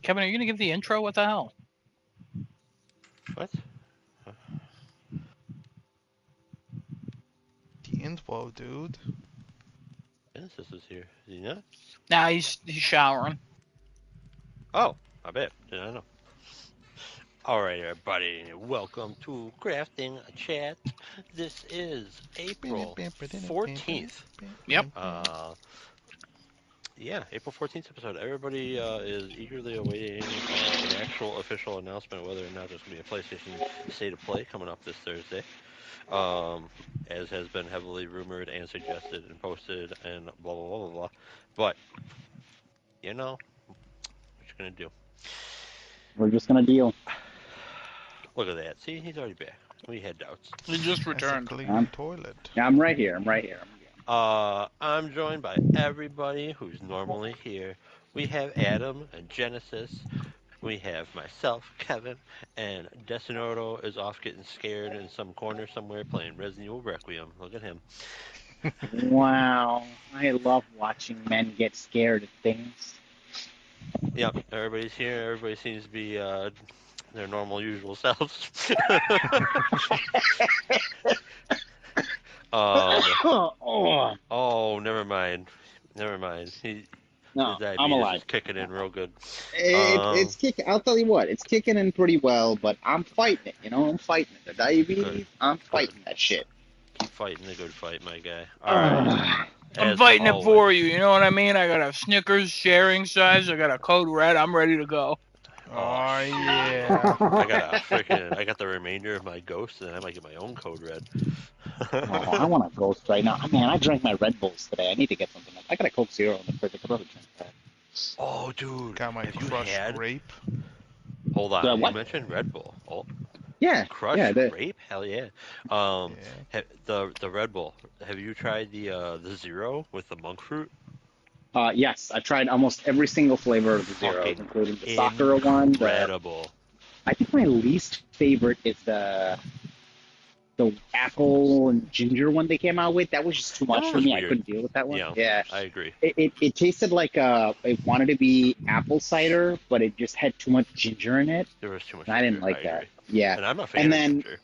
Kevin, are you gonna give the intro? What the hell? What? The info, dude. Genesis is here. Is he not? Nah, he's showering. Oh, I bet. Did I know? Alright, everybody. Welcome to Crafting Chat. This is April 14th. Yep. Yeah, April 14th episode. Everybody is eagerly awaiting an actual official announcement whether or not there's going to be a PlayStation State of Play coming up this Thursday. As has been heavily rumored and suggested and posted and blah, blah, blah, blah, blah. But, you know, what you going to do? We're just gonna deal. Look at that. See, he's already back. We had doubts. He just returned. That's a clean toilet. Yeah, I'm right here. I'm joined by everybody who's normally here. We have Adam and Genesis. We have myself, Kevin, and Desinoro is off getting scared in some corner somewhere playing Resident Evil Requiem. Look at him. Wow, I love watching men get scared at things. Yep, everybody's here. Everybody seems to be their normal, usual selves. Oh, never mind. No, His diabetes I'm alive. is kicking in real good. It's kicking. I'll tell you what, it's kicking in pretty well, but I'm fighting it. I'm fighting it. The diabetes, Good. I'm fighting that shit. Keep fighting the good fight, my guy. All right. I'm fighting it for you. You know what I mean? I got a Snickers sharing size. I got a code red. I'm ready to go. Oh, yeah. I got the remainder of my ghost, and I might get my own code red. I want a ghost right now. Man, I drank my Red Bulls today. I need to get something. I got a Coke Zero in the fridge. I could probably drink that. Oh, dude. Got my crushed grape. Hold on. The what? You mentioned Red Bull. Oh, Yeah. crushed grape? Hell yeah. The Red Bull. Have you tried the Zero with the monk fruit? Yes, I tried almost every single flavor of the Zeros, including the Sakura one. Incredible. I think my least favorite is the apple and ginger one they came out with. That was just too much for me. Weird. I couldn't deal with that one. Yeah, I agree. It tasted like it wanted to be apple cider, but it just had too much ginger in it. There was too much. I didn't like that. Agree. Yeah. And I'm a fan of ginger.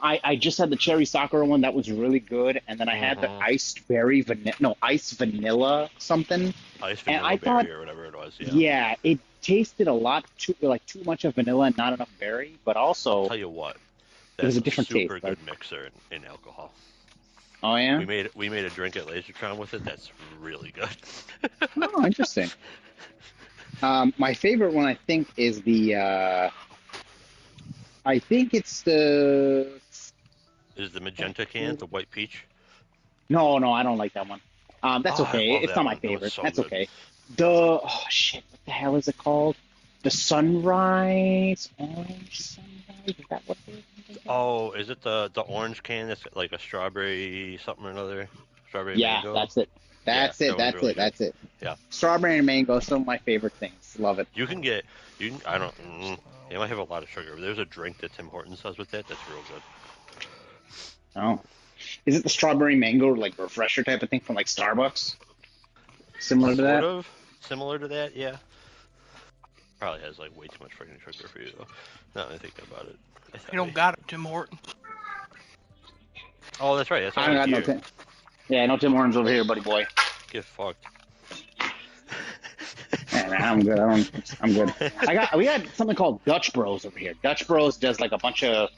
I just had the cherry Sakura one. That was really good. And then I had the iced vanilla something. Iced vanilla berry or whatever it was. Yeah, it tasted a lot too much of vanilla and not enough berry. But also, I'll tell you what. It was a different taste. Super good mixer in alcohol. Oh yeah. We made a drink at Lasertron with it. That's really good. Oh, interesting. My favorite one, I think, is the. I think it's the. Is the magenta can the white peach? No, I don't like that one. That's okay. It's not my favorite. That's okay. What the hell is it called? The Sunrise Orange Sunrise. Is that what it is? Oh, is it the orange can that's like a strawberry something or another? Strawberry mango? That's it. That's it. Yeah. Strawberry and mango, some of my favorite things. Love it. They might have a lot of sugar, but there's a drink that Tim Hortons does with that that's real good. Oh. Is it the strawberry mango like refresher type of thing from like Starbucks? Similar to that? Similar to that, yeah. Probably has like way too much freaking sugar for you though. Now that I think about it. You don't got it, Tim Hortons. Oh, that's right. That's I got no Tim. Yeah, no Tim Hortons over here, buddy boy. Get fucked. Yeah, man, I'm good. I'm good. We got something called Dutch Bros over here. Dutch Bros does like a bunch of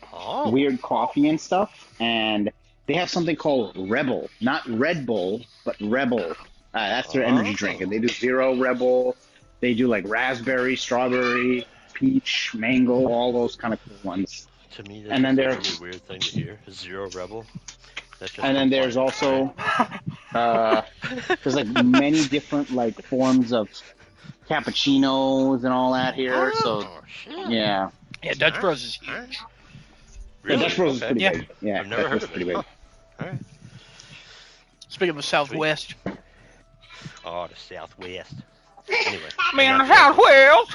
weird coffee and stuff, and they have something called Rebel, not Red Bull, but Rebel. That's their energy drink, and they do Zero Rebel. They do like raspberry, strawberry, peach, mango, all those kind of cool ones. To me, that's a really weird thing to hear. Zero Rebel. And then there's also there's like many different like forms of cappuccinos and all that here. Yeah, Dutch Bros is huge. Really? Yeah, Dutch Bros is pretty big. Yeah, I've never heard of pretty it. big. All right. Speaking of the Southwest. Oh, the Southwest. Anyway. Man, the Southwest.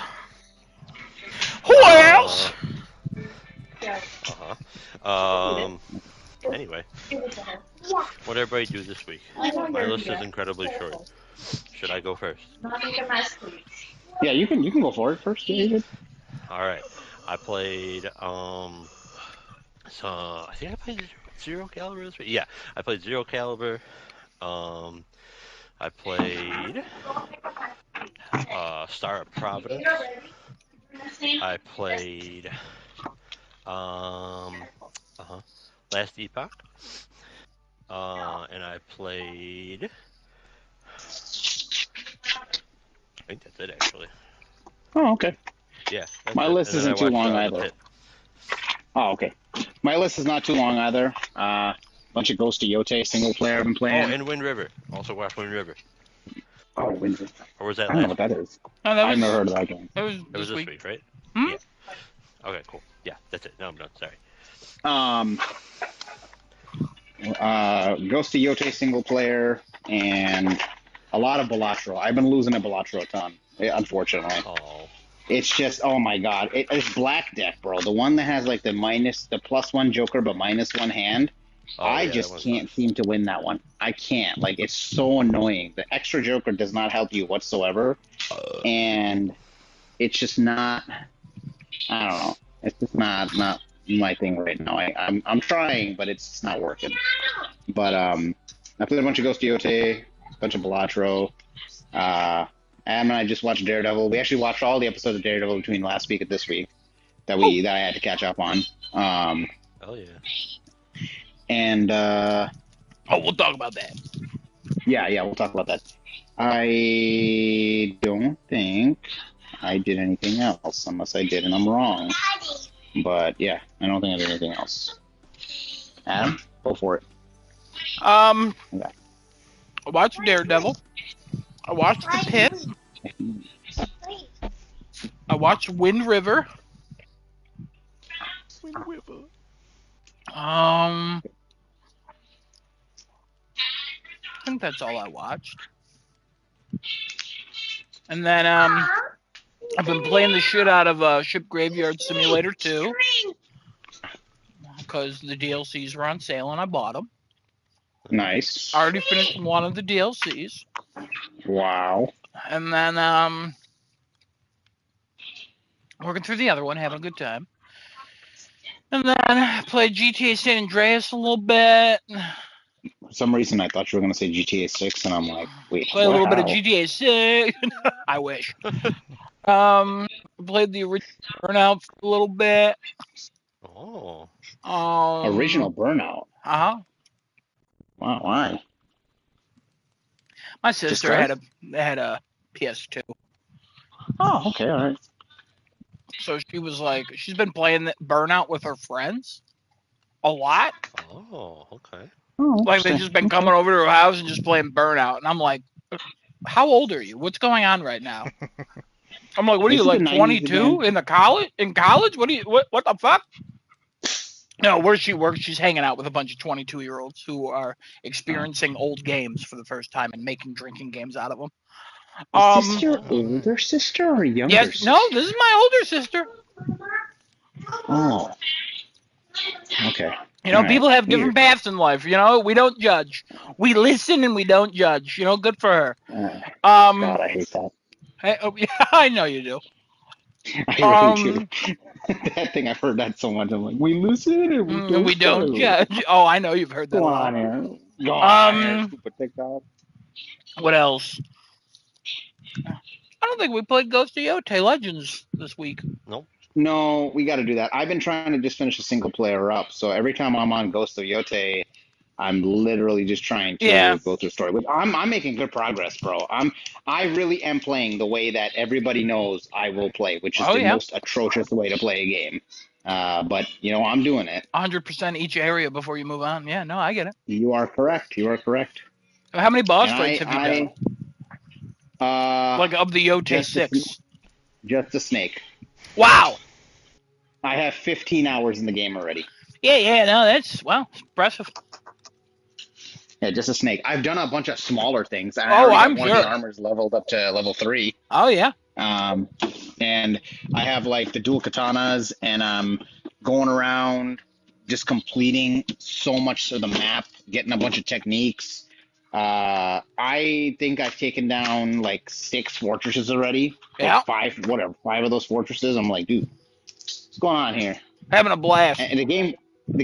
Who else? Anyway, what everybody do this week? My list is incredibly short. Should I go first? Yeah, you can go for it first. Yeah, you good. All right. I played so I think I played Zero Caliber this week. Yeah, I played Zero Caliber. Um, I played Star of Providence. I played um, Last Epoch. And I played. I think that's it actually. Oh, okay. Yeah, that's My it. list And then I isn't too watched long The either. Pit. Oh, okay. My list is not too long either. Bunch of Ghost of Yote single player I've been Oh, playing. and Wind River. Also watched Wind River. Oh, Windsor. Or was that I don't know last what week? that is. No, that I've was never heard of that game. that was It was this this week. week, right? Hmm? Yeah. Okay, cool. Yeah, that's it. Now I'm done. Sorry. Ghost of Yote single player and a lot of Balatro. I've been losing at Balatro a ton, unfortunately. Oh. It's just, oh my god, it's black deck, bro. The one that has like the +1 Joker but -1 hand. Oh I yeah, that just one's can't nuts. seem to win that one. I can't. Like, it's so annoying. The extra Joker does not help you whatsoever, and it's just not. I don't know. It's just not my thing right now. I'm trying, but it's just not working. But I played a bunch of Ghost Yote, a bunch of Balatro. Adam and I just watched Daredevil. We actually watched all the episodes of Daredevil between last week and this week that I had to catch up on. Oh yeah. And Oh, we'll talk about that. yeah, we'll talk about that. I don't think I did anything else, unless I did and I'm wrong. But yeah, I don't think I did anything else. Adam, go for it. I watched Daredevil. I watched The Pit. I watched Wind River. Wind River. I think that's all I watched. And then I've been playing the shit out of Ship Graveyard Simulator 2 because the DLCs were on sale and I bought them. Nice. I already finished one of the DLCs. Wow. And then working through the other one, having a good time. And then I played GTA San Andreas a little bit. For some reason, I thought you were going to say GTA 6, and I'm like, wait, Play a little bit of how? GTA 6. I wish. Played the original Burnout for a little bit. Oh. Original Burnout. Uh-huh. Wow, why? My sister had a PS2. Oh, okay, all right. So she was like, she's been playing Burnout with her friends a lot. Oh, okay. Oh, Like they've just been coming over to her house and just playing Burnout. And I'm like, how old are you? What's going on right now? I'm like, what are you, Isn't like the 90s 22 again? in college? What the fuck? No, where she works, she's hanging out with a bunch of 22-year-olds who are experiencing old games for the first time and making drinking games out of them. Is this your older sister or younger Yes, sister? no, this is my older sister. Oh. Okay. You know, All right. people have different Weird. paths in life. You know, we don't judge. We listen and we don't judge. You know, good for her. God, I hate that. Yeah, I know you do. I really do. That thing, I've heard that so much. I'm like, we listen and we don't judge. Oh, I know you've heard that Go a lot. on here. Go on here, stupid TikTok. What else? I don't think we played Ghost of Yote Legends this week. Nope. No, we got to do that. I've been trying to just finish a single player up, so every time I'm on Ghost of Yote, I'm literally just trying to go through the story. But I'm making good progress, bro. I really am playing the way that everybody knows I will play, which is the most atrocious way to play a game. But you know, I'm doing it. 100% each area before you move on. Yeah, no, I get it. You are correct. You are correct. How many boss fights have you done? Like of the Yote 6. Just a snake. Wow. I have 15 hours in the game already. Yeah, no, that's, well, impressive. Yeah, just a snake. I've done a bunch of smaller things. I'm one sure. of the armors leveled up to level 3. Oh, yeah. And I have like the dual katanas, and I'm going around just completing so much of the map, getting a bunch of techniques. I think I've taken down like 6 fortresses already. Yeah. Like 5 of those fortresses. I'm like, dude, what's going on here? Having a blast. And the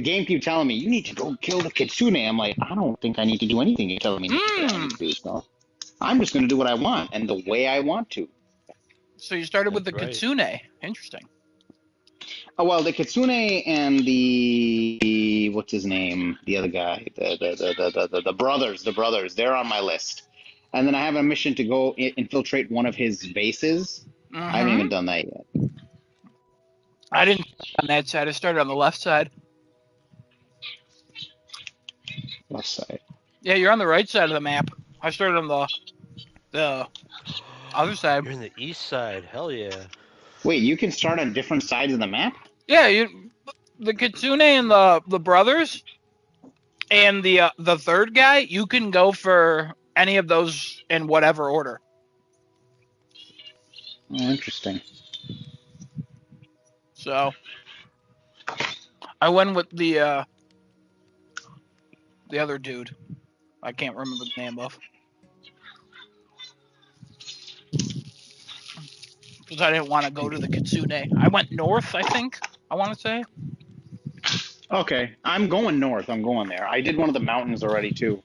game keeps telling me you need to go kill the kitsune. I'm like, I don't think I need to do anything. You're telling me I need to do. So I'm just gonna do what I want and the way I want to. So you started with the That's right. kitsune. Interesting. Oh well, the kitsune and the what's his name? The other guy, the brothers. They're on my list. And then I have a mission to go infiltrate one of his bases. I haven't even done that yet. I didn't on that side. I started on the left side. Left side. Yeah, you're on the right side of the map. I started on the other side. You're in the east side. Hell yeah. Wait, you can start on different sides of the map? Yeah, the kitsune and the brothers and the third guy. You can go for any of those in whatever order. Oh, interesting. So I went with the other dude. I can't remember the name of. Because I didn't want to go to the kitsune. I went north, I think. I want to say. Okay, I'm going north. I'm going there. I did one of the mountains already too.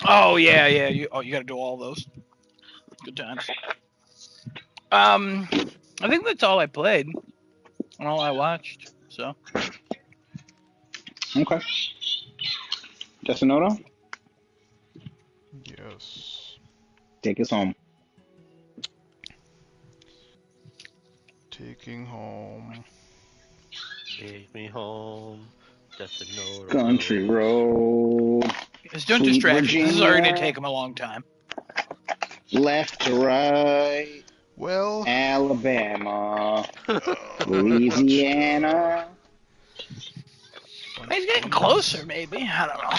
Oh yeah. You got to do all those. Good times. I think that's all I played and all I watched. So. Okay. Jasinoto, Yes. take us home. Taking home. Take me home. That's a note. Country road. Just don't Sweet distract me. This is already Virginia. going to take him a long time. Left to right. Well, Alabama. Louisiana. He's getting closer, maybe. I don't know.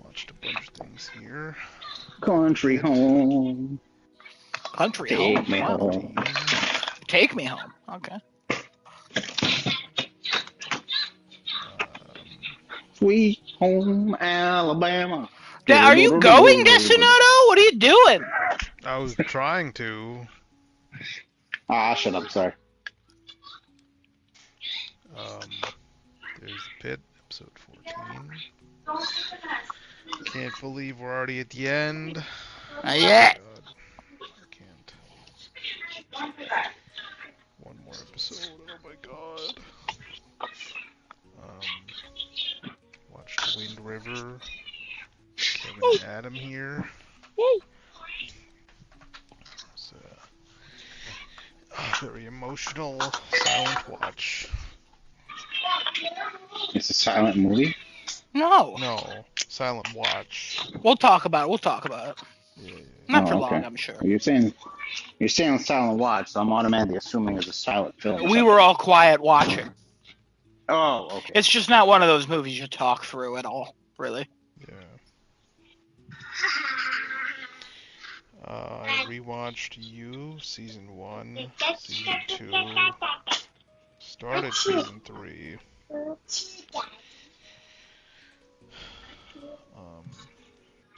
watched a bunch of things here. Country home. Country Take home. me Wow. home. Take me home. Okay. Sweet home Alabama. Are you going, Gasinoto? What are you doing? I was trying to. Ah, shut up, sorry. There's the Pitt, episode 14. Can't believe we're already at the end. Not yet. God. I can't. One more episode. Oh my god. Watched Wind River. Kevin and Adam here. It's a very emotional, silent watch. It's a silent movie? No. No, silent watch. We'll talk about it. We'll talk about it. Yeah. Not for Oh, long, okay. I'm sure. You're saying silent watch, so I'm automatically assuming it's a silent film. We were all quiet watching. Oh, okay. It's just not one of those movies you talk through at all, really. Yeah. I rewatched You, Season 1, Season 2, started Season 3.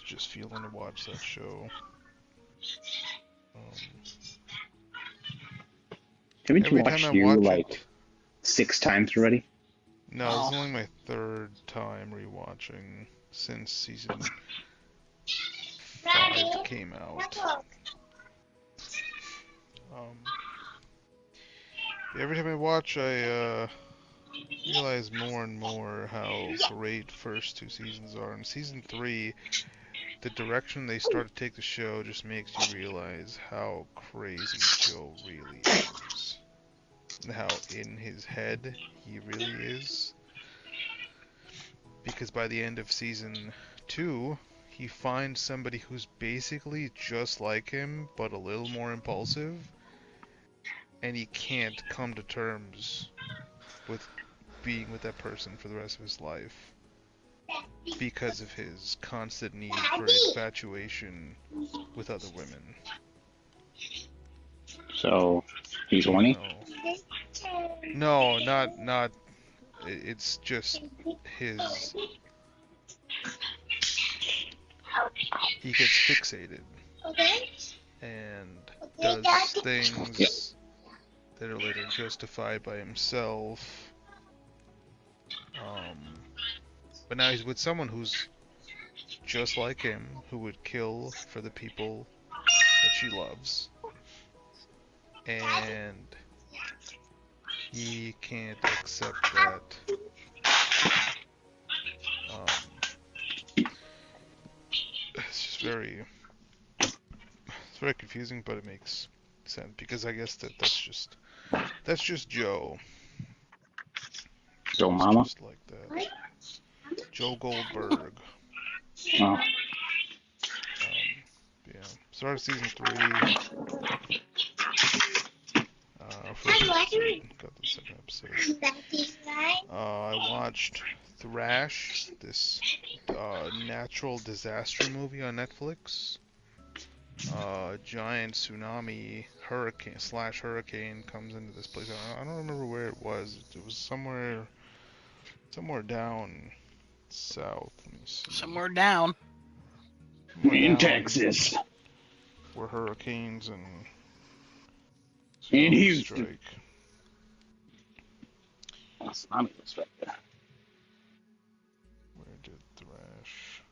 Just feeling to watch that show. Haven't you every watched time I You watch like it- 6 times already? No, Oh. it's only my third time rewatching since Season 5 came out. Every time I watch, I realize more and more how great first 2 seasons are. In Season 3, the direction they start to take the show just makes you realize how crazy Joe really is. And how in his head he really is. Because by the end of Season 2, he finds somebody who's basically just like him, but a little more impulsive. And he can't come to terms with being with that person for the rest of his life. Because of his constant need for infatuation with other women. So, he's horny? No, not. It's just his he gets fixated and does things that are later justified by himself. But now he's with someone who's just like him, who would kill for the people that she loves. And he can't accept that. It's just very confusing, but it makes sense because I guess that's just Joe. Joe Mama. Just like that. Joe Goldberg. Oh. Yeah. Started season 3. First episode. Got the second episode. I watched Thrash, this natural disaster movie on Netflix. Giant tsunami, hurricane comes into this place. I don't remember where it was. It was somewhere down south. Let me see. Somewhere down. In Texas. Where hurricanes and in Houston. strike. Tsunami was right there. Where did Thrash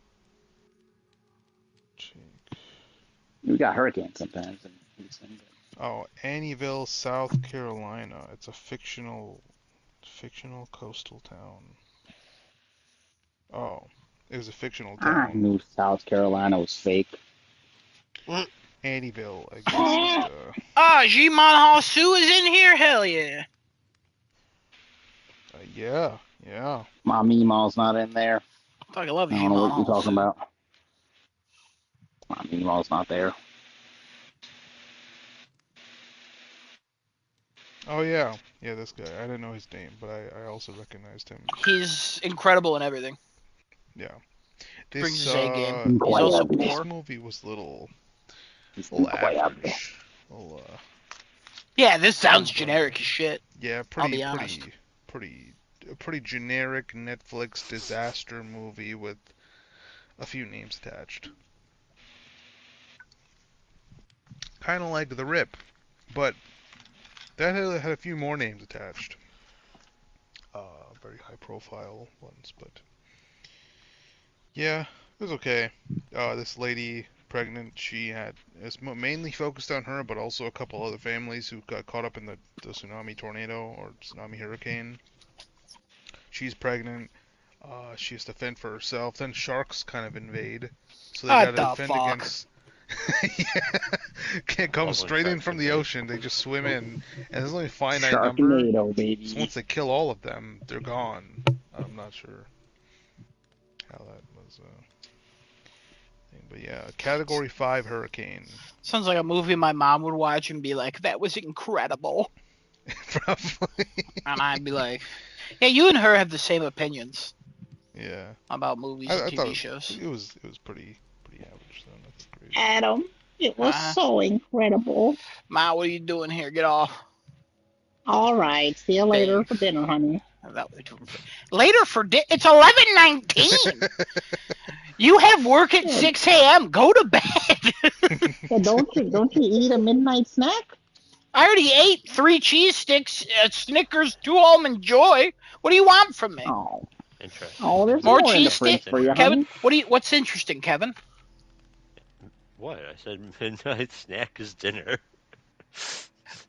take? We got hurricanes sometimes in Houston. Oh, Annieville, South Carolina. It's a fictional coastal town. Oh, it was a fictional town. I knew South Carolina was fake. Annieville, I guess. Jimon Hasu is in here? Hell yeah. Yeah. My Meemaw's not in there. Fucking love I don't know Jimon what you're talking Hasu. about. My Meemaw's not there. Oh yeah, this guy. I didn't know his name, but I also recognized him. He's incredible in everything. Yeah. Brings This his A game. He's also poor. movie was little Quite average. Yeah, this sounds generic as shit. Yeah, I'll be honest. pretty generic Netflix disaster movie with a few names attached. Kind of like The Rip, but that had a few more names attached. Very high profile ones, but yeah, it was okay. This lady, pregnant, it's mainly focused on her, but also a couple other families who got caught up in the tsunami tornado or tsunami hurricane. She's pregnant. She has to fend for herself. Then sharks kind of invade, so they gotta defend against. Can't come straight in from the ocean. They just swim in, and there's only a finite number. Sharknado, baby. So once they kill all of them, they're gone. I'm not sure how that was. But yeah, Category 5 hurricane. Sounds like a movie my mom would watch and be like, "That was incredible." Probably. And I'd be like, "Yeah, you and her have the same opinions." Yeah. About movies and TV shows. It was pretty average though. Nothing great. Adam, it was so incredible. Ma, what are you doing here? Get off. All right, see you later for dinner, honey. Later for dinner? It's 11:19. You have work at 6 a.m. Go to bed. Yeah, don't you eat a midnight snack? I already ate 3 cheese sticks, Snickers, 2 Almond Joy. What do you want from me? Oh. Interesting. Oh, there's more in the cheese fridge sticks for you, Kevin. honey. What's interesting, Kevin? What? I said midnight snack is dinner.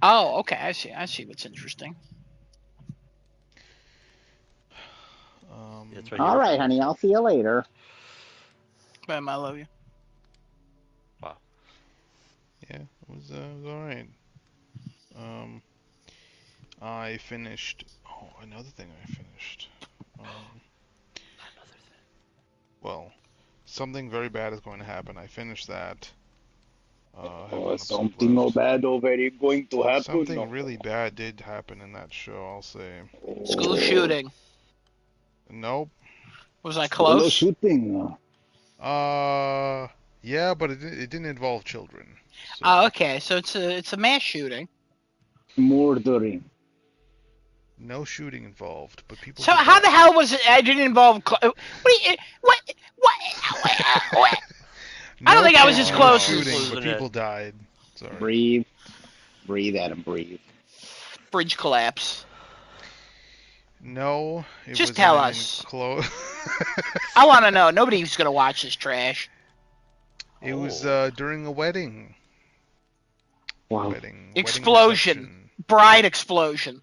Oh, okay. I see what's interesting. All right, honey. I'll see you later. Bye, I love you. Wow. Yeah, it was all right. I finished. Oh, another thing I finished. Well, something very bad is going to happen. I finished that. Something bad already going to happen. Something really bad did happen in that show, I'll say. School shooting. Nope. Was I close? School shooting. Yeah, but it didn't involve children. So. Oh, okay. So it's a mass shooting. Murdering. No shooting involved, but people. So did how die. the hell was it? I didn't involve. What? What? I don't No think I was as kids, no close. shooting, but Losing it. people died. Sorry. Breathe, Adam, breathe. Bridge collapse. No, it Just was tell an us. I I want to know. Nobody's gonna watch this trash. It was during a wedding. Wow. Wedding Explosion. reception. Bride explosion.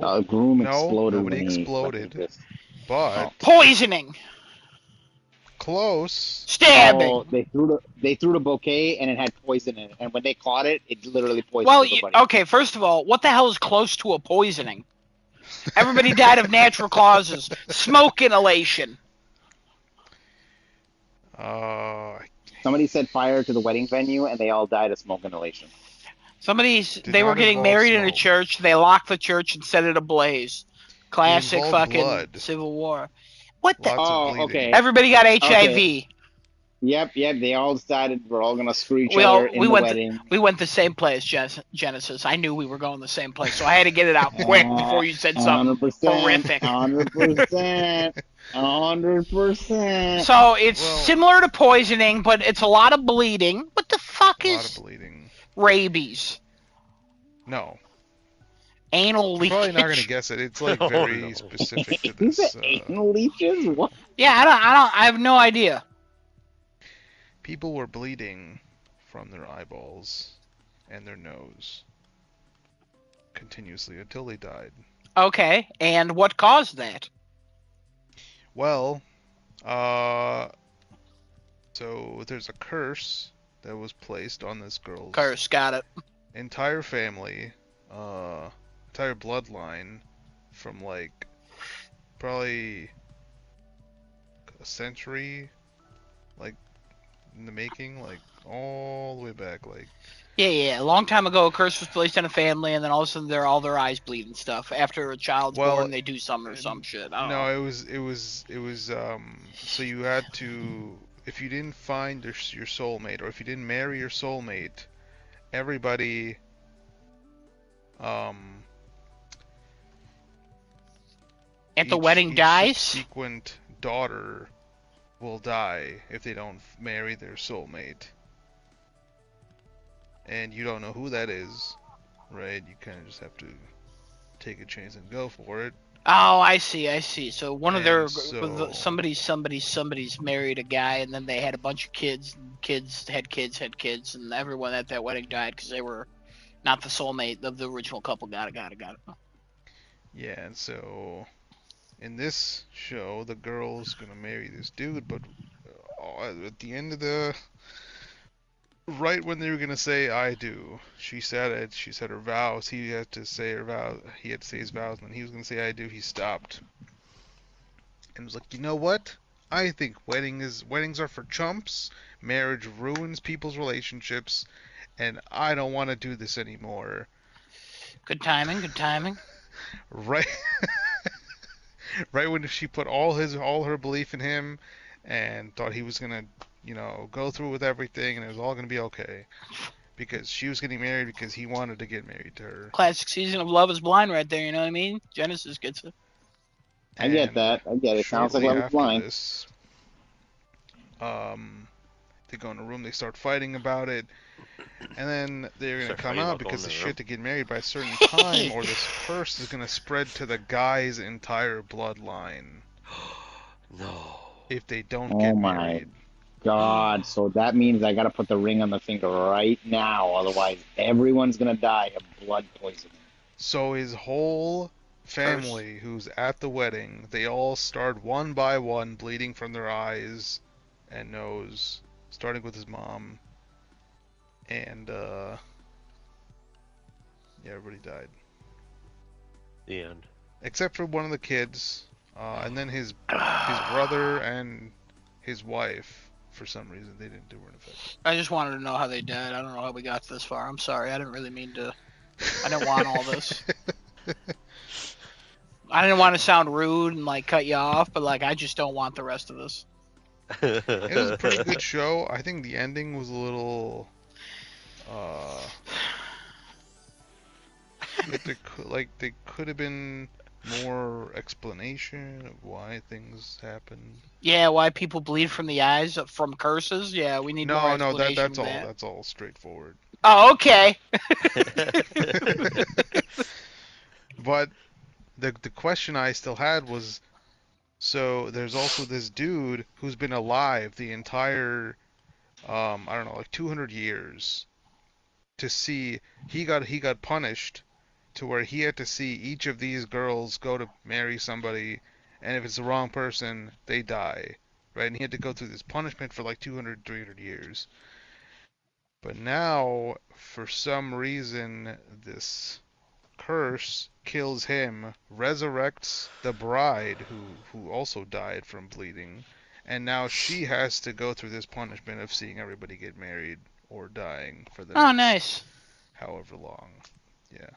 A groom No, exploded nobody when he exploded. fucking this. But Poisoning. close. Stabbing. Oh, they threw the bouquet and it had poison in it, and when they caught it, it literally poisoned Well, everybody. okay. First of all, what the hell is close to a poisoning? Everybody died of natural causes. Smoke inhalation. Somebody set fire to the wedding venue, and they all died of smoke inhalation. They were not getting involve married in a smoke. church. They locked the church and set it ablaze. Classic involved fucking blood. Civil War. What the? Lots of Oh, bleeding. okay. Everybody got HIV. Okay. Yep. They all decided we're all gonna screw each other in the wedding. We went the same place, Genesis. I knew we were going the same place, so I had to get it out quick before you said something 100%, horrific. 100%. So it's Well- similar to poisoning, but it's a lot of bleeding. What the fuck A lot is of bleeding. rabies? No. Anal You're leakage. probably not gonna guess it. It's like Oh, very no. specific to Is this. it anal leeches? What? Yeah, I have no idea. People were bleeding from their eyeballs and their nose continuously until they died. Okay, and what caused that? Well, so there's a curse that was placed on this girl's Curse, got it. entire family, entire bloodline from like probably a century, like in the making, like all the way back, like Yeah. A long time ago, a curse was placed on a family, and then all of a sudden, all their eyes bleed and stuff. After a child's Well, born, they do something or some shit. I don't know. no, it was so you had to, if you didn't find your soulmate, or if you didn't marry your soulmate, everybody At the each- wedding each dies. subsequent daughter will die if they don't marry their soulmate. And you don't know who that is, right? You kind of just have to take a chance and go for it. Oh, I see. So one of their And so- somebody's married a guy, and then they had a bunch of kids. Kids had kids, and everyone at that wedding died because they were not the soulmate of the original couple. Got it. Yeah, and so in this show, the girl's gonna marry this dude, but at the end of right when they were gonna say "I do," she said it. She said her vows. He had to say her vows. He had to say his vows, and when he was gonna say "I do," he stopped and was like, "You know what? I think weddings are for chumps. Marriage ruins people's relationships, and I don't want to do this anymore." Good timing. Right, right when she put all her belief in him, and thought he was gonna, go through with everything, and it was all gonna be okay, because she was getting married because he wanted to get married to her. Classic season of Love Is Blind, right there. You know what I mean? Genesis gets it. I get that. I get it. Sounds like Shortly Love Is after Blind. this, they go in a room, they start fighting about it, and then they're gonna Start come fighting out about because going they in the shit room. to get married by a certain time, or this curse is gonna spread to the guy's entire bloodline No. if they don't Oh get my married. God, so that means I gotta put the ring on the finger right now, otherwise everyone's gonna die of blood poisoning. So his whole family who's at the wedding, they all start one by one bleeding from their eyes and nose, starting with his mom. And yeah, everybody died. The end. Except for one of the kids, and then his brother and his wife. For some reason, they didn't do an effect. I just wanted to know how they died. I don't know how we got this far. I'm sorry. I didn't really mean to. I didn't want all this. I didn't want to sound rude and like cut you off, but like I just don't want the rest of this. It was a pretty good show. I think the ending was a little. There could have been more explanation of why things happened. Yeah, why people bleed from the eyes from curses? Yeah, we need more No, explanation that's of all. that. That's all straightforward. Oh, okay. But the question I still had was, so there's also this dude who's been alive the entire I don't know, like 200 years to see he got punished to where he had to see each of these girls go to marry somebody, and if it's the wrong person, they die, right? And he had to go through this punishment for like 200, 300 years. But now, for some reason, this curse kills him, resurrects the bride who also died from bleeding, and now she has to go through this punishment of seeing everybody get married or dying for the Oh, next nice. however long. Yeah.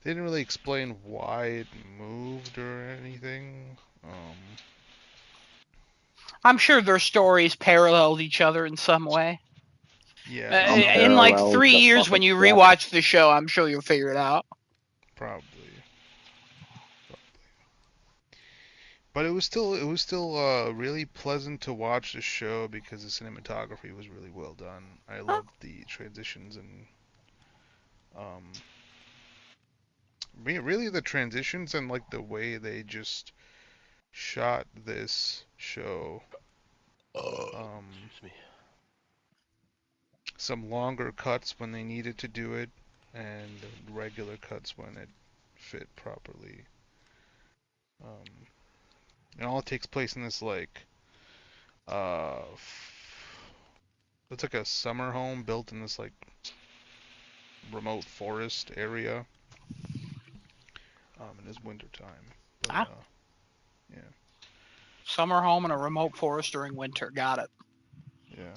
They didn't really explain why it moved or anything. I'm sure their stories paralleled each other in some way. Yeah, In like Unparalleled 3 the years, when fucking you death. rewatch the show, I'm sure you'll figure it out. probably. But it was still really pleasant to watch the show because the cinematography was really well done. I loved the transitions and really the transitions and like the way they just shot this show. Excuse me. Some longer cuts when they needed to do it, and regular cuts when it fit properly. And all it takes place in this like uh, it's like a summer home built in this like remote forest area. And it's winter time. But yeah. Summer home in a remote forest during winter. Got it. Yeah.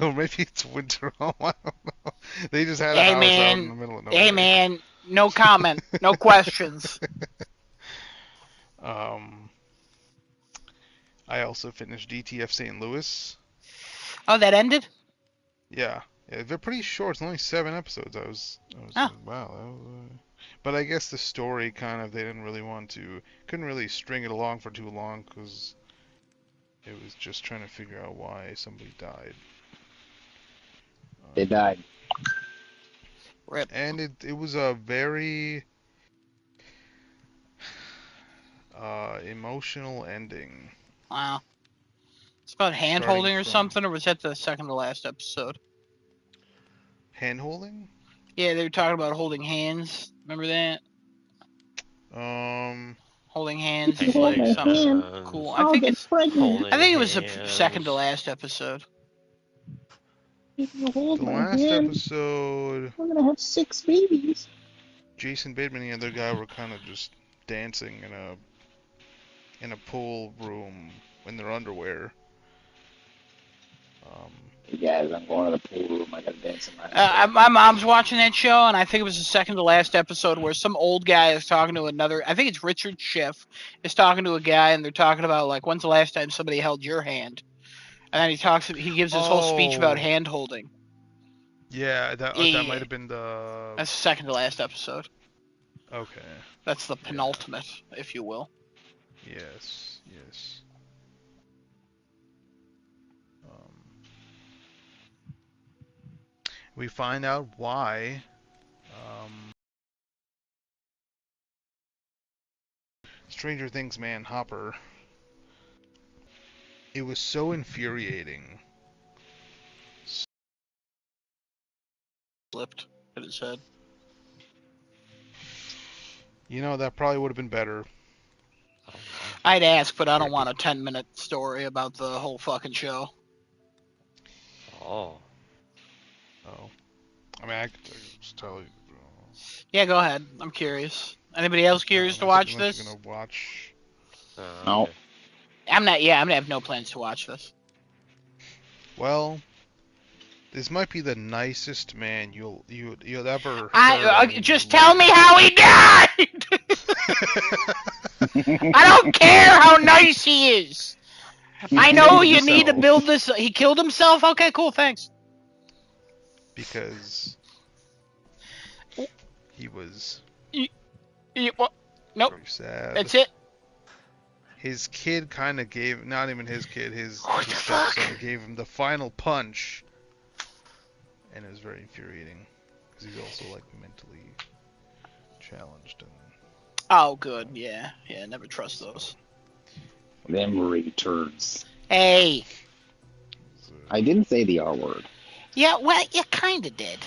Or maybe it's winter home. I don't know. They just had a Hey, house out in man. the middle of Hey, nowhere. man. No comment. No questions. I also finished DTF St. Louis. Oh, that ended? Yeah. Yeah, they're pretty short. It's only 7 episodes. I was Oh. like, wow. But I guess the story kind of, they didn't really couldn't really string it along for too long because it was just trying to figure out why somebody died. They died. Rip. And it was a very emotional ending. Wow. It's about hand Starting holding or from something, or was that the second to last episode? hand holding. Yeah, they were talking about holding hands. Remember that? Holding hands is like Holding something hand. cool. I'll get pregnant. I think it was the second to last episode. If you hold The my last hand, episode, we're gonna have 6 babies. Jason Bateman and the other guy were kind of just dancing in a pool room in their underwear. Hey guys, I'm going to the pool room. I gotta dance in my My mom's watching that show, and I think it was the second to last episode where some old guy is talking to another. I think it's Richard Schiff is talking to a guy, and they're talking about like when's the last time somebody held your hand, and then he gives his whole speech about hand holding. Yeah, that might have been the. That's the second to last episode. Okay. That's the penultimate, if you will. Yes. We find out why. Stranger Things man Hopper. It was so infuriating. Flipped at his head. You know, that probably would have been better. I'd ask, but I don't want a 10-minute story about the whole fucking show. Oh. I mean, I could just tell you. Yeah, go ahead. I'm curious. Anybody else curious to watch unless this? you're gonna watch. No. Okay. I'm gonna have no plans to watch this. Well, this might be the nicest man you'll ever. Just tell me how he died. I don't care how nice he is. I know you need to build this. He killed himself. Okay, cool. Thanks. Because He was What? Nope. very sad. That's it. His kid kind of gave, not even his kid, his What the fuck? stepson gave him the final punch, and it was very infuriating because he's also like mentally challenged and. Oh, good. Yeah. Never trust those. Them returns. Hey. I didn't say the R word. Yeah. Well, you kind of did.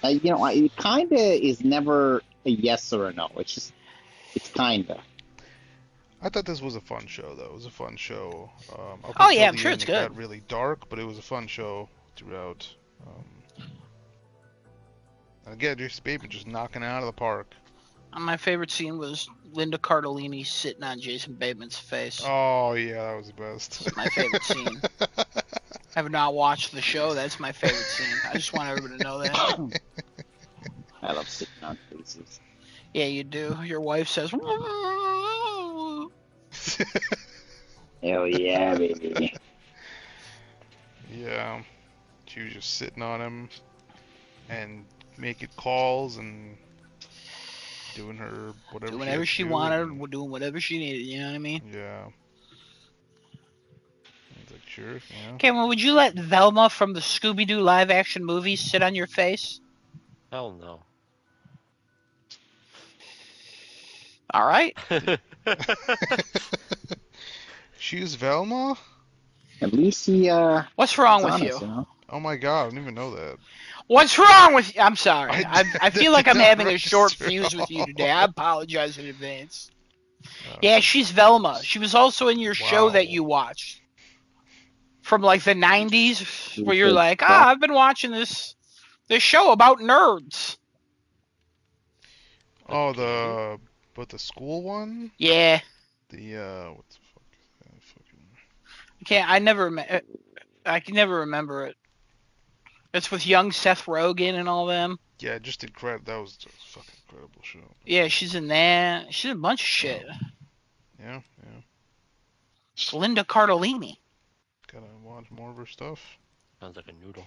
It kind of is never a yes or a no. It's kind of. I thought this was a fun show, though. It was a fun show. Up Oh, until yeah, I'm the sure end, it's it good. got really dark, but it was a fun show throughout. And again, Jason Bateman just knocking it out of the park. My favorite scene was Linda Cardellini sitting on Jason Bateman's face. Oh yeah, that was the best. It's my favorite scene. I have not watched the show. That's my favorite scene. I just want everybody to know that. I love sitting on faces. Yeah, you do. Your wife says. Hell yeah, baby. Yeah, she was just sitting on him and making calls and doing her whatever. Doing whatever she do wanted, and- doing whatever she needed. You know what I mean? Yeah. It's like sure, yeah. Okay, well, would you let Velma from the Scooby-Doo live-action movie sit on your face? Hell no. All right. She's Velma? At least he What's wrong is with honest, you? you know? Oh my god, I didn't even know that. What's wrong with you? I'm sorry. I I feel like I'm did not having a short register fuse with you today. I apologize in advance. Uh, Yeah, she's Velma. She was also in your show Wow. that you watched. From like the 90s, where you're Good like, stuff. I've been watching this show about nerds. Oh, the school one? Yeah. The what the fuck is that fucking I can never remember it. It's with young Seth Rogen and all them. yeah, just incredible. That was just a fucking incredible show. Yeah, she's in that. She's in a bunch of shit. Yeah. It's Linda Cardellini. Gotta watch more of her stuff. Sounds like a noodle.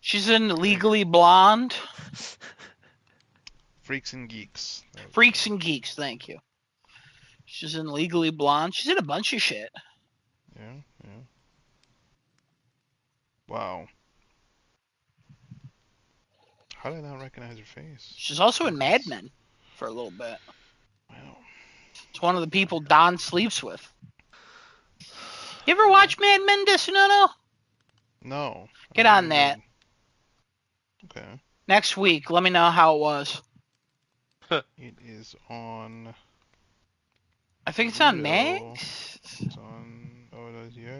She's in Legally Blonde. Freaks and Geeks. That was- Freaks and Geeks, thank you. She's in Legally Blonde. She's in a bunch of shit. Yeah. Wow. How did I not recognize her face? She's also in Mad Men for a little bit. Wow. It's one of the people Don sleeps with. You ever watch Mad Men, Desunono? No. Get I on never that. did. Okay. Next week, let me know how it was. It is on. I think it's on Pluto. Max. It's on. Oh, it is, yeah.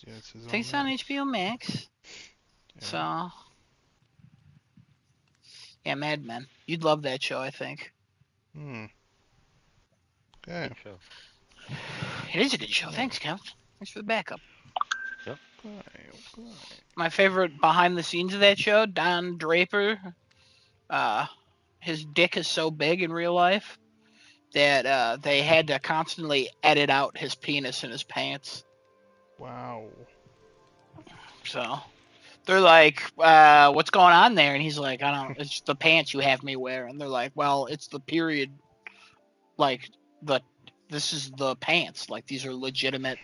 It says I think it's on Max. HBO Max. Yeah. So, yeah, Mad Men. You'd love that show, I think. Hmm. Okay. Good show. It is a good show. Thanks, Kev. Thanks for the backup. Okay. My favorite behind the scenes of that show, Don Draper. His dick is so big in real life that they had to constantly edit out his penis in his pants. Wow. So they're like, what's going on there? And he's like, I don't, it's the pants you have me wear. And they're like, well, it's the period, like, this is the pants. Like, these are legitimate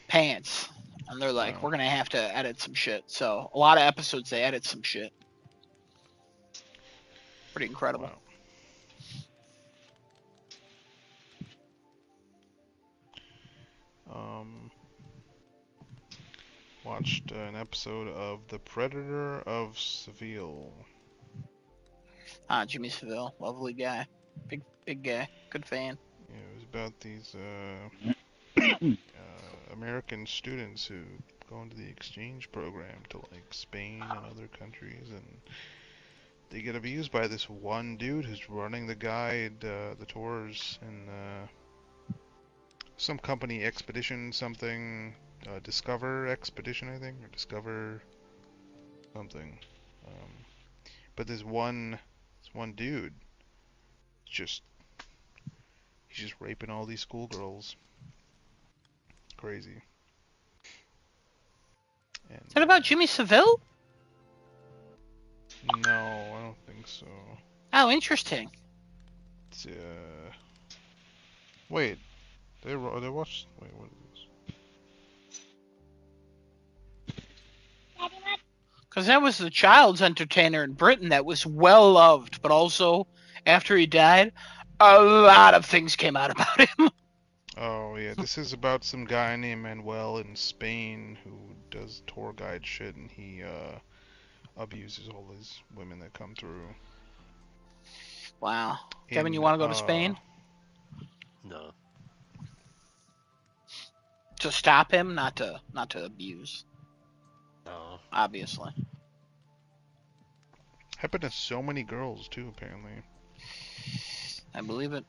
pants. And they're like, Wow. we're going to have to edit some shit. So a lot of episodes, they edit some shit. Pretty incredible. Wow. Watched an episode of The Predator of Seville. Jimmy Seville, lovely guy. Big guy. Good fan. Yeah, it was about these American students who go into the exchange program to like Spain and other countries, and they get abused by this one dude who's running the guide, the tours, and some company expedition, something, Discover Expedition, I think, or Discover something. But this one dude, he's just raping all these schoolgirls. Crazy. And, Is that about Jimmy Seville? no, I don't think So Oh, interesting. it's, wait, they watched. Wait, what is this? Because that was the child's entertainer in Britain that was well loved, but also after he died, a lot of things came out about him. Oh yeah, this is about some guy named Manuel in Spain who does tour guide shit, and he abuses all these women that come through. Wow. Kevin, you want to go to Spain? No. To stop him, not to abuse, No. obviously. Happened to so many girls too, apparently, I believe it.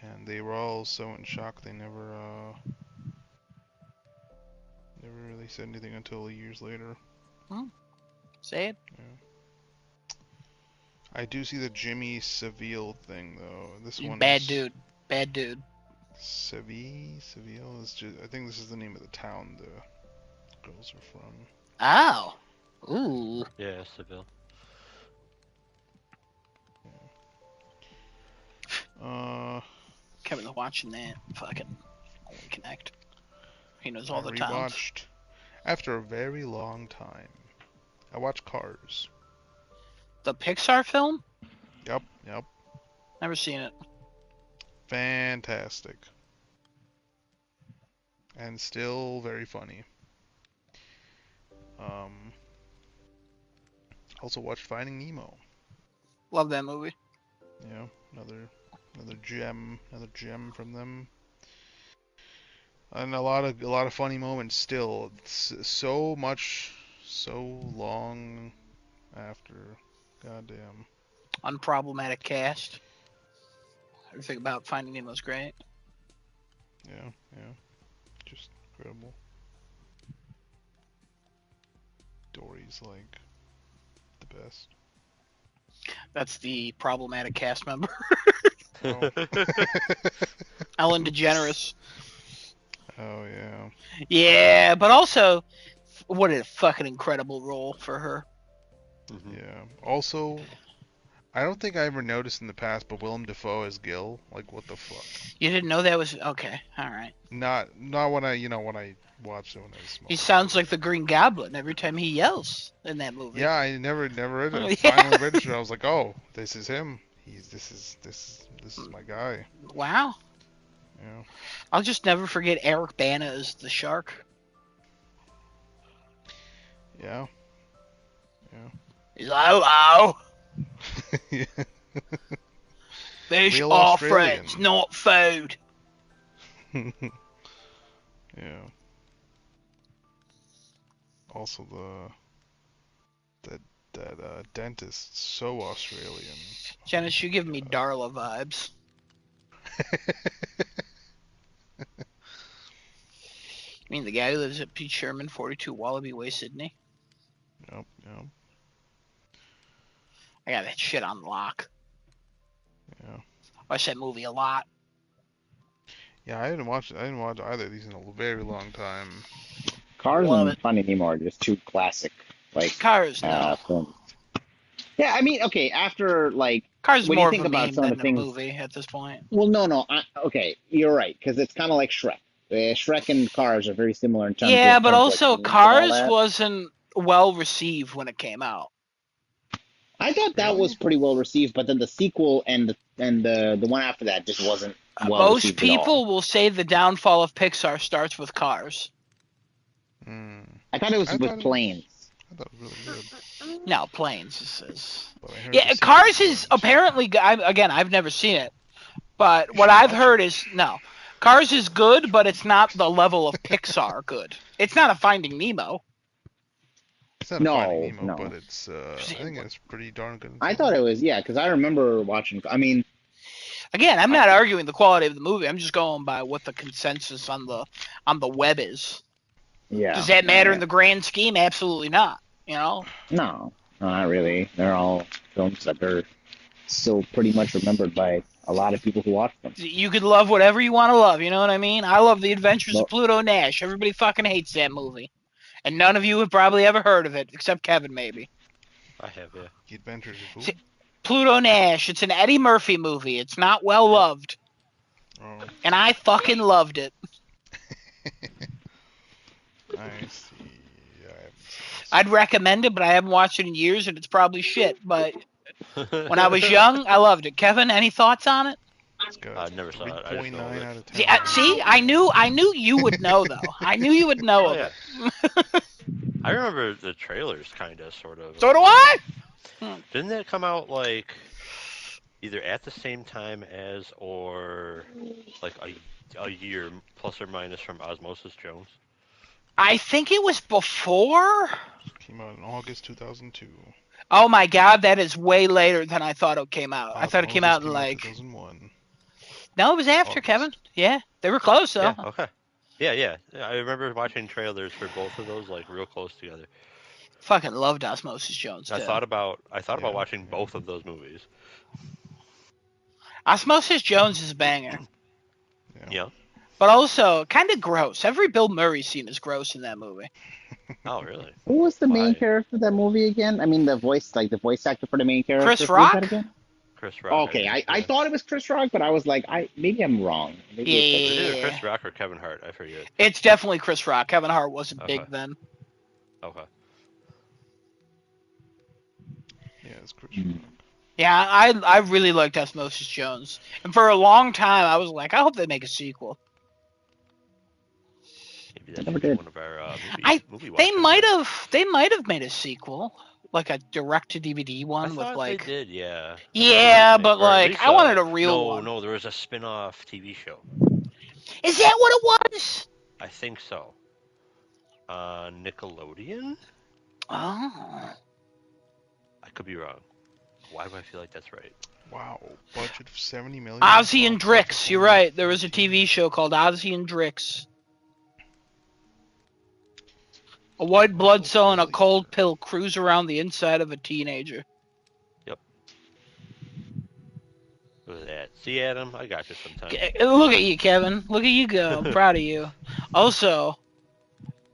and they were all so in shock they never really said anything until years later. Say it. Yeah. I do see the Jimmy Seville thing though. This one Bad is dude. Bad dude. Seville is just. I think this is the name of the town the girls are from. Oh. Ooh. Yeah, Seville. Kevin's watching that. Fucking only connect. He knows all I the towns. rewatched after a very long time. I watched Cars. The Pixar film? Yep. Never seen it. Fantastic. And still very funny. Also watched Finding Nemo. Love that movie. Yeah, another gem from them. And a lot of funny moments still. So long after. Goddamn. Unproblematic cast. Everything about Finding Nemo's great. Yeah. Just incredible. Dory's like the best. That's the problematic cast member. Oh. Ellen DeGeneres. Oh yeah. Yeah, but also, what a fucking incredible role for her. Yeah. Also, I don't think I ever noticed in the past, but Willem Dafoe as Gil, like what the fuck? You didn't know that was okay. All right. Not when I watched it when I was small. He sounds like the Green Goblin every time he yells in that movie. Yeah, I never read it. Yeah. Finally registered. I was like, oh, this is him. This is my guy. Wow. Yeah. I'll just never forget Eric Bana as the shark. Yeah. He's like, hello. Yeah. Fish Real are Australian. friends, not food. Yeah. Also that dentist, so Australian. Janice, you give me Darla vibes. I mean, the guy who lives at Pete Sherman, 42 Wallaby Way, Sydney. Yep. I got that shit on lock. Yeah. Watch that movie a lot. Yeah, I didn't watch either of these in a very long time. Cars Love and it. Finding Nemo are just two classic, like, Cars, no. films. Yeah, I mean, okay, after, like, Cars when you more think of a about meme some of than the a things. movie at this point. Well, no, okay, you're right, because it's kind of like Shrek. Shrek and Cars are very similar in terms Yeah, of but terms also like themes and all Cars that. wasn't well received when it came out. I thought that Really? was pretty well received, but then the sequel and the one after that just wasn't well Most received at all. people will say the downfall of Pixar starts with Cars. I thought it was I with thought it planes. I thought it was really good. No, Planes is. But I heard Yeah, the Cars sequels is weren't. apparently. Again, I've never seen it, but You what should I've watch heard it. is no. Cars is good, but it's not the level of Pixar good. It's not a Finding Nemo. It's not a Finding No, Nemo, no. but it's I think it's pretty darn good. I thought it was, yeah, because I remember watching. I mean, Again, I'm not arguing the quality of the movie. I'm just going by what the consensus on the web is. yeah. Does that matter in yeah. the grand scheme? Absolutely not. You know. No, not really. They're all films that are still pretty much remembered by a lot of people who watch them. You could love whatever you want to love, you know what I mean? I love The Adventures Well- of Pluto Nash. Everybody fucking hates that movie. And none of you have probably ever heard of it, except Kevin, maybe. I have, yeah. The Adventures of See, Who? Pluto Nash. It's an Eddie Murphy movie. It's not well loved, Oh, and I fucking loved it. I see. I haven't seen this. I'd recommend it, but I haven't watched it in years, and it's probably shit. But when I was young, I loved it. Kevin, any thoughts on it? It's got I never saw it. I just know 3.9 of it. out of 10. See, I knew you would know though. I knew you would know Oh, of yeah. it. I remember the trailers, kind of, sort of. So do I. Didn't that come out like either at the same time as, or like a year plus or minus from Osmosis Jones? I think it was before. Came out in August 2002. Oh my god, that is way later than I thought it came out. I thought it came out in like. 2001. No, it was after, August. Kevin. Yeah, they were close though. Yeah. Okay. Yeah. I remember watching trailers for both of those like real close together. Fucking loved Osmosis Jones. I Too. thought about Yeah, watching yeah. both of those movies. Osmosis Jones is a banger, Yeah. but also kind of gross. Every Bill Murray scene is gross in that movie. Oh, really? Who was the main Why? character of that movie again? I mean, the voice actor for the main character. Chris Who was Rock? that again? Chris Rock. Okay, think, I yeah. thought it was Chris Rock, but I was like, maybe I'm wrong. Maybe it's It was either Yeah. Chris Rock or Kevin Hart. I forget. It's definitely Chris Rock. Kevin Hart wasn't big Okay. then. Okay. Yeah, it's Chris Hmm. Rock. Yeah, I really liked Osmosis Jones, and for a long time I was like, I hope they make a sequel. Maybe that Never should be did. one of our movie They watches might then. have made a sequel, like a direct to DVD I one with thought like. they did, yeah. Yeah, but Or at like least, I wanted a real no, one. No, there was a spin-off TV show. Is that what it was? I think so. On Nickelodeon? Oh. I could be wrong. Why do I feel like that's right? Wow, budget of 70 million. Ozzy and box office Drix. You're only right. There was a 14. TV show called Ozzy and Drix. A white blood cell and a cold pill cruise around the inside of a teenager. What was that? See, Adam, I got you sometime. Look at you, Kevin. Look at you go. I'm proud of you. Also,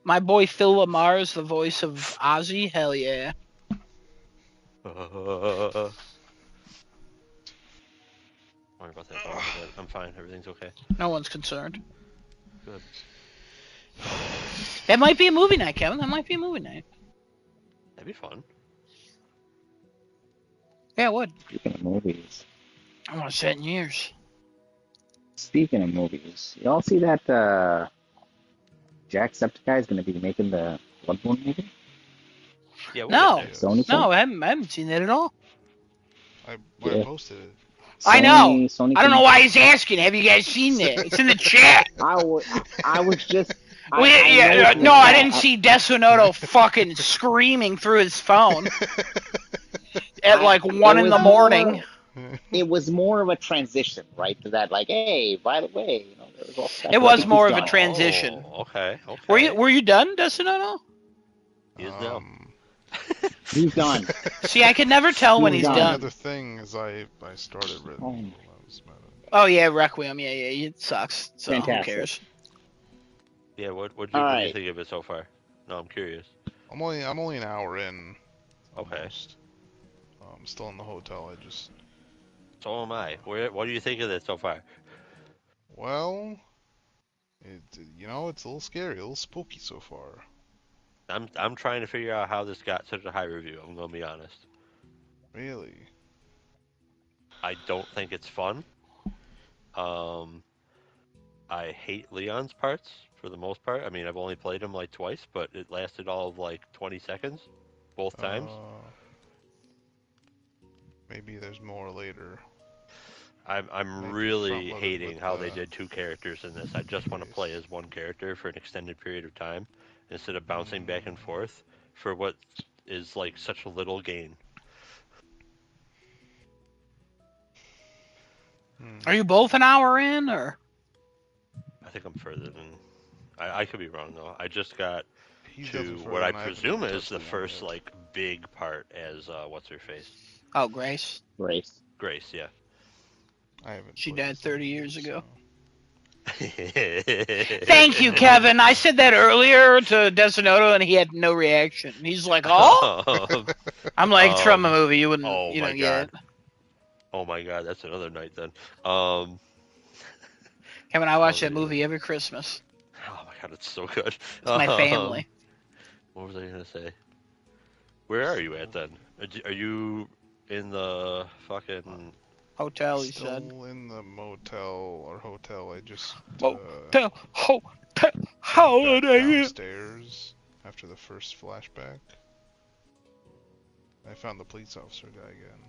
my boy Phil Lamar is the voice of Ozzy. Hell yeah. Worry about that. Don't worry about it. I'm fine. Everything's okay. No one's concerned. Good. That might be a movie night, Kevin. That might be a movie night. That'd be fun. Yeah, it would. Speaking of movies, I want to see it in years. y'all see that Jacksepticeye is going to be making the Bloodborne movie? Yeah. We'll No. get there. Sony. No, I haven't seen that at all. I Yeah. posted it. I know. Sony I don't know why he's asking. Have you guys seen that? It's in the chat. I was just. No, I didn't see Desonoto fucking screaming through his phone at like 1 in the morning. It was more of a transition, right? To that, like, hey, by the way, there was all stuff. It was He's more of a done. transition. Oh, okay. Were you done, Desonoto? He is now. He's done. See, I could never tell when He's he's done. done. Another thing is I started Resident Oh. Evil. That was about it. Oh yeah, Requiem. Yeah, it sucks. So Fantastic. who cares? Yeah. What do All you right. think of it so far? No, I'm curious. I'm only an hour in. Okay. Almost. I'm still in the hotel. So am I. What do you think of it so far? Well, it's a little scary, a little spooky so far. I'm trying to figure out how this got such a high review. I'm gonna be honest. Really? I don't think it's fun. I hate Leon's parts for the most part. I mean, I've only played him like twice, but it lasted all of like 20 seconds, both times. Maybe there's more later. I'm maybe really front-loaded hating with how they did 2 characters in this. I just want to play as one character for an extended period of time instead of bouncing back and forth for what is like such a little gain. Are you both an hour in, or? I think I'm further than. I could be wrong though. I just got He's to definitely what I further, and haven't presume even is touched the one first yet. like big part as what's her face? Oh, Grace. Grace. Grace, yeah. I haven't. She played died this 30 yet, years ago. Thank Thank you, Kevin. I said that earlier to Desonoto, and he had no reaction. He's like, "Oh." I'm like, "It's from a movie. You wouldn't, oh you my don't get it." Oh my God, that's another night then. Kevin, I watch Oh, that movie every Christmas. oh my God, it's so good. It's my family. What was I gonna say? Where are you at then? Are you in the fucking? Hotel, you Still said. in the motel or hotel. I just Motel, hotel, went back holiday. downstairs after the first flashback. I found the police officer guy again.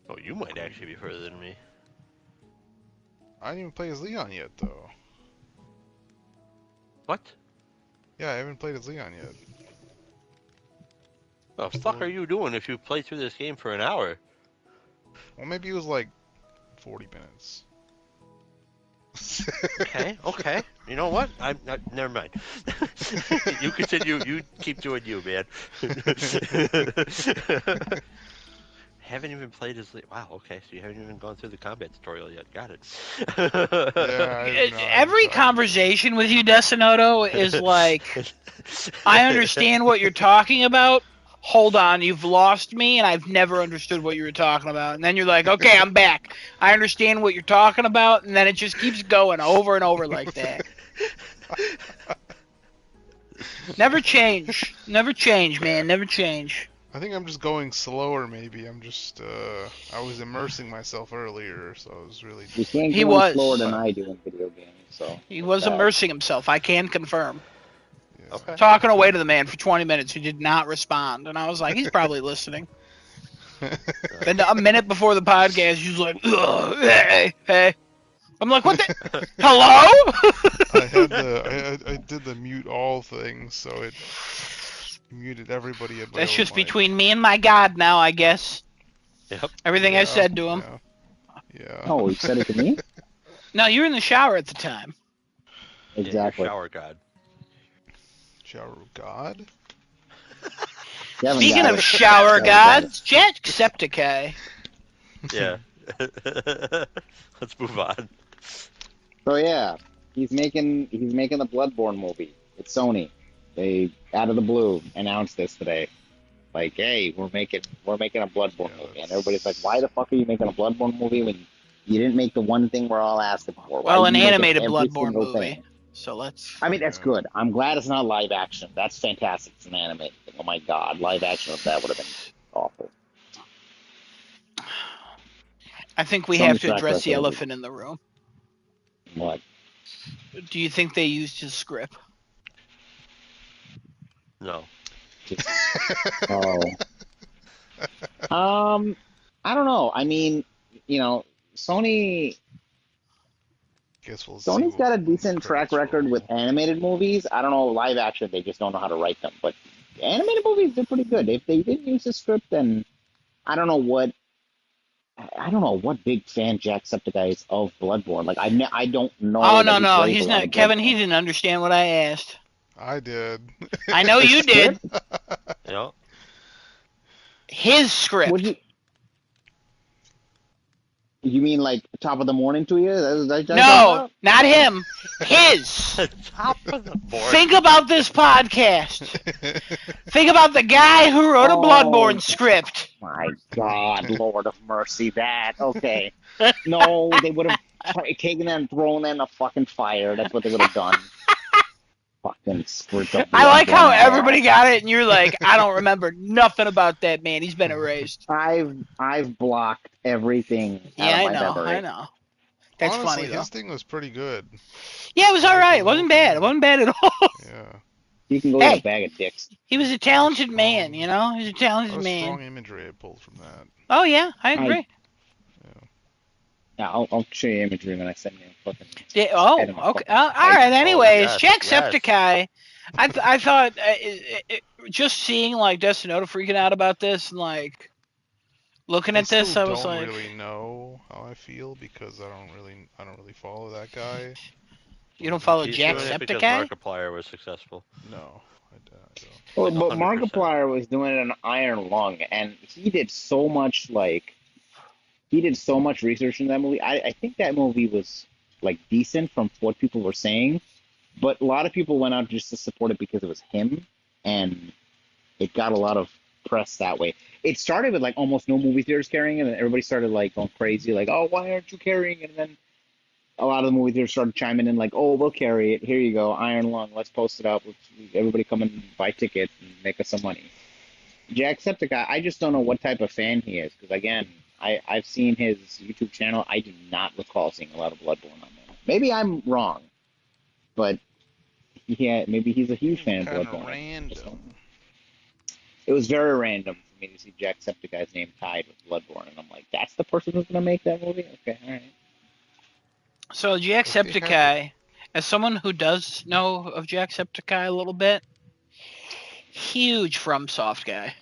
Oh, you might actually be further than me. I didn't even play as Leon yet, though. What? Yeah, I haven't played as Leon yet. The fuck are you doing if you play through this game for an hour? Well, maybe it was like 40 minutes. Okay. You know what? Never mind. You continue. You keep doing you, man. Haven't even played as wow. Okay, so you haven't even gone through the combat tutorial yet. Got it. Yeah, Every conversation with you, Desinoto, is like, I understand what you're talking about. Hold on, you've lost me, and I've never understood what you were talking about. And then you're like, okay, I'm back. I understand what you're talking about, and then it just keeps going over and over like that. Never change. Never change, man. Never change. I think I'm just going slower, maybe. I'm just, I was immersing myself earlier, so I was really... You can't He go was. slower than I do in video games, so... He was immersing himself. I can confirm. Yeah. Okay. Talking away to the man for 20 minutes who did not respond. And I was like, he's probably listening. Then a minute before the podcast, he was like, ugh, hey. I'm like, what the? Hello? I did the mute all thing, so it muted everybody at my That's own just mic. between me and my God now, I guess. Yep. Everything I said to him. Yeah. Oh, you said it to me? No, you were in the shower at the time. Exactly. Yeah, shower god. Shower of God? You haven't Speaking got of it. shower You haven't got gods, Jacksepticeye. Yeah. Let's move on. So yeah, he's making the Bloodborne movie. It's Sony. They out of the blue announced this today. Like, hey, we're making a Bloodborne movie, and everybody's like, why the fuck are you making a Bloodborne movie when you didn't make the one thing we're all asking for? Why Well, are an you making animated every Bloodborne single movie. thing? So let's. I mean, that's good. I'm glad it's not live action. That's fantastic. It's an animated thing. Oh my god, live action of that would have been awful. I think we Sony's have to track address the record. elephant in the room. What? Do you think they used his script? No. Oh. I don't know. I mean, Sony's Guess we'll see got a when the decent track credits record roll. with animated movies. I don't know, live action, they just don't know how to write them. But animated movies, they're pretty good. If they didn't use the script, then I don't know what big fan Jacksepticeye is of Bloodborne. Like, I don't know. Oh, that no, he's he's raving on not. Kevin, he Bloodborne. didn't understand what I asked. I did. I know you did. Yeah. His script. Would you mean like top of the morning to you? No, not him. His. Top of the board. Think about this podcast. Think about the guy who wrote a Bloodborne script. My God, Lord of mercy, that. Okay. No, they would have taken that and thrown that in a fucking fire. That's what they would have done. Fucking squirt up. I like how everybody got it, and you're like, I don't remember nothing about that man. He's been erased. I've blocked everything out of my memory. I know. That's Honestly, funny, though. his thing was pretty good. Yeah, it was all right. It wasn't bad. It wasn't bad at all. Yeah. You can go get a bag of dicks. He was a talented man, you know? He's a That talented was man. strong imagery I pulled from that. Oh, yeah, I agree. Yeah, I'll show you imagery when I send you a fucking. Yeah, head oh, in my okay. fucking All face. right, anyways, yes, Jacksepticeye. I thought just seeing, like, Desinoto freaking out about this and, like, looking at this, I was don't like... really know how I feel because I don't really follow that guy. You don't follow He's doing it because Jacksepticeye? Markiplier was successful. No, I don't. Well, Like but 100%. Markiplier was doing it on Iron Lung, and he did so much research in that movie. I think that movie was like decent from what people were saying, but a lot of people went out just to support it because it was him, and it got a lot of press that way. It started with like almost no movie theaters carrying it, and everybody started like going crazy, like, "Oh, why aren't you carrying it?" And then a lot of the movie theaters started chiming in, like, "Oh, we'll carry it. Here you go, Iron Lung. Let's post it up. Everybody come and buy tickets and make us some money." Jacksepticeye, I just don't know what type of fan he is because again, I've seen his YouTube channel. I do not recall seeing a lot of Bloodborne on there. Maybe I'm wrong, but maybe he's a huge fan of Kind of Bloodborne. random. It was very random for me to see Jacksepticeye's name tied with Bloodborne, and I'm like, that's the person who's gonna make that movie? Okay, all right. So Jacksepticeye, as someone who does know of Jacksepticeye a little bit, huge FromSoft guy.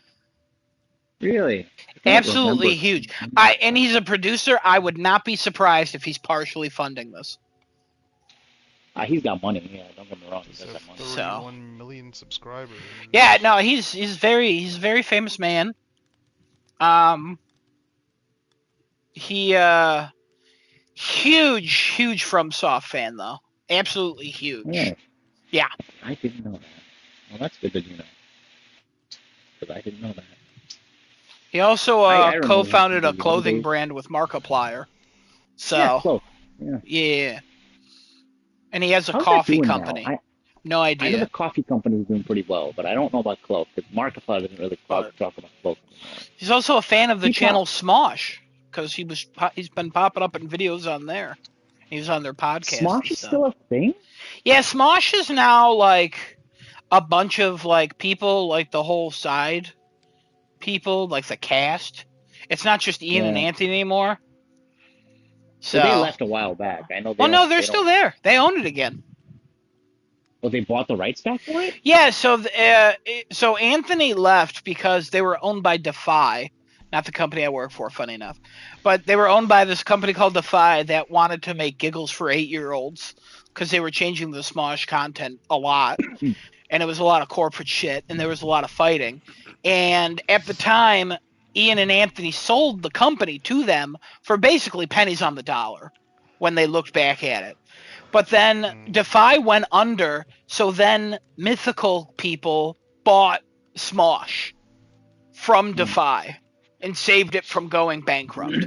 Really? Absolutely huge. And he's a producer. I would not be surprised if he's partially funding this. He's got money. Yeah, don't get me wrong. He He's does got have money. 31 million subscribers. Yeah, no, he's a very famous man. He huge FromSoft fan though. Absolutely huge. Yeah. Yeah. I didn't know that. Well, that's good that you know. Because I didn't know that. He also I remember co-founded a the early clothing days. brand with Markiplier. So Yeah, close. Yeah. yeah. And he has a How's that coffee doing now? company. No I know idea. the coffee company is doing pretty well, but I don't know about Cloak because Markiplier doesn't really talk about Cloak anymore. He's also a fan of the He channel Smosh because he's been popping up in videos on there. He was on their podcast. Smosh is still a thing? Yeah, Smosh is now like a bunch of like people, like the whole side people, like the cast. It's not just Ian and Anthony anymore. So they left a while back. I know. No, they're still there. They own it again. Well, they bought the rights back for it? Yeah, so Anthony left because they were owned by Defy, not the company I work for, funny enough. But they were owned by this company called Defy that wanted to make giggles for 8-year-olds because they were changing the Smosh content a lot. And it was a lot of corporate shit, and there was a lot of fighting. And at the time, Ian and Anthony sold the company to them for basically pennies on the dollar when they looked back at it. But then Defy went under, so then Mythical people bought Smosh from Defy and saved it from going bankrupt.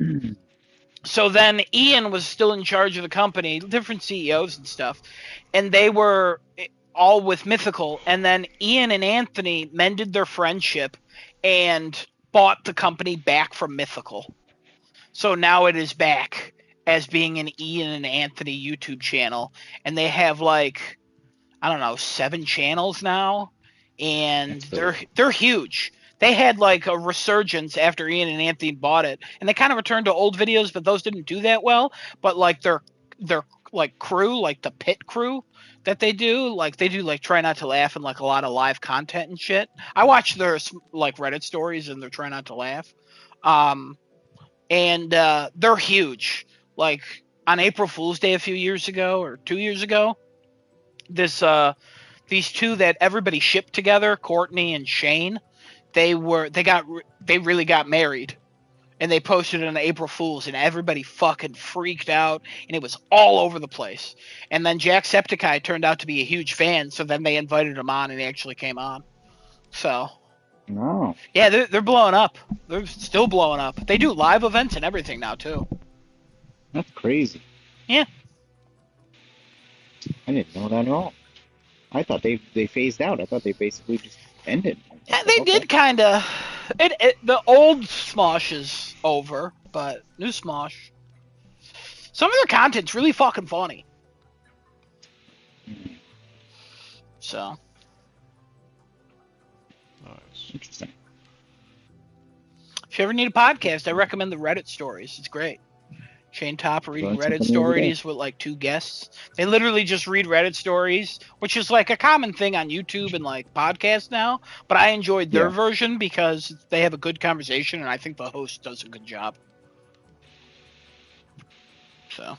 So then Ian was still in charge of the company, different CEOs and stuff, and they were all with Mythical, and then Ian and Anthony mended their friendship and bought the company back from Mythical. So now it is back as being an Ian and Anthony YouTube channel, and they have like, I don't know, 7 channels now, and they're huge. They had like a resurgence after Ian and Anthony bought it, and they kind of returned to old videos, but those didn't do that well. But like their like crew, like the Pitt crew that they do like Try Not to Laugh and like a lot of live content and shit. I watch their like Reddit stories and they're Try Not to Laugh, and they're huge. Like on April Fool's Day a few years ago or 2 years ago, these two that everybody shipped together, Courtney and Shane, they really got married, and they posted it on April Fool's, and everybody fucking freaked out, and it was all over the place. And then Jacksepticeye turned out to be a huge fan, so then they invited him on, and he actually came on. So, yeah, they're blowing up. They're still blowing up. They do live events and everything now too. That's crazy. Yeah. I didn't know that at all. I thought they phased out. I thought they basically just ended. Yeah, they did kind of. The old Smosh is over, but new Smosh. Some of their content's really fucking funny. So. Nice. Interesting. If you ever need a podcast, I recommend the Reddit stories. It's great. Shane Top reading Reddit stories with like 2 guests. They literally just read Reddit stories, which is like a common thing on YouTube and like podcasts now. But I enjoyed their version because they have a good conversation, and I think the host does a good job. So.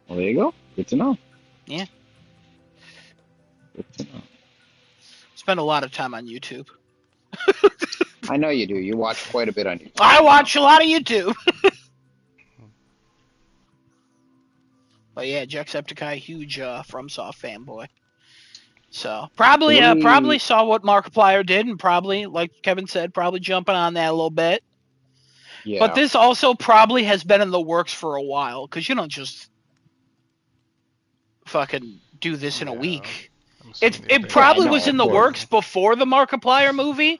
Well, there you go. Good to know. Yeah. Good to know. Spend a lot of time on YouTube. I know you do. You watch quite a bit on YouTube. I watch a lot of YouTube. But yeah, Jacksepticeye, huge FromSoft fanboy. So probably What do we- probably saw what Markiplier did, and probably, like Kevin said, probably jumping on that a little bit. Yeah. But this also probably has been in the works for a while, because you don't just fucking do this in a Yeah. week. I'm assuming they It think- probably no, was in of the course. works before the Markiplier movie,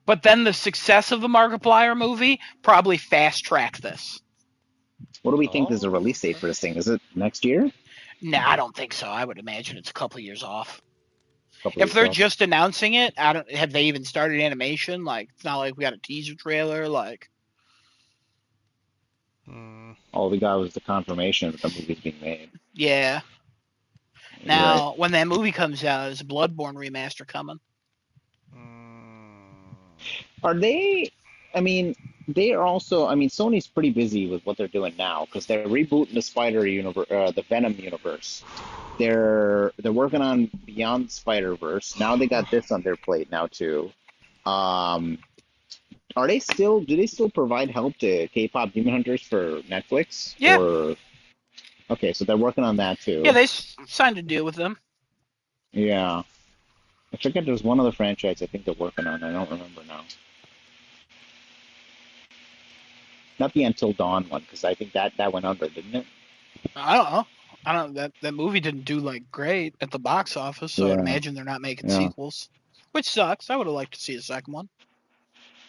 but then the success of the Markiplier movie probably fast-tracked this. What do we think is a release date for this thing? Is it next year? Nah, I don't think so. I would imagine it's a couple years off. Couple If years they're off? just announcing it, I don't have they even started animation? Like, it's not like we got a teaser trailer. Like, All we got was the confirmation that the movie's being made. yeah. You're Now, when that movie comes out, is a Bloodborne remaster coming? Are they? I mean, they are also. I mean, Sony's pretty busy with what they're doing now because they're rebooting the Spider universe, the Venom universe. They're working on Beyond Spider-Verse. Now they got this on their plate now too. Are they still? Do they still provide help to K-pop Demon Hunters for Netflix? Yeah. Or, okay, so they're working on that too. Yeah, they signed a deal with them. Yeah. I forget there's one other franchise I think they're working on. I don't remember now. Not the Until Dawn one, because I think that went under, didn't it? I don't know. I don't. That movie didn't do like great at the box office, so I'd Yeah. imagine they're not making Yeah. sequels, which sucks. I would have liked to see a second one.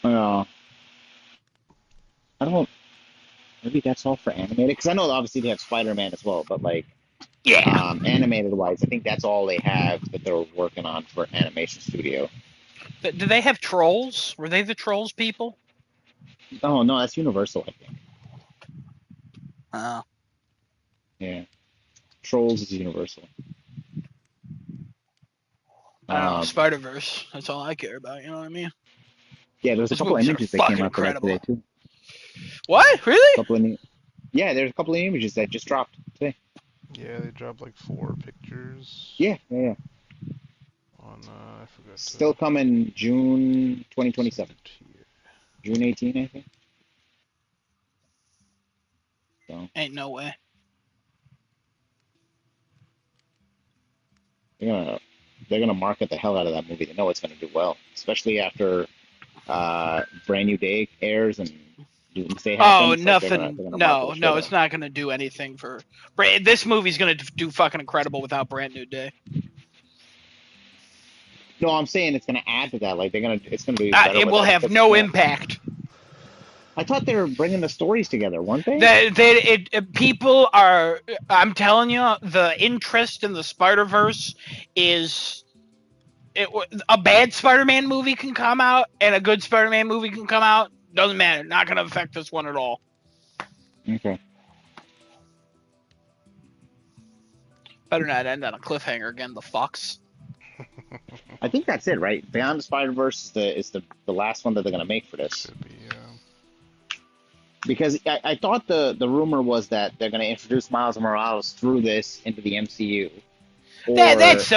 I don't. Maybe that's all for animated, because I know obviously they have Spider-Man as well, but like Yeah. animated wise, I think that's all they have that they're working on for animation studio. Do they have Trolls? Were they the Trolls people? Oh no, that's Universal, I think. Oh. Yeah, Trolls is Universal. I don't know. Um, Spider-Verse. That's all I care about. You know what I mean? Yeah, there's a Those couple of movies are images that came fucking out for that incredible. today too. What? Really? Yeah, there's a couple of images that just dropped today. Yeah, they dropped like 4 pictures. Yeah. On I forgot. Still coming June 2027. June 18, I think. So Ain't no way. they're gonna market the hell out of that movie. They know it's gonna do well, especially after Brand New Day airs and Doomsday Oh, happens. Like, nothing. they're gonna No, market the shit it's out. not going to do anything for. This movie's going to do fucking incredible without Brand New Day. No, I'm saying it's gonna add to that. Like it's gonna be better. It will without it, have 'cause no it's not- impact. I thought they were bringing the stories together, weren't they? People are. I'm telling you, the interest in the Spider-Verse is. A bad Spider-Man movie can come out, and a good Spider-Man movie can come out. Doesn't matter. Not going to affect this one at all. Okay. Better not end on a cliffhanger again. The fucks. I think that's it, right? Beyond the Spider-Verse is the last one that they're gonna make for this. Could be, Because I thought the rumor was that they're gonna introduce Miles Morales through this into the MCU. That's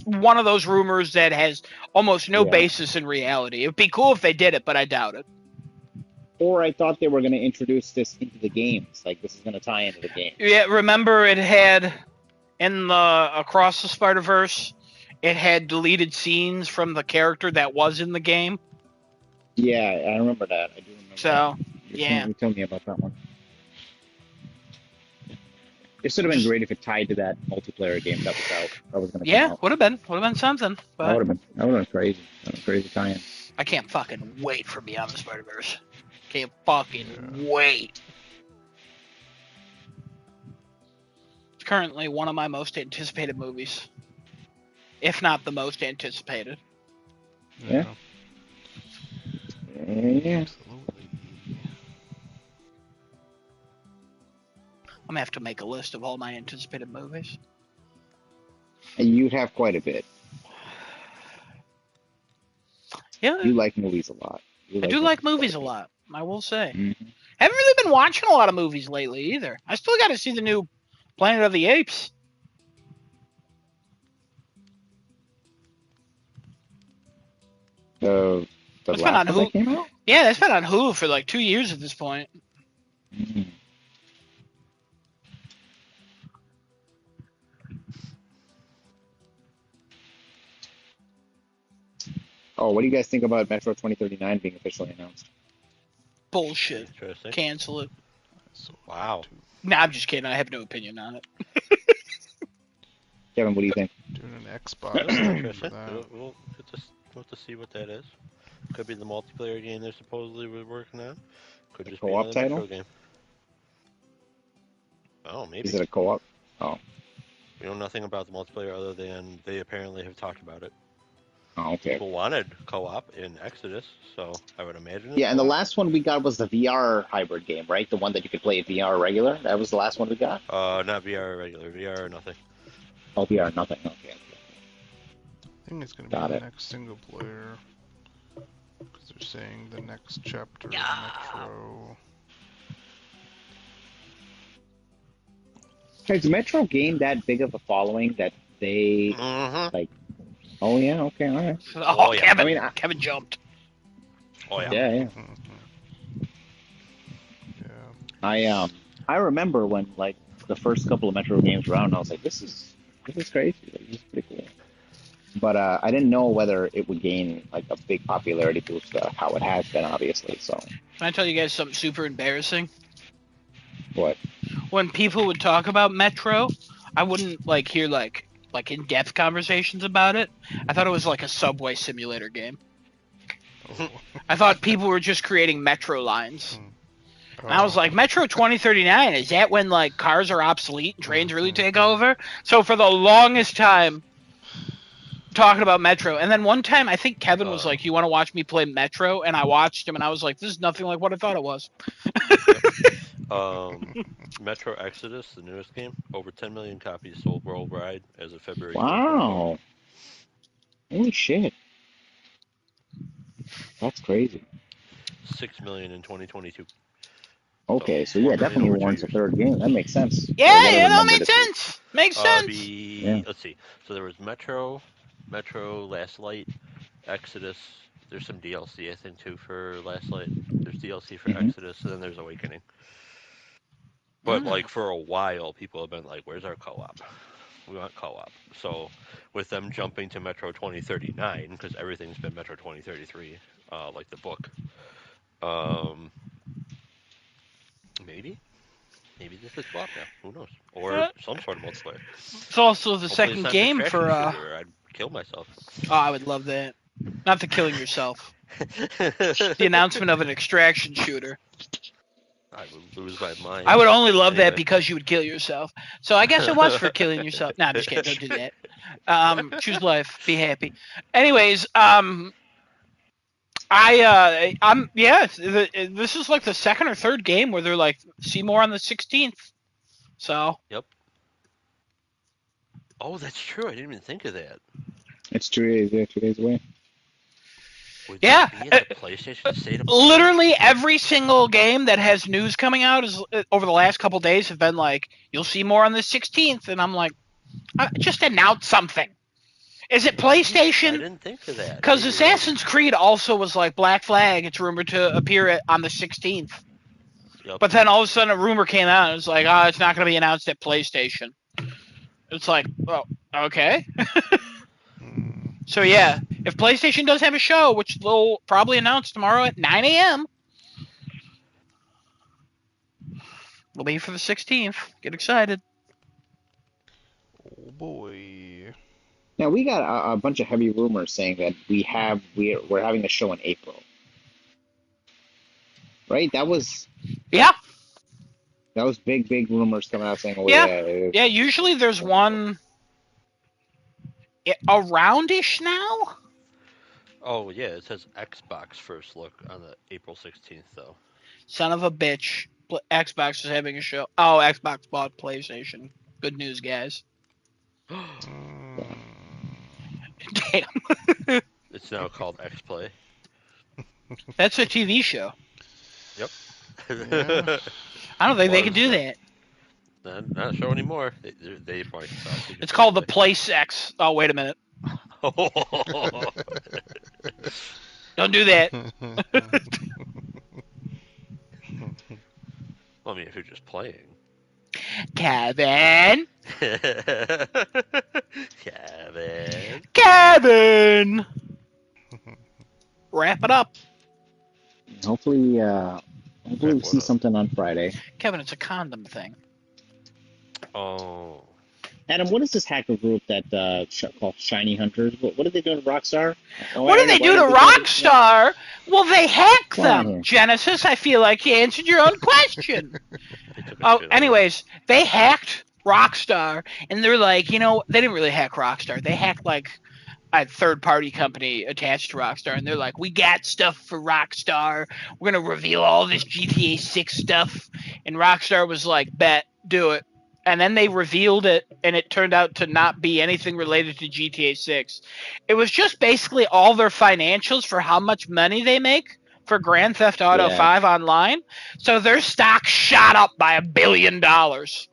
one of those rumors that has almost no basis in reality. It'd be cool if they did it, but I doubt it. Or I thought they were gonna introduce this into the games. Like this is gonna tie into the game. Yeah, remember it had in the Across the Spider-Verse, it had deleted scenes from the character that was in the game. Yeah, I remember that. I do remember. So, that. You told me about that one. It should have been great if it tied to that multiplayer game that was out. That was gonna come out. would have been something. But That would have been crazy. That was a crazy tie-in. I can't fucking wait for Beyond the Spider-Verse. Can't fucking wait. It's currently one of my most anticipated movies, if not the most anticipated. Yeah. Yeah. Absolutely. I'm gonna have to make a list of all my anticipated movies. You have quite a bit. Yeah, You like movies a lot. I do like movies a lot. I will say. Mhm. Haven't really been watching a lot of movies lately either. I still got to see the new Planet of the Apes. The That's been last on one that Hulu. came out? Yeah, that's been on Hulu for like 2 years at this point. Mhm. Oh, what do you guys think about Metro 2039 being officially announced? Bullshit. Interesting. Cancel it. So Wow. Nah, I'm just kidding. I have no opinion on it. Kevin, what do you think? doing an That'll Xbox be game for interesting. that. We'll get to see what that is. Could be the multiplayer game they're supposedly working on. Could The just be co-op another title? Metro game. Oh, maybe. Is it a co-op? Oh, We know nothing about the multiplayer other than they apparently have talked about it. oh, okay. People wanted co-op in Exodus, so I would imagine it's Yeah, and the co-op. last one we got was the VR hybrid game, right? The one that you could play at VR regular. That was the last one we got. Not VR regular. VR nothing. Oh, VR, nothing. Okay. I think it's gonna be Got the it. next single player. Because they're saying the next chapter of Metro. Has Metro gained that big of a following that they Mm-hmm. like? Oh yeah, okay, all right. Oh, yeah. Kevin. I mean, Kevin jumped. Oh yeah. Yeah, yeah. Yeah. I remember when like the first couple of Metro games were out, and I was like, this is crazy. Like, this is pretty cool. But I didn't know whether it would gain like a big popularity boost, how it has been, obviously. So Can I tell you guys something super embarrassing? what? When people would talk about Metro, I wouldn't like hear like in-depth conversations about it. I thought it was like a subway simulator game. Oh. I thought people were just creating Metro lines. And I was Oh. like, Metro 2039, is that when like cars are obsolete and trains really take over? So for the longest time, talking about Metro. And then one time, I think Kevin was like, you want to watch me play Metro? And I watched him, and I was like, this is nothing like what I thought it was. Metro Exodus, the newest game, over 10 million copies sold worldwide as of February. Wow! Holy shit! That's crazy. 6 million in 2022. Okay, so 4 yeah, million definitely over 2 warrants a years. third game. That makes sense. Yeah, I gotta yeah, that remember makes this week. sense. Makes sense. Yeah. Let's see. So there was Metro, Last Light, Exodus. There's some DLC, I think, too, for Last Light. There's DLC for Mhm. Exodus, and then there's Awakening. But, like, for a while, people have been like, where's our co-op? We want co-op. So, with them jumping to Metro 2039, because everything's been Metro 2033, like the book, maybe this is co-op now. Who knows? Or some sort of multiplayer. It's also the Hopefully second it's not game distraction for. shooter. I'd kill myself. Oh, I would love that. Not the killing yourself. The announcement of an extraction shooter. I would lose my mind. I would only love that Anyway. because you would kill yourself. So I guess it was for killing yourself. No, I'm just kidding. Don't do that. Choose life. Be happy. Anyways, I'm yeah. This is like the second or third game where they're like, see more on the 16th. So Yep. Oh, that's true. I didn't even think of that. It's 2 days. Yeah, 2 days away. Would Yeah, that be in the PlayStation State of Play? literally every single game that has news coming out is over the last couple days have been like, you'll see more on the 16th, and I'm like, just announce something. Is it I PlayStation? didn't think of that. Because You're Assassin's Creed also was like Black Flag. It's rumored to appear on the 16th. Yep. But then all of a sudden a rumor came out and it's like, oh, it's not going to be announced at PlayStation. It's like, well, okay. So yeah, if PlayStation does have a show, which they'll probably announce tomorrow at 9 a.m., we'll be for the 16th. Get excited. Oh boy. Now we got a bunch of heavy rumors saying that we're having a show in April. Right? That was Yeah. big rumors coming out saying, oh Yeah. Yeah, usually there's one around-ish now. Oh, yeah, it says Xbox first look on the April 16th, though. Son of a bitch. Xbox is having a show. Oh, Xbox bought PlayStation. Good news, guys. Damn. It's now called X-Play. That's a TV show. Yep. Yeah. I don't think they can do that. Not a show anymore. They probably It's called the Play Sex. Oh, wait a minute. Don't do that. Well, I mean, if you're just playing. Kevin. Kevin. Kevin. wrap it up. Hopefully we see something on Friday. Kevin, it's a condom thing. Oh. Adam, what is this hacker group that called Shiny Hunters? What did they do to Rockstar? What did they do to Rockstar? Well, they hacked them. Here. Genesis, I feel like you answered your own question. Anyways, they hacked Rockstar, and they're like, they didn't really hack Rockstar. They hacked like a third-party company attached to Rockstar, and they're like, we got stuff for Rockstar. We're gonna reveal all this GTA 6 stuff, and Rockstar was like, bet, do it. And then they revealed it, and it turned out to not be anything related to GTA 6. It was just basically all their financials for how much money they make for Grand Theft Auto 5 online. So their stock shot up by $1 billion. Wow.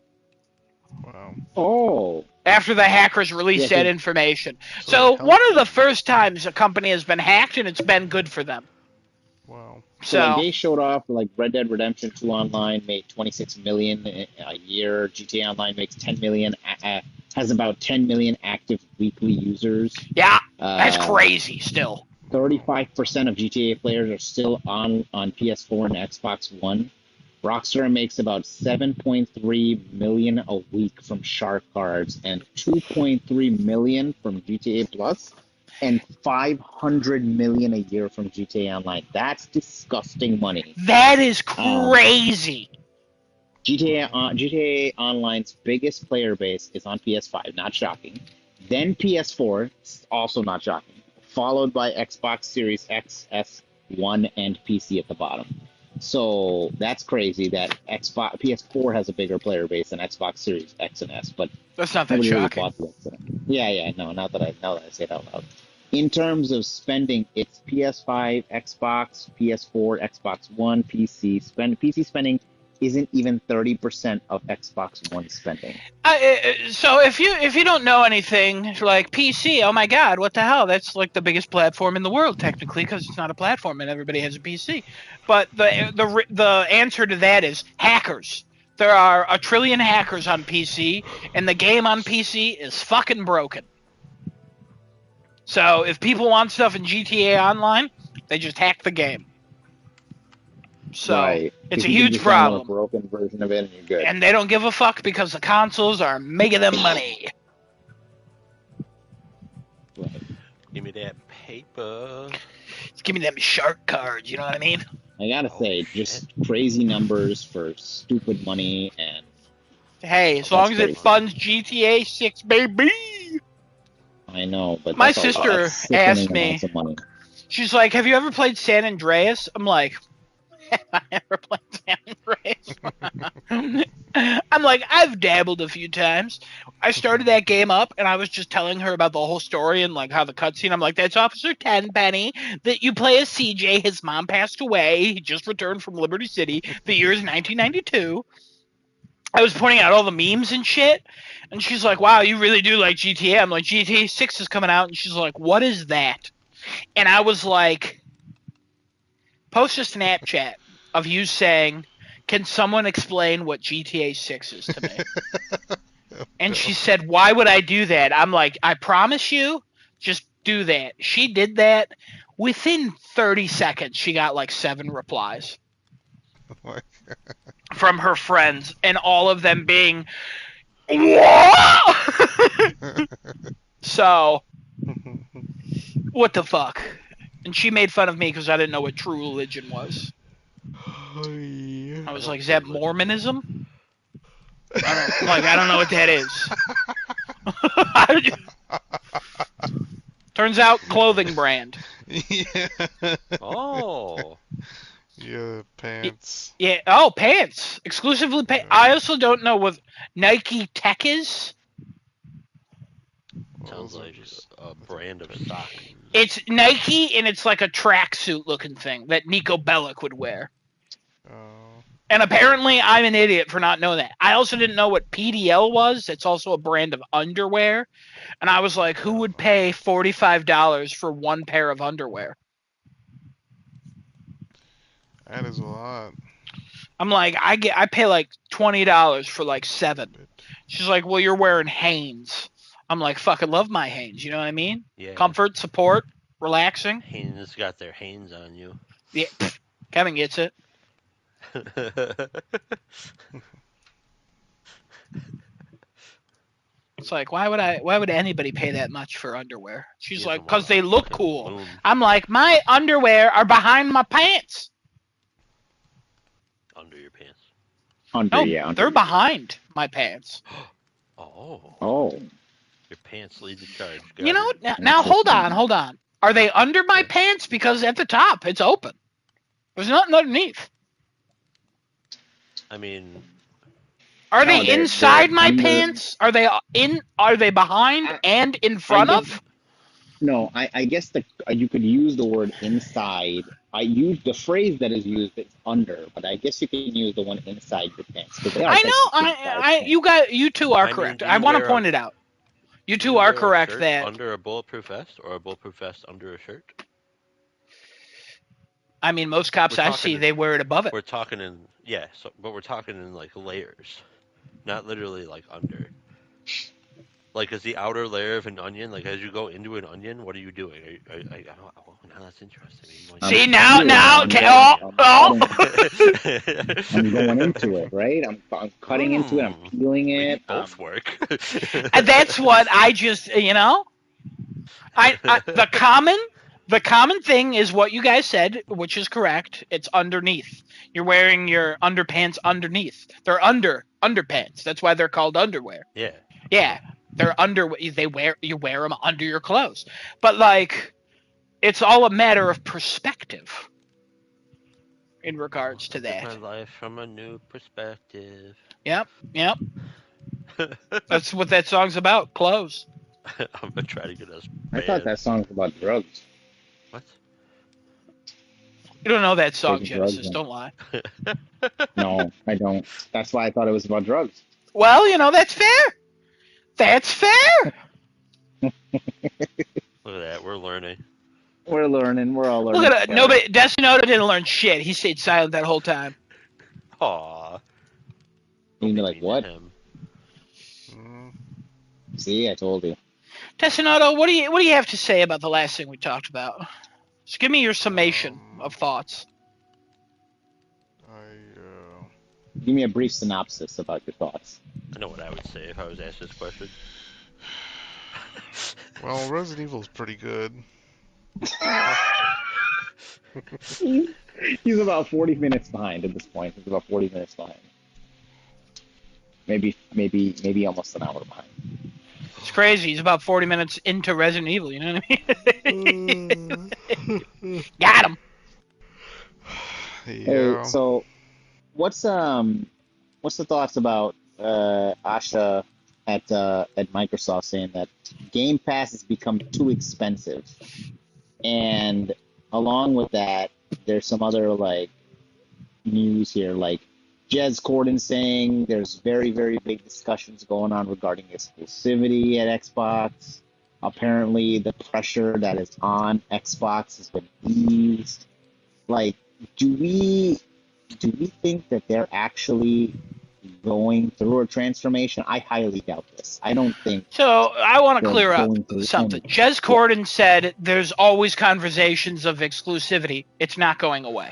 Oh. After the hackers released that information. So one of the first times a company has been hacked, and it's been good for them. Wow. So they showed off like Red Dead Redemption 2 Online made 26 million a year. GTA Online makes 10 million. Has about 10 million active weekly users. Yeah, that's crazy. Still, 35% of GTA players are still on PS4 and Xbox One. Rockstar makes about 7.3 million a week from shark cards and 2.3 million from GTA Plus. And 500 million a year from GTA Online. That's disgusting money. That is crazy. GTA Online's biggest player base is on PS5, not shocking. Then PS4, also not shocking. Followed by Xbox Series X, S1, and PC at the bottom. So that's crazy that PS4 has a bigger player base than Xbox Series X and S, but that's not that shocking. No, now that I say it out loud. In terms of spending, it's PS5, Xbox, PS4, Xbox One, PC. PC spending isn't even 30% of Xbox One spending. So if you don't know anything, like PC, oh my God, what the hell? That's like the biggest platform in the world, technically, because it's not a platform and everybody has a PC. But the answer to that is hackers. There are a trillion hackers on PC, and the game on PC is fucking broken. So if people want stuff in GTA Online, they just hack the game. So it's a huge problem. A broken version of it, and you're good. And they don't give a fuck because the consoles are making them money. Right. Give me that paper. Just give me them shark cards. You know what I mean? I gotta say, just crazy numbers for stupid money, and hey, as long as it funds GTA 6, baby. I know, but my sister asked me. She's like, "Have you ever played San Andreas?" I'm like, "Have I ever played San Andreas?" I'm like, "I've dabbled a few times." I started that game up, and I was just telling her about the whole story and like how the cutscene. I'm like, "That's Officer Tenpenny. That you play as CJ. His mom passed away. He just returned from Liberty City. The year is 1992." I was pointing out all the memes and shit, and she's like, "Wow, you really do like GTA." I'm like, "GTA 6 is coming out," and she's like, "What is that?" And I was like, post a Snapchat of you saying, "Can someone explain what GTA 6 is to me?" And she said, "Why would I do that?" I'm like, "I promise you, just do that." She did that. Within 30 seconds, she got like 7 replies. From her friends, and all of them being, "What?" So, what the fuck? And she made fun of me because I didn't know what true religion was. I was like, "Is that Mormonism?" I don't know what that is. Turns out, clothing brand. Yeah. Oh. Yeah, pants. Yeah. Oh, pants. Exclusively pants. I also don't know what Nike Tech is. Sounds like a brand of sock. It's Nike, and it's like a tracksuit looking thing that Nico Bellic would wear. And apparently, I'm an idiot for not knowing that. I also didn't know what PDL was. It's also a brand of underwear. And I was like, who would pay $45 for one pair of underwear? That is a lot. I'm like, I pay like $20 for like 7. She's like, well, you're wearing Hanes. I'm like, fucking love my Hanes. You know what I mean? Yeah. Comfort, support, relaxing. Haynes got their Haynes on you. Yeah, Kevin gets it. It's like, why would anybody pay that much for underwear? She's He like, doesn't because want they a look fucking cool. balloon. I'm like, my underwear are behind my pants. Under your pants. Under, No, yeah. Under they're your- behind my pants. Oh. Oh. Your pants lead the charge. You know, Got it. now hold Interesting. on. Are they under my Yeah. pants? Because at the top, it's open. There's nothing underneath. I mean, Are No, they they're inside my under- pants? Are they behind and in front I of? No, I guess you could use the word inside. I use the phrase that is used is under, but I guess you can use the one inside your pants because they are I know. technically inside You two are I mean, correct. do I you want to wear point a- it out. You do two you are wear a correct shirt that. under a bulletproof vest or a bulletproof vest under a shirt? I mean, most cops We're I talking see, in- they wear it above it. We're talking in but we're talking in like layers, not literally like under. Like, is the outer layer of an onion, like as you go into an onion, what are you doing? I don't, oh, now that's interesting. Are you going See, I'm now, cutting I'm going into it, right? I'm cutting into it. I'm peeling Maybe it. both work. And that's what I just, the common thing is what you guys said, which is correct. It's underneath. You're wearing your underpants underneath. They're underpants. That's why they're called underwear. Yeah. Yeah, they're you wear them under your clothes. But like, it's all a matter of perspective in regards to Look at that. my life from a new perspective. Yep. That's what that song's about. Clothes. I'm gonna try to get us I thought banned. that song was about drugs. What? You don't know that song, Taking drugs Genesis. in. Don't lie. No, I don't. That's why I thought it was about drugs. Well, that's fair. That's fair. Look at that. We're learning. We're learning. We're all learning. Look at it. together. Nobody. Destinoda didn't learn shit. He stayed silent that whole time. Aw. You'd be Don't like, mean to what? him. See, I told you. Destinoda, what do you have to say about the last thing we talked about? Just give me your summation of thoughts. Give me a brief synopsis about your thoughts. I know what I would say if I was asked this question. Well, Resident Evil's pretty good. He's about 40 minutes behind at this point. He's about 40 minutes behind. Maybe almost an hour behind. It's crazy. He's about 40 minutes into Resident Evil. You know what I mean? Got him. Yeah. Hey, so what's the thoughts about Asha at Microsoft saying that Game Pass has become too expensive, and along with that, there's some other like news here, like Jez Corden saying there's very, very big discussions going on regarding exclusivity at Xbox. Apparently, the pressure that is on Xbox has been eased. Like, do we think that they're actually going through a transformation? I highly doubt this. I don't think. So I want to they're clear up going through something. anything. Jez Corden said there's always conversations of exclusivity. It's not going away.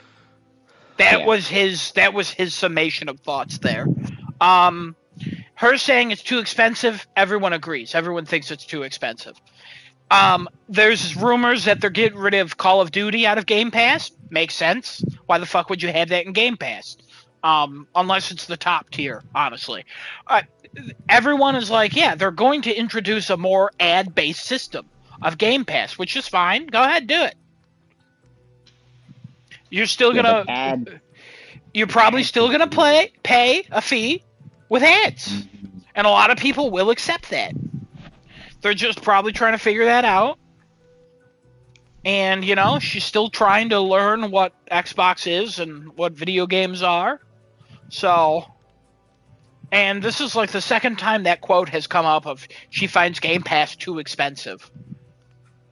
That was his summation of thoughts there. Her saying it's too expensive, everyone agrees. Everyone thinks it's too expensive. There's rumors that they're getting rid of Call of Duty out of Game Pass. Makes sense. Why the fuck would you have that in Game Pass? Unless it's the top tier, honestly. Everyone is like, yeah, they're going to introduce a more ad-based system of Game Pass, which is fine. Go ahead, do it. You're still you're probably still gonna pay a fee with ads, and a lot of people will accept that. They're just probably trying to figure that out. And she's still trying to learn what Xbox is and what video games are. So, and this is like the second time that quote has come up of she finds Game Pass too expensive.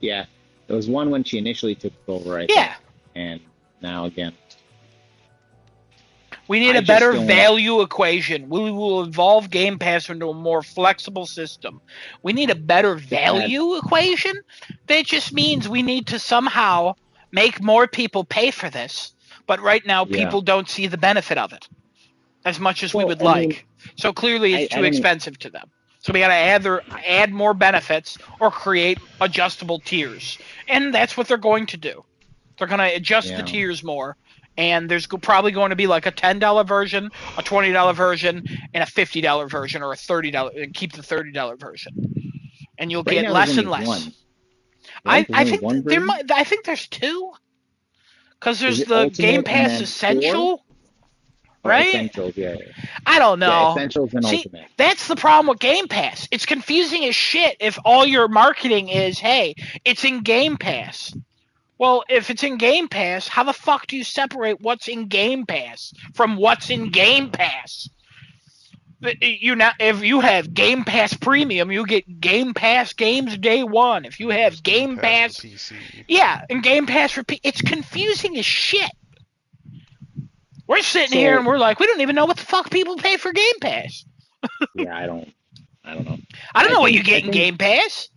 Yeah, there was one when she initially took it over, I think, and now again. We need I a just better don't- value equation. We will evolve Game Pass into a more flexible system. We need a better value equation. That just means we need to somehow make more people pay for this. But right now, Yeah. people don't see the benefit of it as much as we Well, would I mean, like. So clearly, it's I too don't- expensive to them. So we got to add more benefits or create adjustable tiers, and that's what they're going to do. They're going to adjust the Yeah. tiers more, and there's probably going to be like a $10 version, a $20 version, and a $50 version, or a $30, and keep the $30 version, and you'll Right get now, there's less only and less. one. Right? There's I only think one there version? I think there's two, because Is there's it the Ultimate Game and Pass then Essential, Or right? Essentials, yeah. I don't Yeah, know. Essentials and See, Ultimate. that's the problem with Game Pass. It's confusing as shit if all your marketing is, hey, it's in Game Pass. Well, if it's in Game Pass, how the fuck do you separate what's in Game Pass from what's in Game Pass? If you have Game Pass Premium, you get Game Pass games day one. If you have There's Game Pass, for PC. yeah, and Game Pass for it's confusing as shit. We're sitting So- here and we're like, we don't even know what the fuck people pay for Game Pass. Yeah, I don't know. I don't know what think- you get I in think- Game Pass.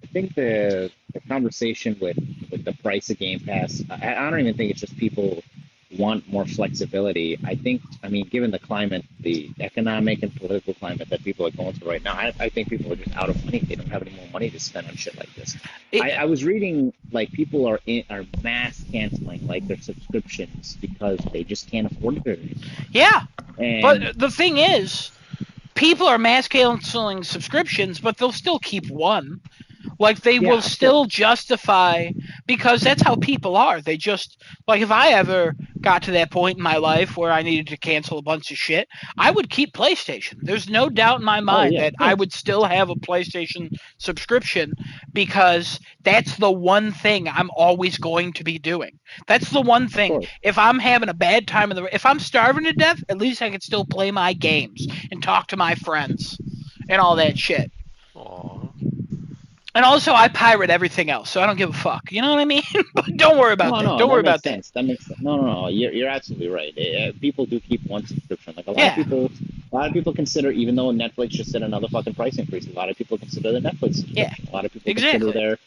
I think the conversation with the price of Game Pass, I don't even think it's just people want more flexibility. I mean, given the climate, the economic and political climate that people are going through right now, I think people are just out of money. They don't have any more money to spend on shit like this. I was reading like people are mass canceling like their subscriptions because they just can't afford it anymore. Yeah, And but the thing is, people are mass canceling subscriptions, but they'll still keep one. Like they Yeah, will of still course. justify, because that's how people are. They just, like, if I ever got to that point in my life where I needed to cancel a bunch of shit, I would keep PlayStation. There's no doubt in my mind yeah, that of course. I would still have a PlayStation subscription, because that's the one thing I'm always going to be doing. That's the one thing. course. If I'm having a bad time if I'm starving to death, at least I can still play my games and talk to my friends and all that shit. Aw. And also, I pirate everything else, so I don't give a fuck. You know what I mean? But don't worry about that. Don't worry about sense. That makes sense. No. You're absolutely right. People do keep one subscription. Like a lot Yeah. of people consider, even though Netflix just did another fucking price increase, a lot of people consider the Netflix subscription. Yeah, A lot of people exactly. consider their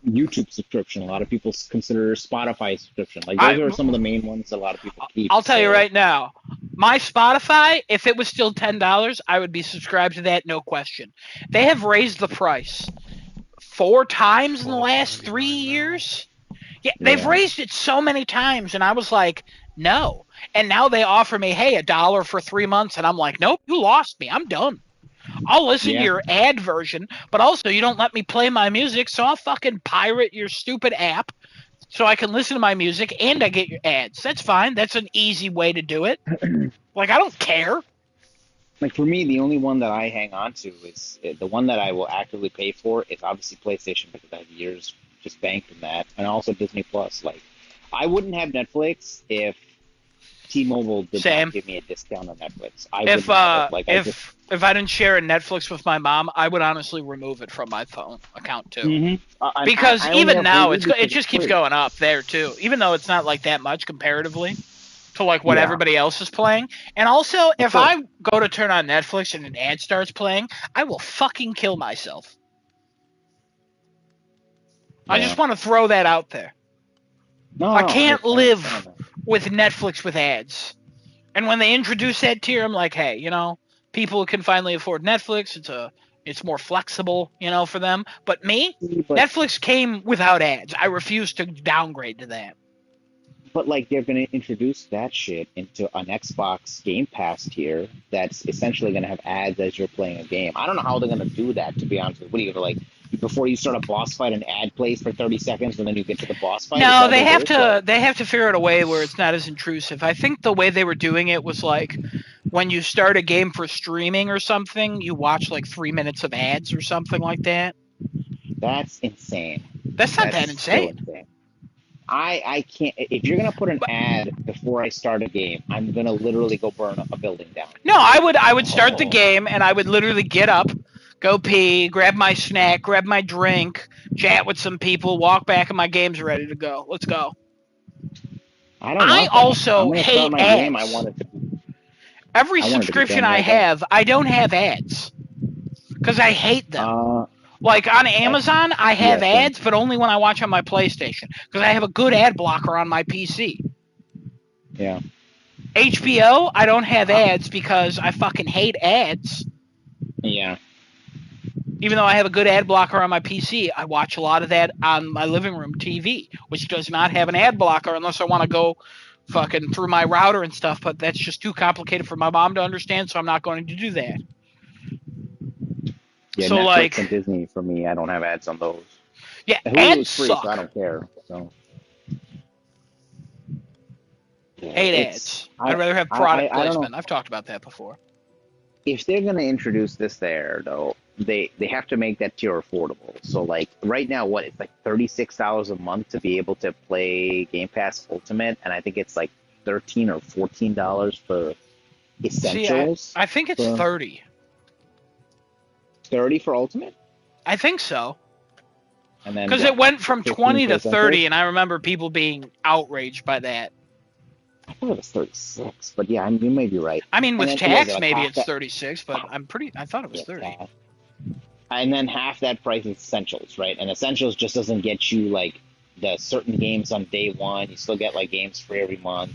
YouTube subscription. A lot of people consider Spotify subscription. Like those are some of the main ones that a lot of people keep. I'll tell you So- right now, my Spotify, if it was still $10, I would be subscribed to that, no question. They have raised the price 4 times in the last 3 $12.99 now. years. Yeah, they've Yeah. raised it so many times, and I was like, no. And now they offer me, hey, $1 for 3 months, and I'm like, nope, you lost me. I'm done. I'll listen to Yeah. your ad version, but also you don't let me play my music, so I'll fucking pirate your stupid app so I can listen to my music and I get your ads. That's fine. That's an easy way to do it. Like, I don't care. Like for me, the only one that I hang on to is the one that I will actively pay for is obviously PlayStation because I have years just banked in that, and also Disney Plus. Like, I wouldn't have Netflix if T-Mobile did Same. not give me a discount on Netflix. If if I didn't share a Netflix with my mom, I would honestly remove it from my phone account too. Because I only even have now, Hulu it because just keeps free. going up there too. Even though it's not like that much comparatively to like what Yeah. everybody else is playing. And also, if course. I go to turn on Netflix and an ad starts playing, I will fucking kill myself. I Yeah. just want to throw that out there. No, I can't live understand that. with Netflix with ads. And when they introduce that tier, I'm like, hey, people can finally afford Netflix. It's more flexible, for them. But me, But, Netflix came without ads. I refuse to downgrade to that. but like they're going to introduce that shit into an Xbox Game Pass tier that's essentially going to have ads as you're playing a game. I don't know how they're going to do that, to be honest with you. What are you going to, like, before you start a boss fight, an ad plays for 30 seconds and then you get to the boss fight? Is No, that they what have it is? to figure out a way where it's not as intrusive. I think the way they were doing it was like when you start a game for streaming or something, you watch like 3 minutes of ads or something like that. That's insane. That's not that That's still insane. I can't. If you're gonna put an ad before I start a game, I'm gonna literally go burn a building down. No, I would start the Oh. game and I would literally get up, go pee, grab my snack, grab my drink, chat with some people, walk back, and my game's ready to go. Let's go. I don't I want that. I'm also gonna start hate my game. I ads. want it to be. Every I want it to be subscription done I right away. have, I don't have ads because I hate them. Like on Amazon, I have yeah, same. ads, but only when I watch on my PlayStation because I have a good ad blocker on my PC. Yeah. HBO, I don't have ads because I fucking hate ads. Yeah. Even though I have a good ad blocker on my PC, I watch a lot of that on my living room TV, which does not have an ad blocker unless I want to go fucking through my router and stuff, but that's just too complicated for my mom to understand, so I'm not going to do that. Yeah, So, Netflix like, and Disney for me, I don't have ads on those. yeah, Hulu ads is free, so I suck. don't care. So yeah, Hate it's ads. I'd rather have product I don't know placement. I've talked about that before. if they're gonna introduce this there though. They have to make that tier affordable. So like right now, what it's like $36 a month to be able to play Game Pass Ultimate, and I think it's like $13 or $14 for See, Essentials. I think it's for 30. 30 for Ultimate, I think so. and then Because what? it went from 15 20 for to 30, Essentials. and I remember people being outraged by that. I thought it was 36, but yeah, you may be right. I mean, And with then was it tax, like maybe half it's that? 36, but I thought it was Yeah, 30. and then half that price is Essentials, right? And Essentials just doesn't get you like the certain games on day one. You still get like games for every month.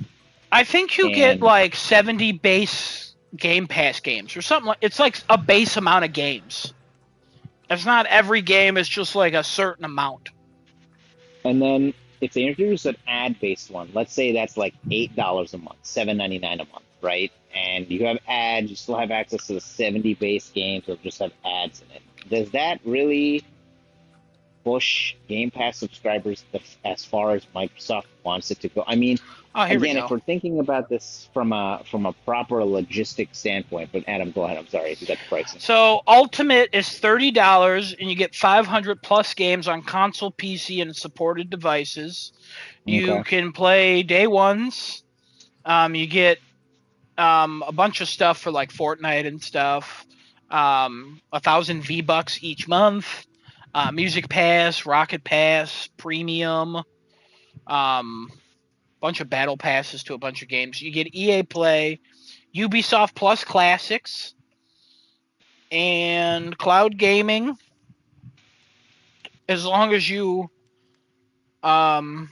I think you get And like 70 base Game Pass games or something. It's like a base amount of games. It's not every game, it's just like a certain amount. then if they introduce an ad-based one, let's say that's like $8 a month, $7.99 a month, right? And you have ads, you still have access to the 70 base games that just have ads in it. Does that really push Game Pass subscribers as far as Microsoft wants it to go? I mean, Oh, here again, we if go. we're thinking about this from a proper logistic standpoint, but Adam, go ahead. I'm sorry if you got the pricing. So Ultimate is $30, and you get 500 plus games on console, PC, and supported devices. You Okay. can play day ones. You get a bunch of stuff for like Fortnite and stuff. 1,000 V-Bucks each month. Music Pass, Rocket Pass, Premium. Bunch of battle passes to a bunch of games. You get EA Play, Ubisoft Plus Classics, and cloud gaming. As long as you so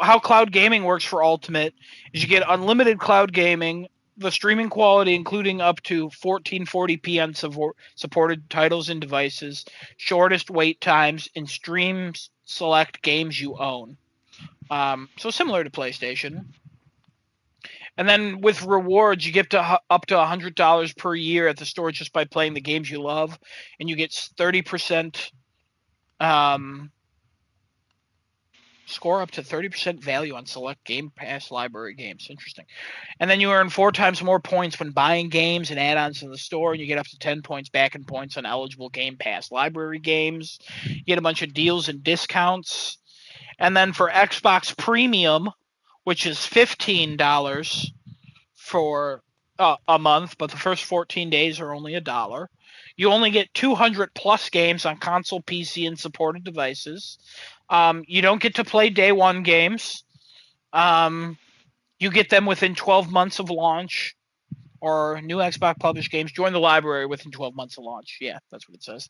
how cloud gaming works for Ultimate is you get unlimited cloud gaming, the streaming quality including up to 1440p on supported titles and devices, shortest wait times, and streams select games you own. So similar to PlayStation. And then with rewards, you get to up to $100 per year at the store just by playing the games you love, and you get 30% score up to 30% value on select Game Pass library games. Interesting. And then you earn 4 times more points when buying games and add-ons in the store, and you get up to 10 points back in points on eligible Game Pass library games. You get a bunch of deals and discounts. And then for Xbox Premium, which is $15 for a month, but the first 14 days are only $1. You only get 200 plus games on console, PC, and supported devices. You don't get to play day one games. You get them within 12 months of launch, or new Xbox published games join the library within 12 months of launch. Yeah, that's what it says.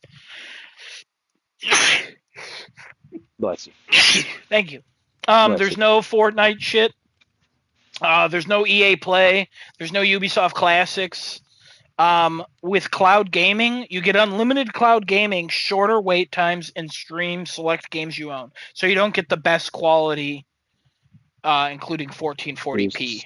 Bless you. Thank you. Bless There's you. no Fortnite shit. There's no EA Play. There's no Ubisoft Classics. With cloud gaming, you get unlimited cloud gaming, shorter wait times, and stream select games you own. So you don't get the best quality, including 1440p.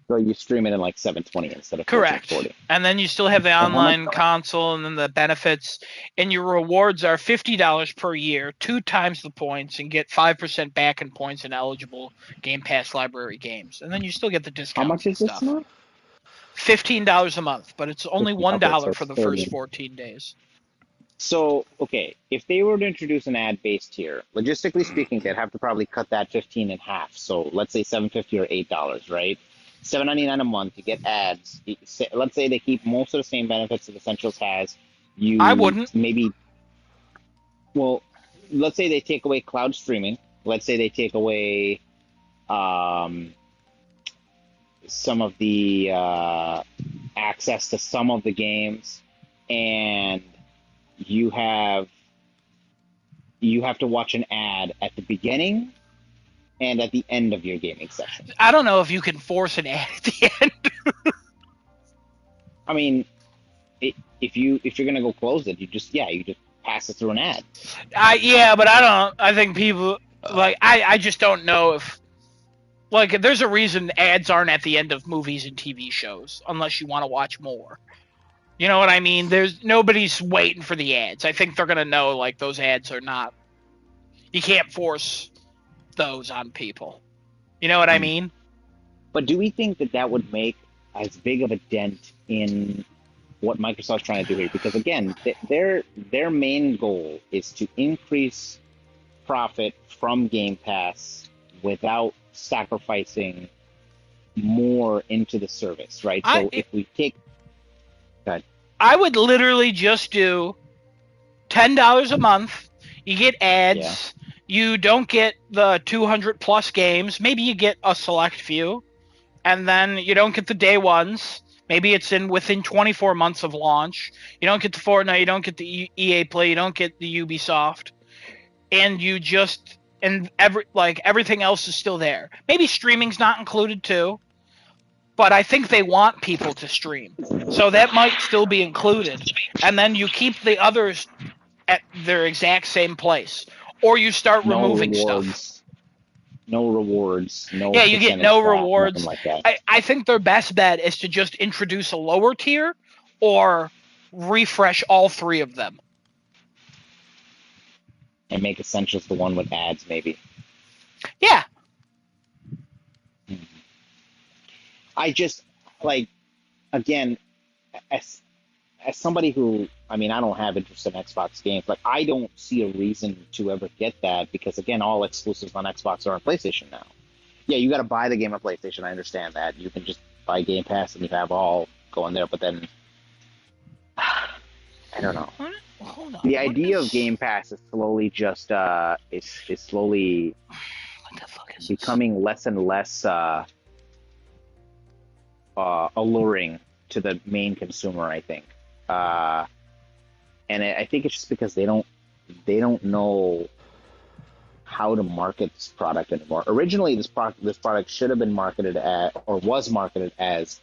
So you stream it in like 720 instead of Correct. 1440. And then you still have the And how much? online console, and then the benefits. And your rewards are $50 per year, 2 times the points, and get 5% back in points in eligible Game Pass library games. And then you still get the discounts. How much is and this stuff. now? $15 a month, but it's only $1 Okay, so for it's the 30. first 14 days. So, okay, if they were to introduce an ad-based tier, logistically speaking, they'd have to probably cut that 15 in half. So let's say $7.50 or $8, right? $7.99 a month. You get ads. Let's say they keep most of the same benefits that Essentials has. I wouldn't. Maybe. Well, let's say they take away cloud streaming. Let's say they take away um, some of the access to some of the games, and you have to watch an ad at the beginning and at the end of your gaming session. I don't know if you can force an ad at the end. I mean, if you're gonna go close it, you just pass it through an ad. Yeah, but I don't. I think people like I just don't know if like there's a reason ads aren't at the end of movies and TV shows unless you want to watch more. You know what I mean? There's nobody's waiting for the ads. I think they're gonna know like those ads are not. You can't force those on people. You know what I mean? But do we think that would make as big of a dent in what Microsoft's trying to do here? Because again, their main goal is to increase profit from Game Pass without sacrificing more into the service, right? So if we take that, I would literally just do $10 a month. You get ads. Yeah. You don't get the 200 plus games. Maybe you get a select few, and then you don't get the day ones. Maybe it's within 24 months of launch. You don't get the Fortnite. You don't get the EA Play. You don't get the Ubisoft, and everything else is still there. Maybe streaming's not included too, but I think they want people to stream, so that might still be included. And then you keep the others at their exact same place, or you start removing stuff. No rewards. No. Yeah, you get no rewards. Like that. I think their best bet is to just introduce a lower tier, or refresh all three of them, and make Essentials the one with ads, maybe. Yeah. I just again, as somebody who, I mean, I don't have interest in Xbox games, but I don't see a reason to ever get that because, again, all exclusives on Xbox are on PlayStation now. Yeah, you got to buy the game on PlayStation. I understand that. You can just buy Game Pass and you have all going there, but then I don't know. Hold on. The idea of Game Pass is slowly just is slowly becoming less and less alluring to the main consumer, I think. And I think it's just because they don't know how to market this product anymore. Originally, this product should have been marketed was marketed as,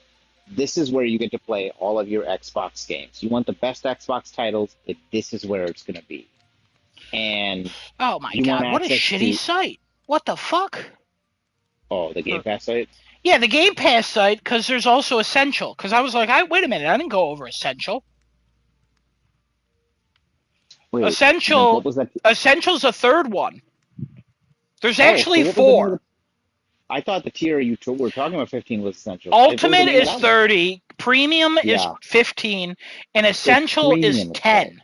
this is where you get to play all of your Xbox games. You want the best Xbox titles, this is where it's going to be. And oh my god, what a shitty site! What the fuck? Oh, the Game Pass site. Yeah, the Game Pass site, because there's also Essential. Because I was like, wait a minute, I didn't go over Essential. Wait, Essential. What was that? Essential's a third one. There's actually 4. I thought the tier you were talking about 15 was Essential. Ultimate is 30, Premium is 15, and Essential is 10.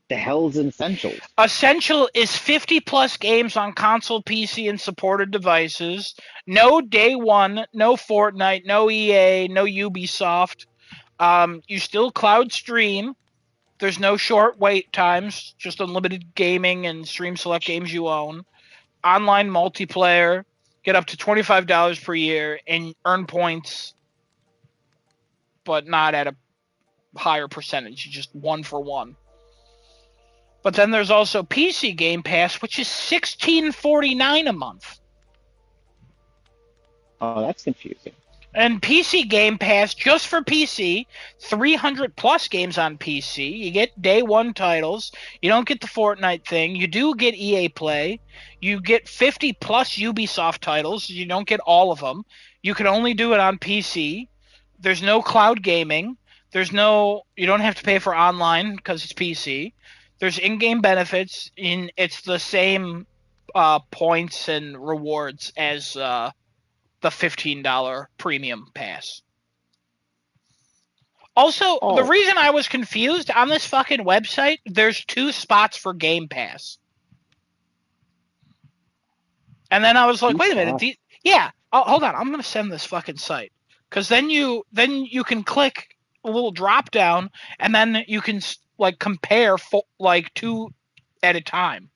The hell's Essentials? Essential is 50 plus games on console, PC, and supported devices. No day one, no Fortnite, no EA, no Ubisoft. You still cloud stream. There's no short wait times, just unlimited gaming and stream select games you own. Online multiplayer, get up to $25 per year and earn points, but not at a higher percentage, just 1 for 1. But then there's also PC Game Pass, which is $16.49 a month. Oh, that's confusing. And PC Game Pass, just for PC, 300 plus games on PC. You get day one titles. You don't get the Fortnite thing. You do get EA Play. You get 50 plus Ubisoft titles. You don't get all of them. You can only do it on PC. There's no cloud gaming. You don't have to pay for online because it's PC. There's in-game benefits. It's the same points and rewards as the $15 premium pass. Also, the reason I was confused, on this fucking website, there's 2 spots for Game Pass. And then I was like, wait a minute. Hold on. I'm going to send this fucking site. Because then you can click a little drop down, and then you can compare 2 at a time.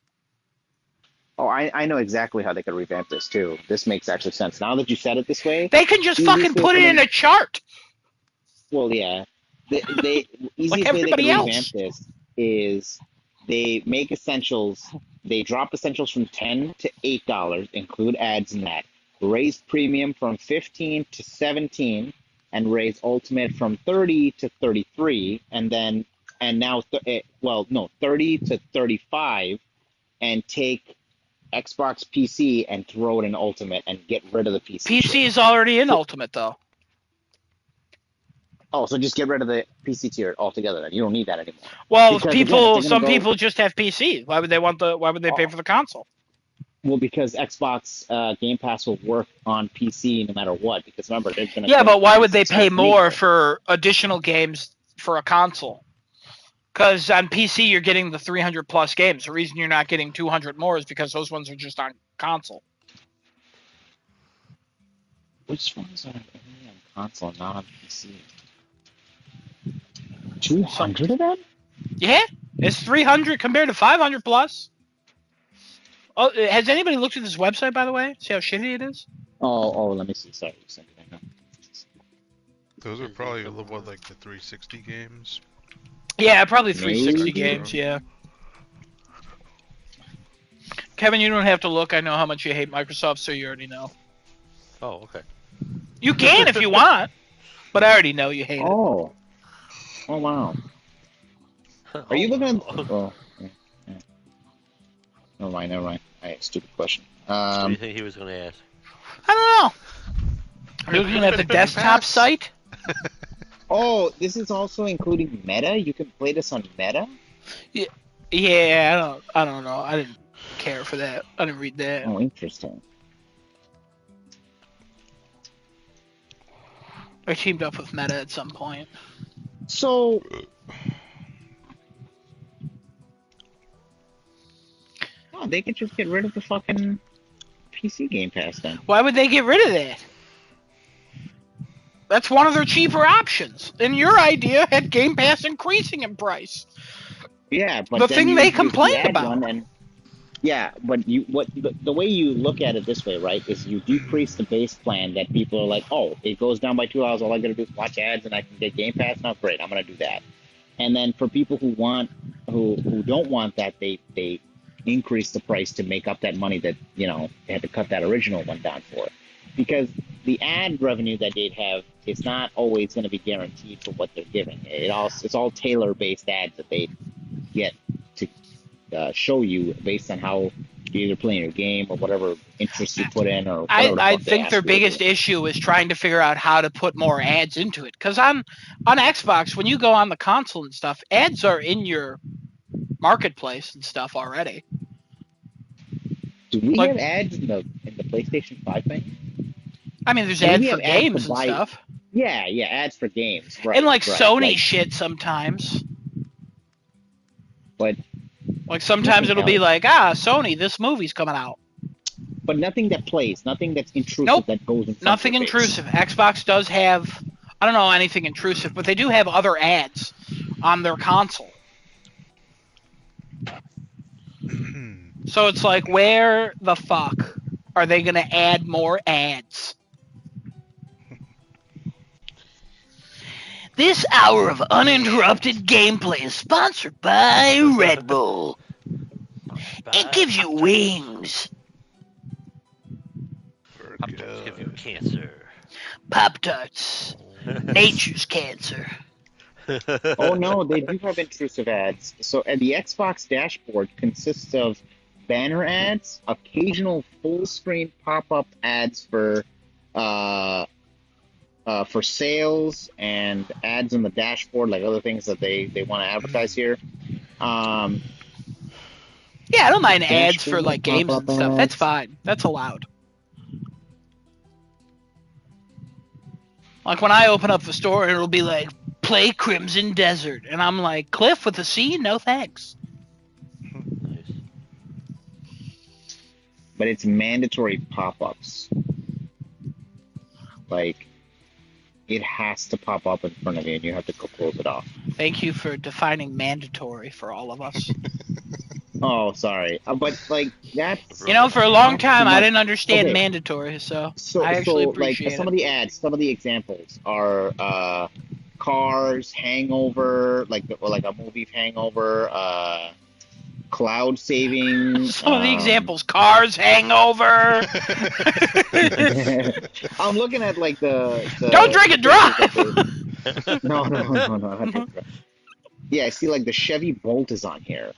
Oh, I know exactly how they could revamp this too. This makes actually sense. Now that you said it this way, They can just easiest fucking way put for it in them. a chart Well, yeah. They like easiest way they could everybody revamp else. this is they make essentials. They drop essentials from $10 to $8, include ads in that. Raise premium from 15 to 17, and raise ultimate from 30 to 33, and now well, no, 30 to 35, and take Xbox PC and throw it in ultimate and get rid of the PC shit. PC is already in So- Ultimate though. Oh, so just get rid of the PC tier altogether. Then you don't need that anymore. Well, Because, again, if they're gonna some go- people just have PC. Why would they pay for the console? Well, because Xbox Game Pass will work on PC no matter what. Because remember, they're gonna. Yeah, but why would they pay more anyway. for additional games for a console? Because on PC you're getting the 300 plus games. The reason you're not getting 200 more is because those ones are just on console. Which ones are only on console, not on PC? 200 of them? Yeah, it's 300 compared to 500 plus. Oh, has anybody looked at this website, by the way? See how shitty it is? Oh, let me see. Sorry, you sent it right now. Those are probably what, like the 360 games. Yeah, probably 360 Maybe. games, yeah. Kevin, you don't have to look. I know how much you hate Microsoft, so you already know. Oh, okay. You can if you want, but I already know you hate it. Oh wow. Are you looking at? Oh, yeah. Never mind. All right, stupid question. What do you think he was going to ask? I don't know. Are you looking at the desktop site? Oh, this is also including Meta. You can play this on Meta. Yeah, I don't know. I didn't care for that. I didn't read that. Oh, interesting. I teamed up with Meta at some point. So, oh, they could just get rid of the fucking PC Game Pass then. Why would they get rid of that? That's one of their cheaper options. And your idea had Game Pass increasing in price. Yeah, but The then thing you they use the complained ad about. one and yeah, but the way you look at it this way, right, is you decrease the base plan that people are like, oh, it goes down by 2 hours. All I gotta do is watch ads and I can get Game Pass. Now, great, I'm gonna do that. And then for people who don't want that, they increase the price to make up that money that they had to cut that original one down for, because the ad revenue that they'd have is not always going to be guaranteed for what they're giving. It's all tailor based ads that they get to show you based on how you're either playing your game or whatever interest you put in or whatever. I think their biggest issue is trying to figure out how to put more ads into it. Because on Xbox, when you go on the console and stuff, ads are in your marketplace and stuff already. Do we have ads in the PlayStation 5 thing? I mean, there's I mean, ads we for have ads games to and buy- stuff. Yeah, ads for games, right? And like right, Sony shit sometimes. But like sometimes nothing it'll be else. like, this movie's coming out. But nothing that plays, nothing that's intrusive Nope. that goes in front Nothing of your face. intrusive. Xbox does have, I don't know anything intrusive, but they do have other ads on their console. So it's like, where the fuck are they going to add more ads? This hour of uninterrupted gameplay is sponsored by Red Bull. It gives you wings. Pop-Tarts give you cancer. Pop-Tarts. Nature's cancer. Oh no, they do have intrusive ads. So the Xbox dashboard consists of banner ads, occasional full screen pop-up ads for sales, and ads on the dashboard, like other things that they want to advertise here. Yeah, I don't mind ads for Dashboard like games and pop-up stuff. That's ads. fine. That's allowed. Like when I open up the store, it'll be like, play Crimson Desert. And I'm like, Cliff with a C? No thanks. Nice. But it's mandatory pop-ups. Like, it has to pop up in front of you, and you have to go close it off. Thank you for defining mandatory for all of us. Oh, sorry. But like that's You know, for a long that's too time, I much. didn't understand Okay, mandatory, so so I actually like appreciate some it. of the ads, some of the examples are Cars, Hangover, or like a movie Hangover, Cloud Saving. Some of the examples: Cars, Hangover. I'm looking at like Don't drink the and pictures that drive. they. No, not that. Yeah, I see like the Chevy Bolt is on here,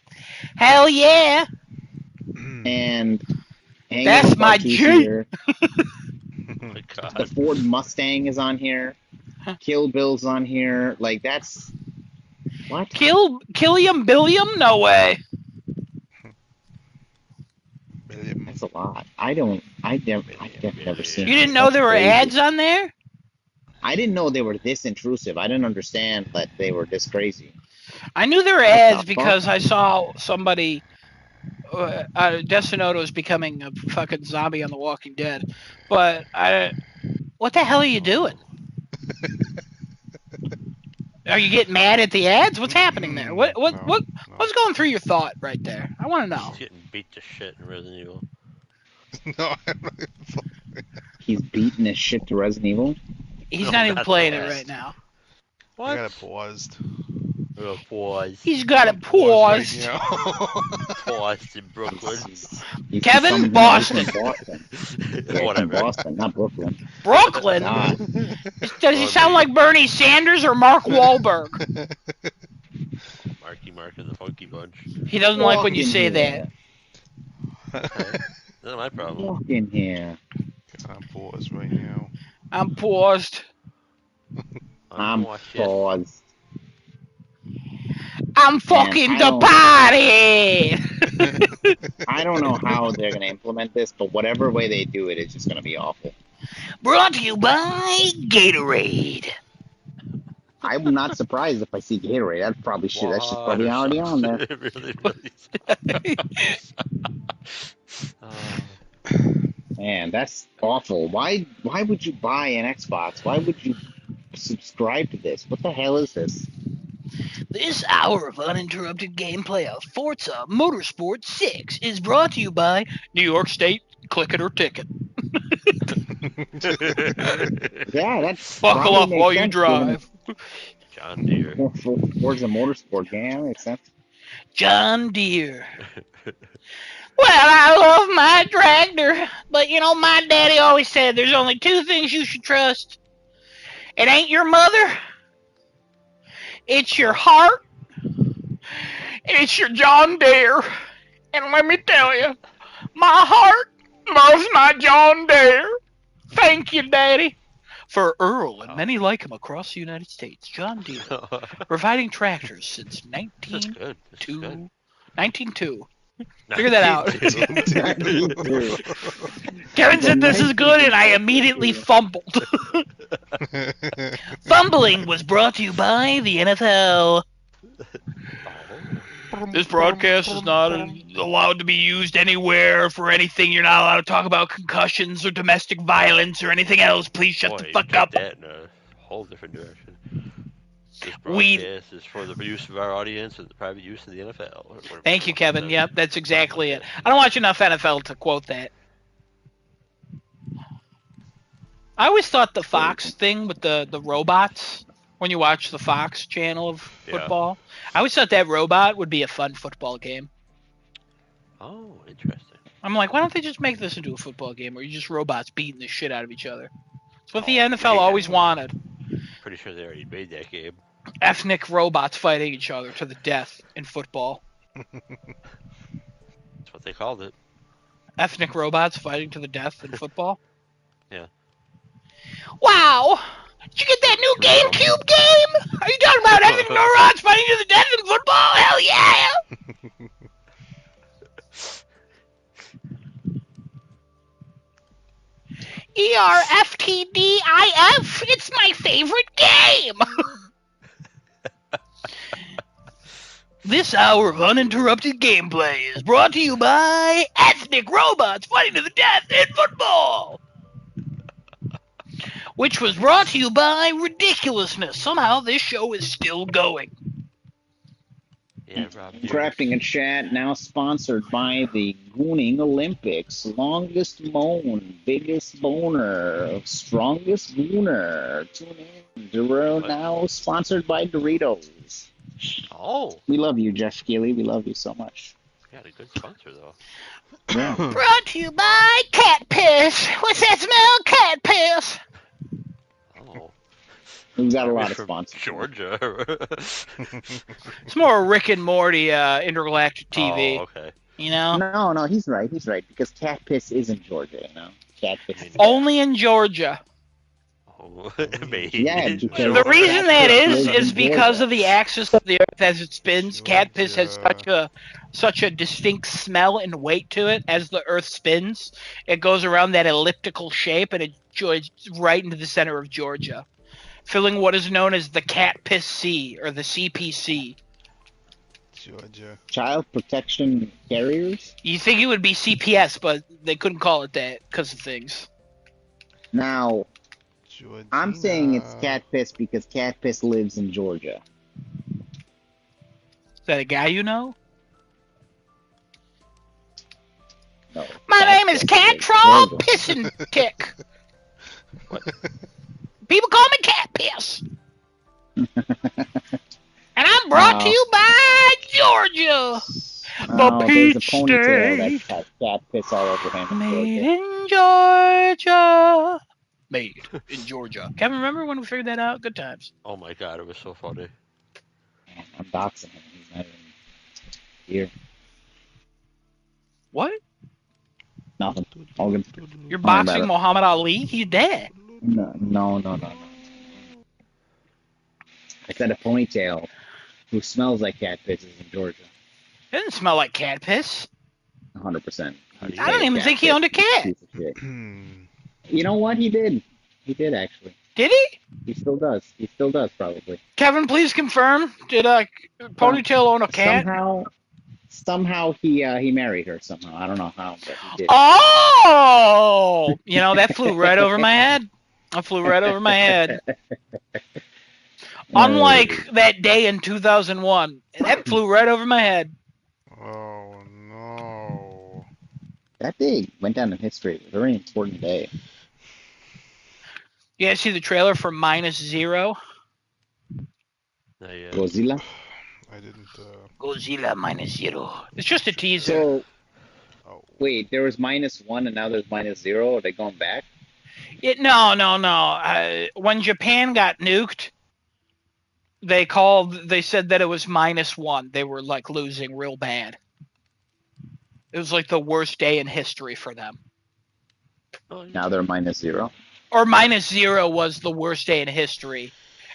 Hell yeah, and Hangover that's my Part 2's Jeep. here. Oh my The God. Ford Mustang is on here. Kill Bill's on here. Like that's what? Killiam Billiam? No way. Million. That's a lot. I've never seen You didn't this. know That's there were crazy. ads on there? I didn't know they were this intrusive. I didn't understand that they were this crazy. I knew there were What the ads fuck? because I saw somebody. Destinoto is becoming a fucking zombie on The Walking Dead, but what the hell are you doing? Are you getting mad at the ads? What's happening there? What's going through your thought right there? I want to know. He's getting beat to shit in Resident Evil. No, I'm not even He's beating his shit to Resident Evil. He's No, not even not playing the it last. right now. What? I got it paused. Pause. He's got it Paused paused. right now. Paused in Brooklyn. He's Kevin, from Boston. Boston. Yeah, Whatever. from Boston, not Brooklyn. Brooklyn? God. Does he sound like Bernie Sanders or Mark Wahlberg? Marky Mark of the Funky Bunch. He doesn't like when you Walk say in that. Hey, that's not my problem. Walk in here. I'm paused right now. I'm paused. I'm watching. paused. I'm fucking the party. I don't know how they're gonna implement this, but whatever way they do it, it's just gonna be awful. Brought to you by Gatorade. I'm not surprised if I see Gatorade. That probably should. That shit's probably already on there. It really Man, that's awful. Why would you buy an Xbox? Why would you subscribe to this? What the hell is this? This hour of uninterrupted gameplay of Forza Motorsport 6 is brought to you by New York State Click It or Ticket. Yeah, that's Buckle up while you drive. John Deere. Forza Motorsport game, makes sense. John Deere. Well, I love my tractor, but you know, my daddy always said there's only two things you should trust. It ain't your mother, it's your heart, and it's your John Deere. And let me tell you, my heart loves my John Deere. Thank you, Daddy. For Earl and many like him across the United States, John Deere, providing tractors since 1902. Figure that out. Kevin said this is good, and I immediately fumbled. Fumbling was brought to you by the NFL. This broadcast is not allowed to be used anywhere for anything. You're not allowed to talk about concussions or domestic violence or anything else. Please shut the fuck up. That in a whole different direction. This broadcast is for the use of our audience and the private use of the NFL. Thank you, Kevin. Yep, that's exactly it. I don't watch enough NFL to quote that. I always thought the Fox thing with the robots, when you watch the Fox channel of football, I always thought that robot would be a fun football game. Oh, interesting. I'm like, why don't they just make this into a football game where you just robots beating the shit out of each other? It's what the NFL always wanted. Pretty sure they already made that game. Ethnic robots fighting each other to the death in football. That's what they called it. Ethnic robots fighting to the death in football? Yeah. Wow! Did you get that new GameCube game? Are you talking about ethnic robots fighting to the death in football? Hell yeah! ERFTDIF! It's my favorite game! This hour of uninterrupted gameplay is brought to you by ethnic robots fighting to the death in football! Which was brought to you by ridiculousness. Somehow this show is still going. Yeah, Rob. Deere. Crafting a chat now sponsored by the Gooning Olympics. Longest moan, biggest boner, strongest gooner. Tune in. We're now sponsored by Doritos. Oh, We love you, Jeff Keighley. We love you so much. got a good sponsor though. Yeah. Brought to you by cat piss. What's that smell? Cat piss. Oh, We've got a maybe lot of from sponsors. Georgia. It's more Rick and Morty intergalactic TV. Oh, okay. You know? No, he's right. He's right because cat piss is in Georgia. You know, cat piss. Is Only in Georgia. Oh, maybe. Yeah, because The reason that lives is in because Georgia. of the axis of the Earth as it spins. Cat piss has such a distinct smell and weight to it as the Earth spins. It goes around that elliptical shape and it joins right into the center of Georgia, filling what is known as the Cat Piss Sea or the CPC. Georgia. Child protection carriers. You think it would be CPS, but they couldn't call it that because of things. Now, Georgina. I'm saying it's cat piss because cat piss lives in Georgia. Is that a guy you know? No, My cat name is piss Cat lives Troll in Georgia. Pissin' Tick. People call me Cat Piss. And I'm brought to you by Georgia. The There's a Peach ponytail State. that's got cat piss all over him in Made Georgia. in Georgia. Made in Georgia. Kevin, remember when we figured that out? Good times. Oh my god, it was so funny. I'm doxing him. He's not even here. What? Nothing. All good. You're Don't worry about boxing it. Muhammad Ali? He's dead. No. I said a ponytail who smells like cat piss is in Georgia. It doesn't smell like cat piss. 100%. I don't even think he owned a cat. You know what? He did. He did, actually. Did he? He still does. He still does, probably. Kevin, please confirm. Did Ponytail own a cat? Somehow he married her somehow. I don't know how, but he did. Oh! You know, that flew right over my head. That flew right over my head. Unlike that day in 2001. That flew right over my head. Oh no. That day went down in history. It was a very important day. You guys see the trailer for -0? Yeah. Godzilla? I didn't. Godzilla -0. It's just a teaser. So, Oh. wait, there was -1 and now there's -0? Are they going back? No. When Japan got nuked, they said that it was -1. They were like losing real bad. It was like the worst day in history for them. Now they're -0? Or -0 was the worst day in history.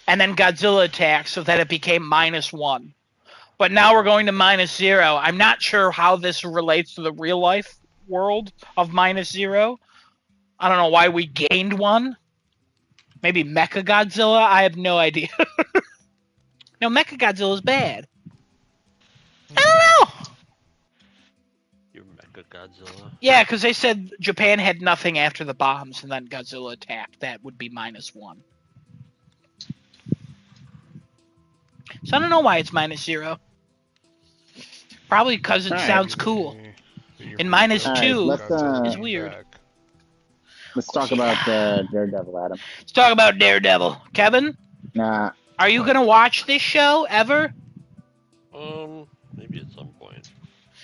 And then Godzilla attacked so that it became -1. But now we're going to -0. I'm not sure how this relates to the real life world of -0. I don't know why we gained one. Maybe Mecha Godzilla? I have no idea. No, Mecha Godzilla's bad. I don't know. You're Mecha Godzilla. Yeah, because they said Japan had nothing after the bombs and then Godzilla attacked. That would be -1. So I don't know why it's -0. Probably because it sounds cool. And -2 is weird. Let's talk about Daredevil, Adam. Let's talk about Daredevil. Kevin, Nah. are you going to watch this show ever? Maybe at some point.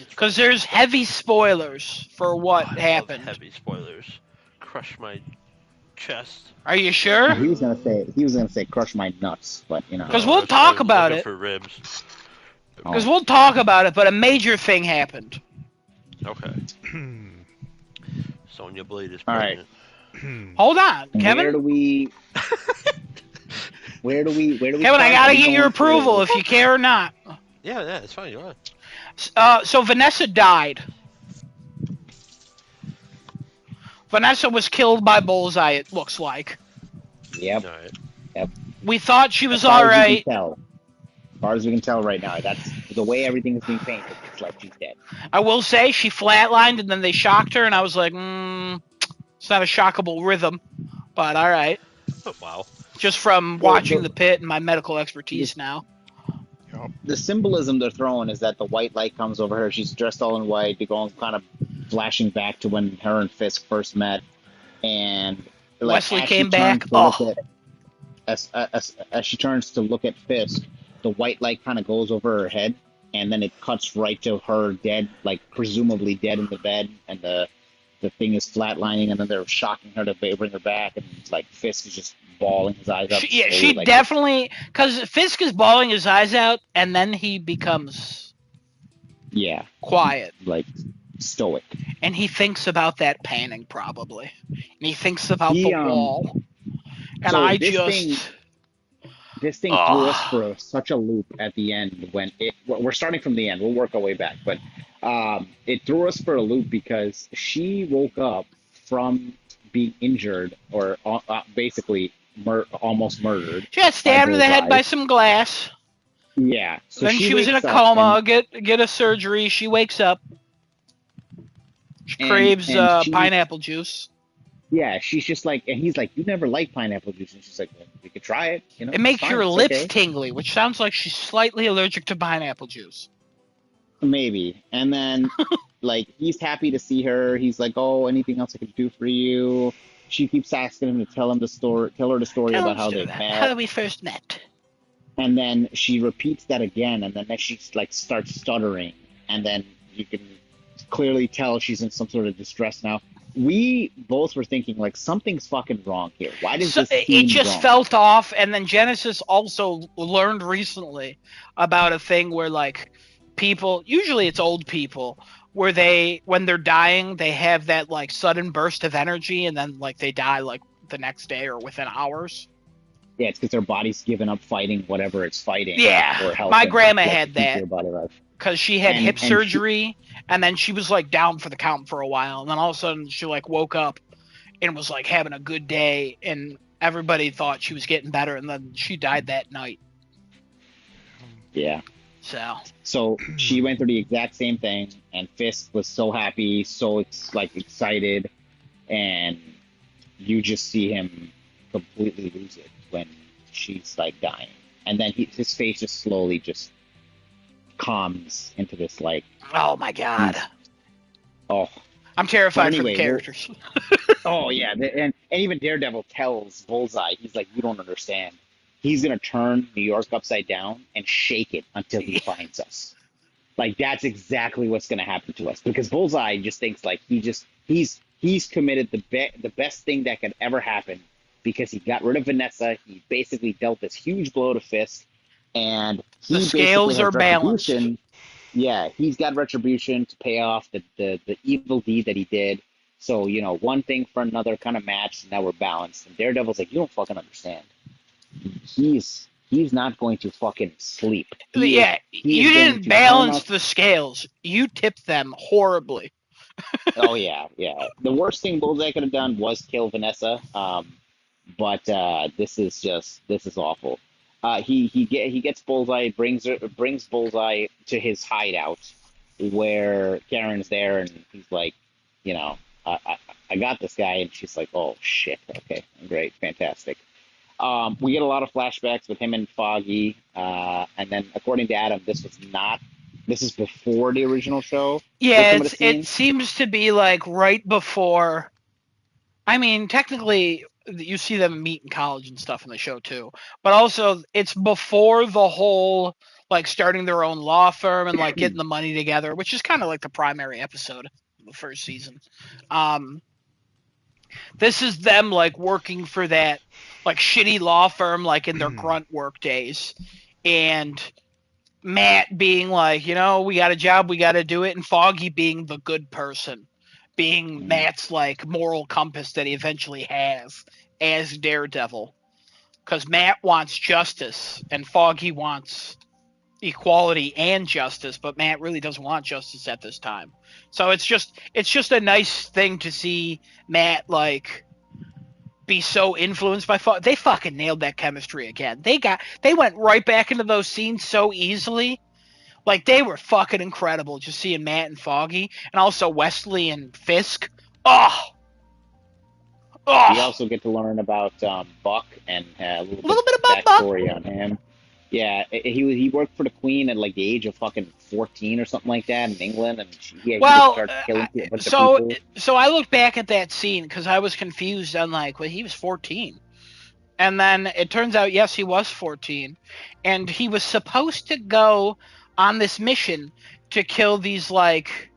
Because there's heavy spoilers for what happened. Heavy spoilers. Crush my chest. Are you sure? He was gonna say crush my nuts, but you know. Because we'll talk about it. For ribs. Because we'll talk about it, but a major thing happened. Okay. Sonya Blade is All right. pregnant. Hold on, Kevin. Where do we? Kevin, I gotta get your approval if you care or not. Yeah, it's fine. Go ahead. So Vanessa died. Vanessa was killed by Bullseye, it looks like. Yep. All right. Yep. We thought she was As far as we alright. can tell. As far as we can tell right now, that's the way everything is being painted. It's like she's dead. I will say she flatlined and then they shocked her, and I was like, it's not a shockable rhythm, but alright. Oh, wow. Just from watching The Pit and my medical expertise now. Yup. the symbolism they're throwing is that the white light comes over her. She's dressed all in white. They're going kind of flashing back to when her and Fisk first met, and like Wesley as she came back. turns to look at as she turns to look at Fisk, the white light kind of goes over her head, and then it cuts right to her dead, like presumably dead in the bed, and the thing is flatlining, and then they're shocking her to bring her back, and like Fisk is just bawling his eyes out. Yeah, slowly, she like, definitely, because Fisk is bawling his eyes out, and then he becomes yeah, quiet, like stoic. and he thinks about that painting probably, and he thinks about He the wall, and so I just, this thing threw us for such a loop at the end when we're starting from the end. We'll work our way back, but it threw us for a loop because she woke up from being injured or basically almost murdered she got by stabbed in the head Bullseye. by some glass. Yeah, so Then she was in a wakes up coma, get a surgery. She wakes up. She craves and she pineapple juice. yeah, she's just like, and he's like, you never liked pineapple juice, and she's like, well, we could try it, It it's makes fine, your it's lips okay. tingly, which sounds like she's slightly allergic to pineapple juice. Maybe. And then, like, he's happy to see her. He's like, "Oh, anything else I can do for you?" She keeps asking him to tell her the story about how they How met. we first met. And then she repeats that again, and then she like starts stuttering, and then you can clearly tell she's in some sort of distress now. We both were thinking like something's fucking wrong here. Why does this It seem just wrong? felt off, and then Genesis also learned recently about a thing where like people, usually it's old people, where when they're dying, they have that like sudden burst of energy, and then like they die like the next day or within hours. Yeah, it's because their body's given up fighting whatever it's fighting. Yeah, or helping, my grandma like, had keep that their body alive. because she had hip And surgery, and then she was like down for the count for a while, and then all of a sudden she like woke up and was like having a good day, and everybody thought she was getting better, and then she died that night. Yeah. So she went through the exact same thing, and Fisk was so happy, so excited, and you just see him completely lose it when she's like dying, and then his face just slowly just calms into this like, oh my god, oh, I'm terrified anyway, for the characters. oh yeah, and even Daredevil tells Bullseye, he's like, you don't understand. He's gonna turn New York upside down and shake it until he finds us. Like that's exactly what's gonna happen to us because Bullseye just thinks like he's committed the best thing that could ever happen because he got rid of Vanessa. He basically dealt this huge blow to Fisk, and he The scales basically are has balanced. retribution. Yeah, he's got retribution to pay off the evil deed that he did. So, one thing for another kind of match, and now we're balanced. And Daredevil's like, you don't fucking understand. He's not going to fucking sleep. You going didn't to balance us. the scales. You tipped them horribly. Oh yeah. The worst thing Bullseye could have done was kill Vanessa. But this is awful. He gets Bullseye, brings Bullseye to his hideout where Karen's there, and he's like, I got this guy, and she's like, oh shit, okay, great, fantastic. We get a lot of flashbacks with him and Foggy, and then according to Adam, this is before the original show. Yeah, it seems to be like right before. I mean, technically, you see them meet in college and stuff in the show too, but also it's before the whole like starting their own law firm and like getting the money together, which is kind of like the primary episode of the first season. This is them like working for that like shitty law firm like in their grunt work days, and Matt being like, we got a job, we got to do it, and Foggy being the good person, being Matt's like moral compass that he eventually has as Daredevil, because Matt wants justice and Foggy wants equality and justice, but Matt really doesn't want justice at this time. So it's just a nice thing to see Matt like be so influenced by Foggy. They fucking nailed that chemistry again. They went right back into those scenes so easily. Like, they were fucking incredible just seeing Matt and Foggy, and also Wesley and Fisk. Oh! We also get to learn about Buck and a little bit about backstory on him. Yeah, he worked for the Queen at like the age of fucking 14 or something like that in England, and he just Well, started killing a bunch of so people. so I look back at that scene because I was confused. I'm like, well, he was 14. And then it turns out, yes, he was 14. And he was supposed to go on this mission to kill these, like,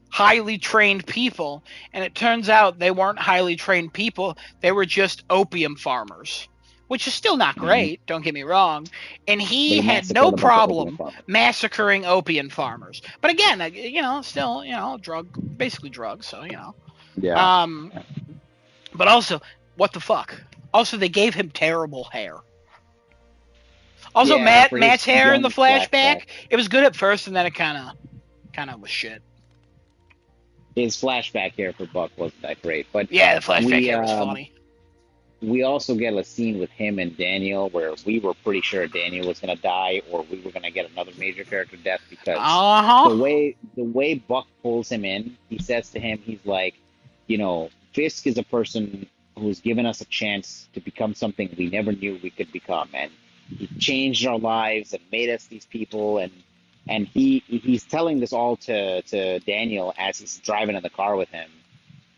highly trained people. And it turns out they weren't highly trained people. They were just opium farmers, which is still not Hmm. great, don't get me wrong. And But he he had no massacred a bunch of opium problem farmers. massacring opium farmers. But again, still, basically drugs, so, Yeah. Um, but also, what the fuck? Also, they gave him terrible hair. Also, Yeah, for Matt's his hair in the young flashback. flashback, it was good at first, and then it kind of was shit. His flashback here for Buck wasn't that great, but Yeah, the flashback we hair was um funny. we also get a scene with him and Daniel where we were pretty sure Daniel was gonna die or we were gonna get another major character death because Uh the huh. way Buck pulls him in, he says to him, he's like, Fisk is a person who's given us a chance to become something we never knew we could become, and he changed our lives and made us these people, and he's telling this all to Daniel as he's driving in the car with him,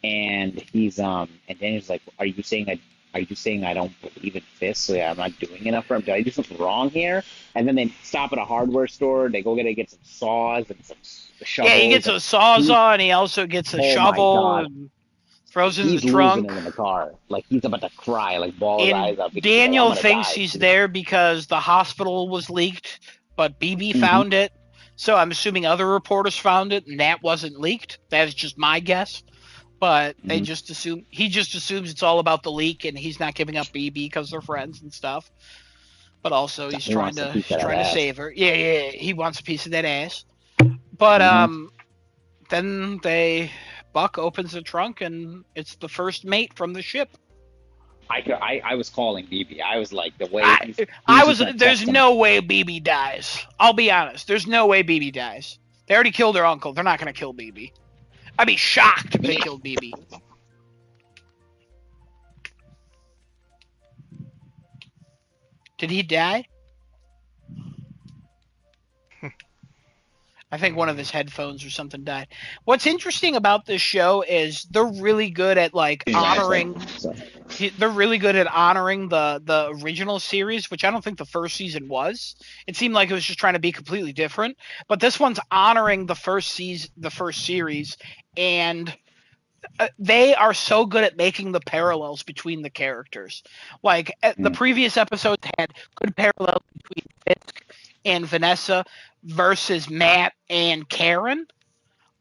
and and Daniel's like, are you saying I don't believe in fists? So yeah, I'm not doing enough for him. Did I do something wrong here? And then they stop at a hardware store. They go get some saws and some Yeah, he shovels. gets And a he, sawzall, and he also gets a oh my shovel god, and throws it in the he's losing trunk. it in the car. Like he's about to cry, like ball his And eyes out because he's like, I'm Daniel gonna thinks die. he's there because the hospital was leaked, but BB Hmm. found it. So I'm assuming other reporters found it, and that wasn't leaked. That is just my guess. But they Hmm. just assume he just assumes it's all about the leak, and he's not giving up BB because they're friends and stuff. But also He wants a piece he's of that trying to ass. save her. Yeah, yeah, he wants a piece of that ass. But Hmm. then Buck opens the trunk, and it's the first mate from the ship. I was calling BB. I was like, the way I he I was just was gonna there's test him. no way BB dies. I'll be honest. There's no way BB dies. They already killed her uncle. They're not gonna kill BB. I'd be shocked if they killed BB. Did he die? I think one of his headphones or something died. What's interesting about this show is they're really good at like honoring. So, They're really good at honoring the original series, which I don't think the first season was. It seemed like it was just trying to be completely different. But this one's honoring the first series, and they are so good at making the parallels between the characters. Like the mm. previous episodes had good parallels between Fisk and Vanessa versus Matt and Karen.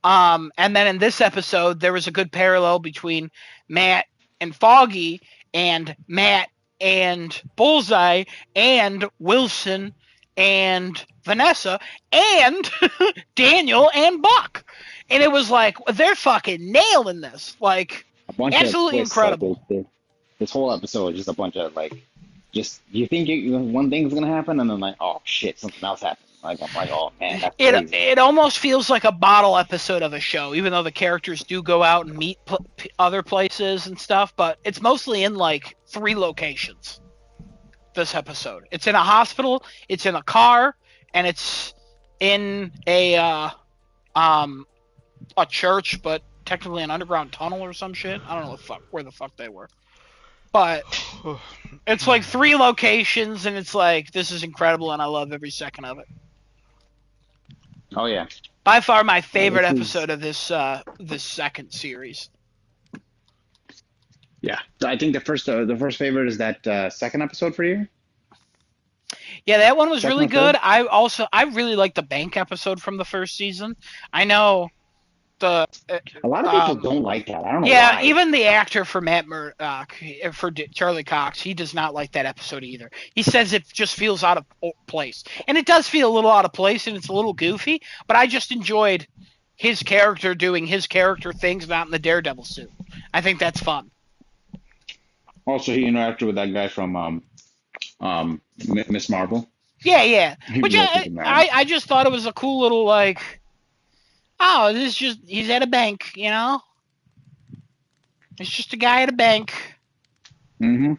And then in this episode, there was a good parallel between Matt and Foggy, and Matt and Bullseye, and Wilson and Vanessa, and Daniel and Buck. And it was like, they're fucking nailing this. Like, A bunch of absolutely twists. Like incredible. this whole episode is just a bunch of like, just you think one thing's gonna happen, and then like, oh shit, something else happened. Like I'm like, oh man, that's crazy. It almost feels like a bottle episode of a show, even though the characters do go out and meet other places and stuff. But it's mostly in like 3 locations. This episode, it's in a hospital, it's in a car, and it's in a church, but technically an underground tunnel or some shit. I don't know where the fuck they were, but it's like 3 locations, and it's like this is incredible, and I love every second of it. Oh yeah, By far my favorite this is episode of this second series. yeah. I think the first favorite is that second episode for you. Yeah, that one was Second really or third? good. I really liked the bank episode from the first season. I know the A lot of people don't like that. I don't know yeah, why. even the actor for Matt Murdock for Charlie Cox, he does not like that episode either. He says it just feels out of place, and it does feel a little out of place, and it's a little goofy. But I just enjoyed his character doing his character things, not in the Daredevil suit. I think that's fun. Also, he interacted with that guy from Miss Marvel. Yeah, yeah. He Which interacted with that. I just thought it was a cool little like, oh, this is just he's at a bank, you know. It's just a guy at a bank. Mm-hmm.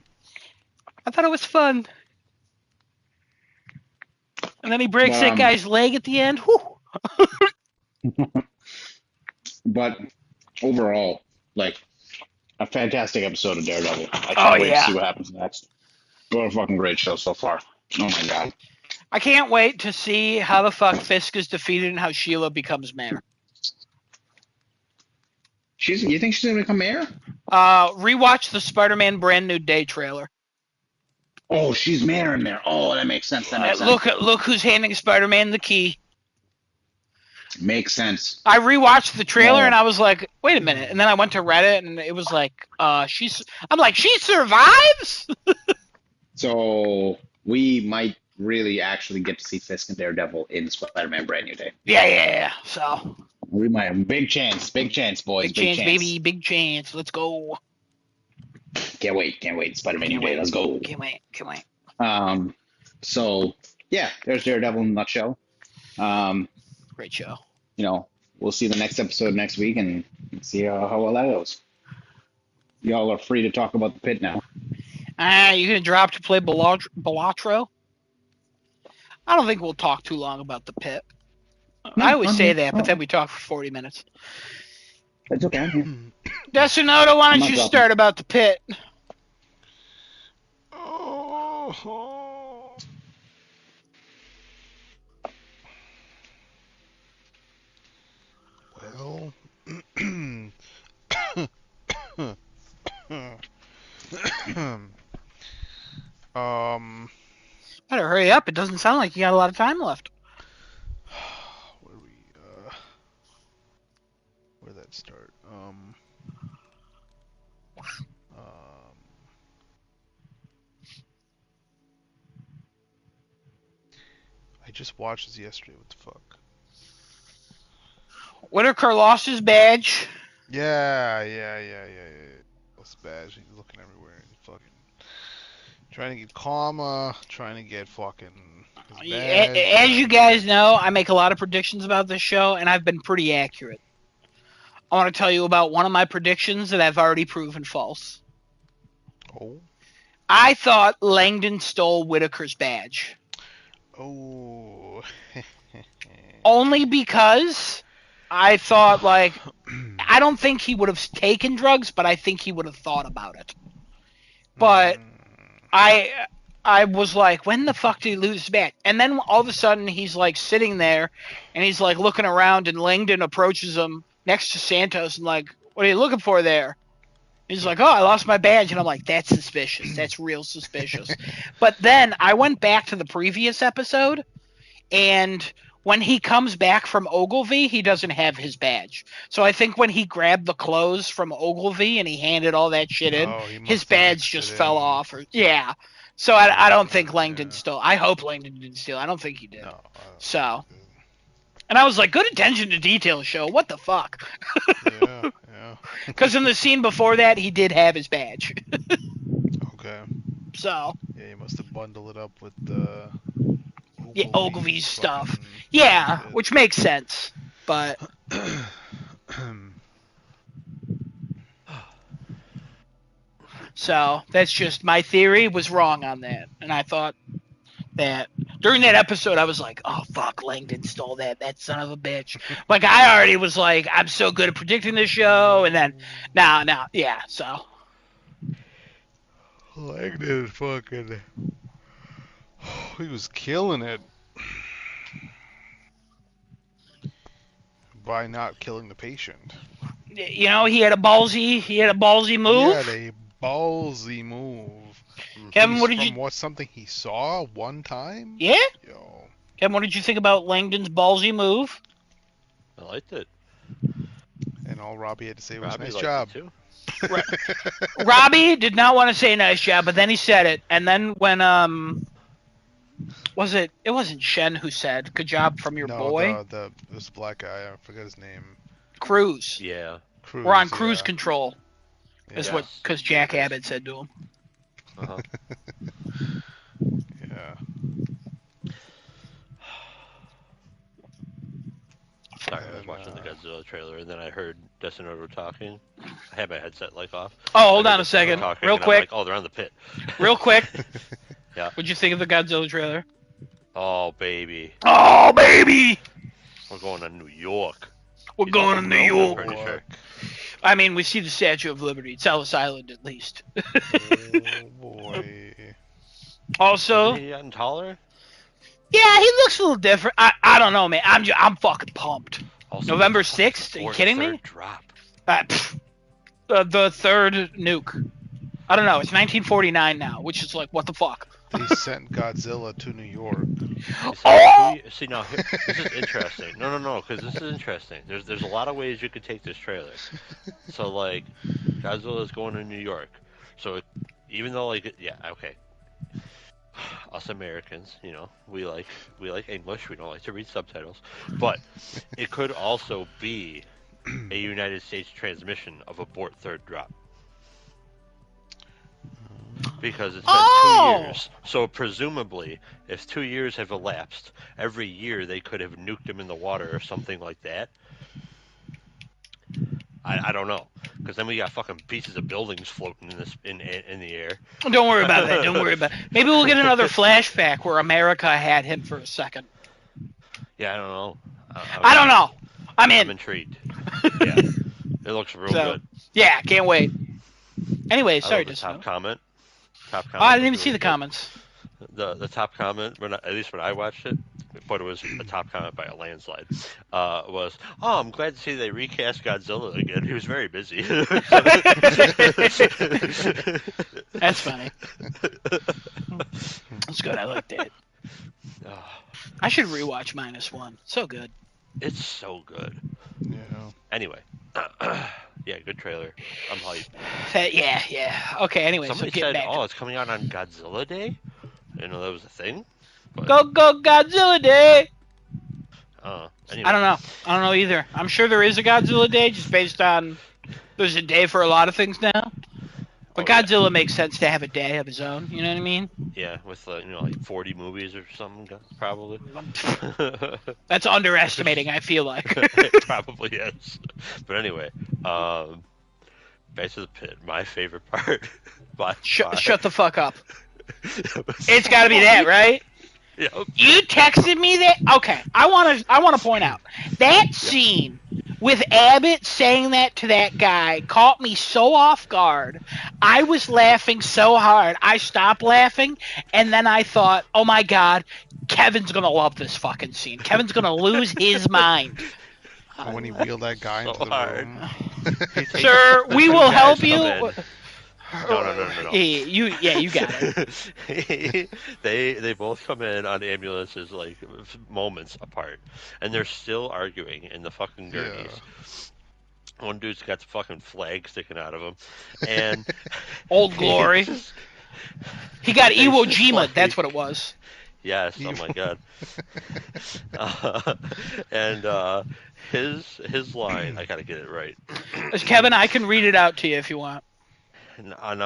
I thought it was fun. And then he breaks But, that guy's leg at the end. Whew. but overall, like, a fantastic episode of Daredevil. I Oh, can't wait to yeah. see what happens next. What a fucking great show so far. Oh my god. I can't wait to see how the fuck Fisk is defeated and how Sheila becomes mayor. You think she's gonna become mayor? Rewatch the Spider-Man Brand New Day trailer. Oh, she's mayor in there. Oh, that makes sense. That makes sense. Look who's handing Spider-Man the key. Makes sense. I rewatched the trailer No. and I was like, wait a minute. And then I went to Reddit and it was like, she survives? So we might really actually get to see Fisk and Daredevil in Spider-Man Brand New Day. Yeah. So We might have big chance, boys. big chance, baby, big chance. Let's go. Can't wait. Spider-Man New Day. Let's go. Can't wait. So yeah, there's Daredevil in a nutshell. Great show. We'll see the next episode next week and see how well that goes. Y'all are free to talk about the Pit now. You gonna drop to play Belatro? I don't think we'll talk too long about the Pit. I always say that, but then we talk for 40 minutes. That's okay. Desinoto, why I'm don't not you dropping. start about the Pit? Well, Better hurry up. It doesn't sound like you got a lot of time left. where'd that start? I just watched this yesterday. What the fuck? Whitaker lost his badge. Yeah. What's bad? He's looking everywhere. He's fucking trying to get karma, trying to get fucking his badge. As you guys know, I make a lot of predictions about this show, and I've been pretty accurate. I want to tell you about one of my predictions that I've already proven false. Oh. I thought Langdon stole Whitaker's badge. Oh. Only because I thought, I don't think he would have taken drugs, but I think he would have thought about it. But I was like, when the fuck did he lose his badge? And then all of a sudden, he's sitting there, and he's looking around, and Langdon approaches him next to Santos, and what are you looking for there? He's like, oh, I lost my badge. And I'm like, that's suspicious. That's real suspicious. But then I went back to the previous episode, and when he comes back from Ogilvy, he doesn't have his badge. So I think when he grabbed the clothes from Ogilvy and he handed all that shit in, his badge just fell off. Yeah. So I don't think Langdon stole. I hope Langdon didn't steal. I don't think he did. No, So. And I was like, good attention to detail, show. What the fuck? yeah. Because in the scene before that, he did have his badge. Okay. So. Yeah, you must have bundled it up with Ogilvy's stuff. Yeah, shit. which makes sense. But. So, that's just my theory was wrong on that. And I thought that during that episode, I was like, oh, fuck, Langdon stole that son of a bitch. I already was like, I'm so good at predicting this show. And then, now, yeah, so. Langdon fucking... He was killing it. By not killing the patient. He had a ballsy move. He had a ballsy move. Kevin, what did from something he saw one time? Yeah? Yo. Kevin, what did you think about Langdon's ballsy move? I liked it. And all Robbie had to say was, Robbie nice liked job. it too. Robbie did not want to say nice job, but then he said it. And then when, it wasn't Shen who said, good job from your boy? It was the black guy, I forgot his name. Cruz. Yeah. Cruz, We're on cruise control. Yeah. Is because Jack Abbott said to him. Uh-huh. Yeah. Sorry, I was watching the Godzilla trailer, and then I heard Desinoto talking. I had my headset off. Oh, hold I heard on a Desinoto second. talking, Real and quick. I'm like, oh, they're on the Pit. Real quick. Yeah. What'd you think of the Godzilla trailer? Oh, baby. Oh, baby! We're going to New York. We're He's going on to the New moon, I'm York. pretty sure. I mean, we see the Statue of Liberty. It's Ellis Island, at least. Oh boy. Also, Isn't he gotten taller? yeah, he looks a little different. I don't know, man. I'm fucking pumped. Also, November what the fuck is 6th? the Are you kidding third me? drop? The third nuke. I don't know. It's 1949 now, which is like, what the fuck? They sent Godzilla to New York. Oh! See, now, this is interesting. No, because this is interesting. There's a lot of ways you could take this trailer. So, like, Godzilla's going to New York. So, even though, like, yeah, okay. Us Americans, you know, we like English. We don't like to read subtitles. But it could also be a United States transmission of abort third drop. Because it's been 2 years. So presumably, if 2 years have elapsed, every year they could have nuked him in the water or something like that. I don't know. Because then we got fucking pieces of buildings floating in the air. Don't worry about that. Don't worry about it. Maybe we'll get another flashback where America had him for a second. Yeah, I don't know. I don't know. I'm in. I'm intrigued. Yeah. It looks real good. Yeah, can't wait. Anyway, sorry, the Disco. top comment. Oh, I didn't even see the comments. The top comment, at least when I watched it, but it was a top comment by a landslide, was, "Oh, I'm glad to see they recast Godzilla again. He was very busy." That's funny. That's good. I liked it. I should rewatch -1. So good. It's so good. Yeah. Anyway, yeah, good trailer. I'm hyped. Yeah. Okay. Anyway, Somebody so said, back. "Oh, it's coming out on Godzilla Day." I didn't know that was a thing. But, Go Godzilla Day! anyway. I don't know either. I'm sure there is a Godzilla Day, just based on there's a day for a lot of things now. But Godzilla makes sense to have a day of his own. You know what I mean? Yeah, with like 40 movies or something, probably. That's underestimating. I feel like. It probably is. But anyway, back to the pit. My favorite part. Shut the fuck up. It's got to be that, right? Yep. You texted me that. Okay, I want to point out that scene with Abbott saying that to that guy caught me so off guard. I was laughing so hard, I stopped laughing, and then I thought, "Oh my god, Kevin's gonna love this fucking scene. Kevin's gonna lose his mind." When he wheeled that guy into the room. Sir, we will help you. No. You got it. They both come in on ambulances like moments apart, and they're still arguing in the fucking gurneys. Yeah. One dude's got the fucking flag sticking out of him, and Old Glory. He got Iwo Jima. That's what it was. Yes. Oh my god. And his line, I gotta get it right. Kevin, I can read it out to you if you want. No, I'm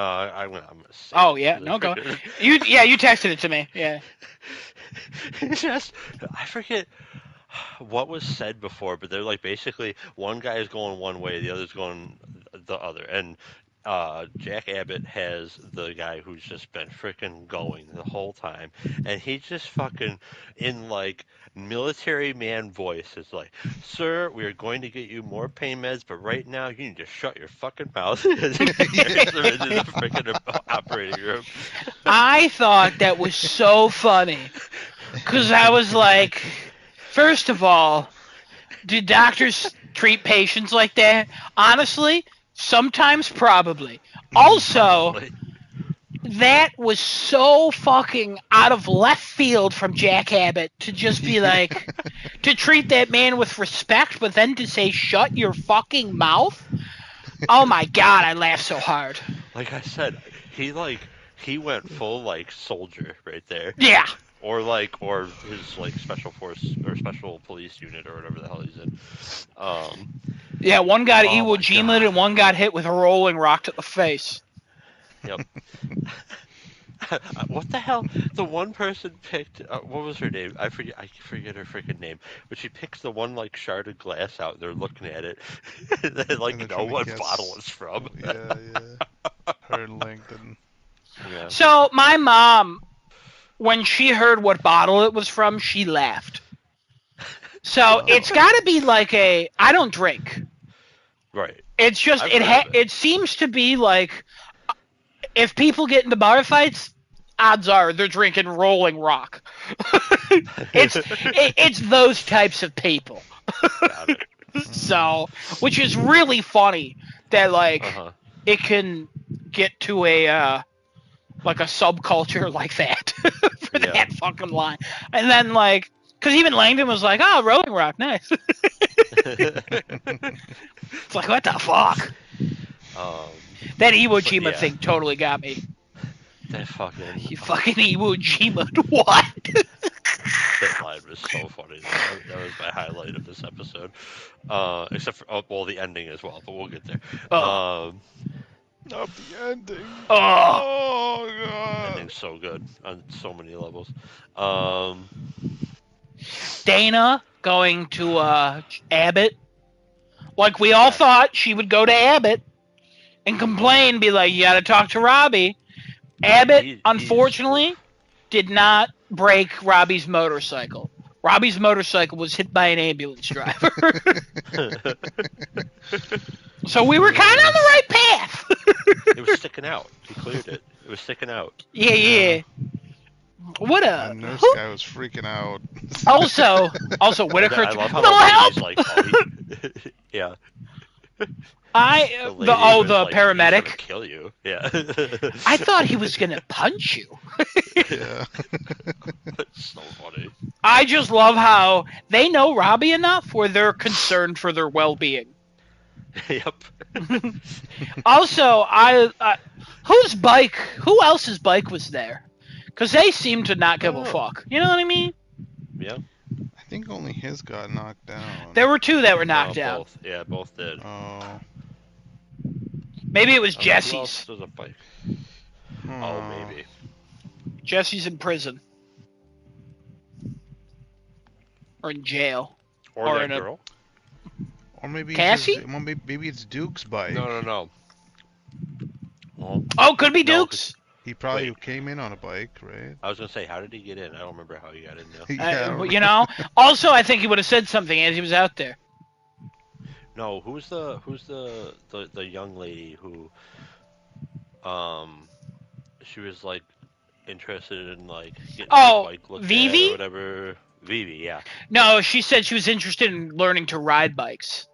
gonna say oh yeah, no go. You texted it to me. Yeah. I forget what was said before, but they're like basically one guy is going one way, the other's going the other, and Jack Abbott has the guy who's just been freaking going the whole time, and he just fucking in like military man voice is like, "Sir, we are going to get you more pain meds, but right now you need to shut your fucking mouth." As he carries them into the freaking operating room. I thought that was so funny because I was like, first of all, do doctors treat patients like that? Honestly, sometimes probably. Also, that was so fucking out of left field from Jack Abbott to just be like, to treat that man with respect, but then to say, shut your fucking mouth? Oh my god, I laughed so hard. Like I said, he went full like soldier right there. Yeah. Or his like special force or special police unit or whatever the hell he's in. Yeah, one got Iwo Jima and one got hit with a rolling rock to the face. Yep. What the hell? The one person picked. What was her name? I forget her freaking name. But she picks the one like sharded glass out. And they're looking at it. And they like know what bottle it's from. Yeah. Her and Langdon. Yeah. So my mom when she heard what bottle it was from, she laughed. So it's got to be like I don't drink. Right. It's just it seems to be like if people get into bar fights, odds are they're drinking Rolling Rock. it's those types of people. Got it. So, which is really funny that like it can get to a like a subculture like that for that fucking line, and then like because even Langdon was like, "Oh, Rolling Rock, nice." It's like what the fuck. That Iwo Jima thing totally got me. That fucking... You fucking Iwo Jima, what? That line was so funny. That was my highlight of this episode. Except for, well, the ending as well, but we'll get there. Not the ending. Oh, God. Ending's so good on so many levels. Dana going to Abbott. Like we all thought she would go to Abbott and complain, be like, you gotta talk to Robbie. Abbott, unfortunately, did not break Robbie's motorcycle. Robbie's motorcycle was hit by an ambulance driver. So we were kind of on the right path. It was sticking out. He cleared it. It was sticking out. Yeah. What a... The nurse guy was freaking out. Also, Whitaker... I love how no help! Like, yeah. The like, paramedic. He's gonna kill you. Yeah. I thought he was gonna punch you. Yeah. That's so funny. I just love how they know Robbie enough where they're concerned for their well-being. Yep. Also, who else's bike was there? Because they seem to not give a fuck. You know what I mean? Yeah. I think only his got knocked down. There were two that were knocked out. Both. Yeah, both did. Oh. Maybe it was Who Jesse's. else does a bike? Oh, maybe. Jesse's in prison. Or in jail. Or that in girl. Or maybe Cassie? Maybe it's Duke's bike. No. Well, Oh, could be Duke's. He probably came in on a bike, right? I was gonna say, how did he get in? I don't remember how he got in now. Yeah. You know. Also, I think he would have said something as he was out there. No, who's the young lady who she was like interested in like getting her bike looked Vivi? at or whatever. Vivi, yeah. No, she said she was interested in learning to ride bikes.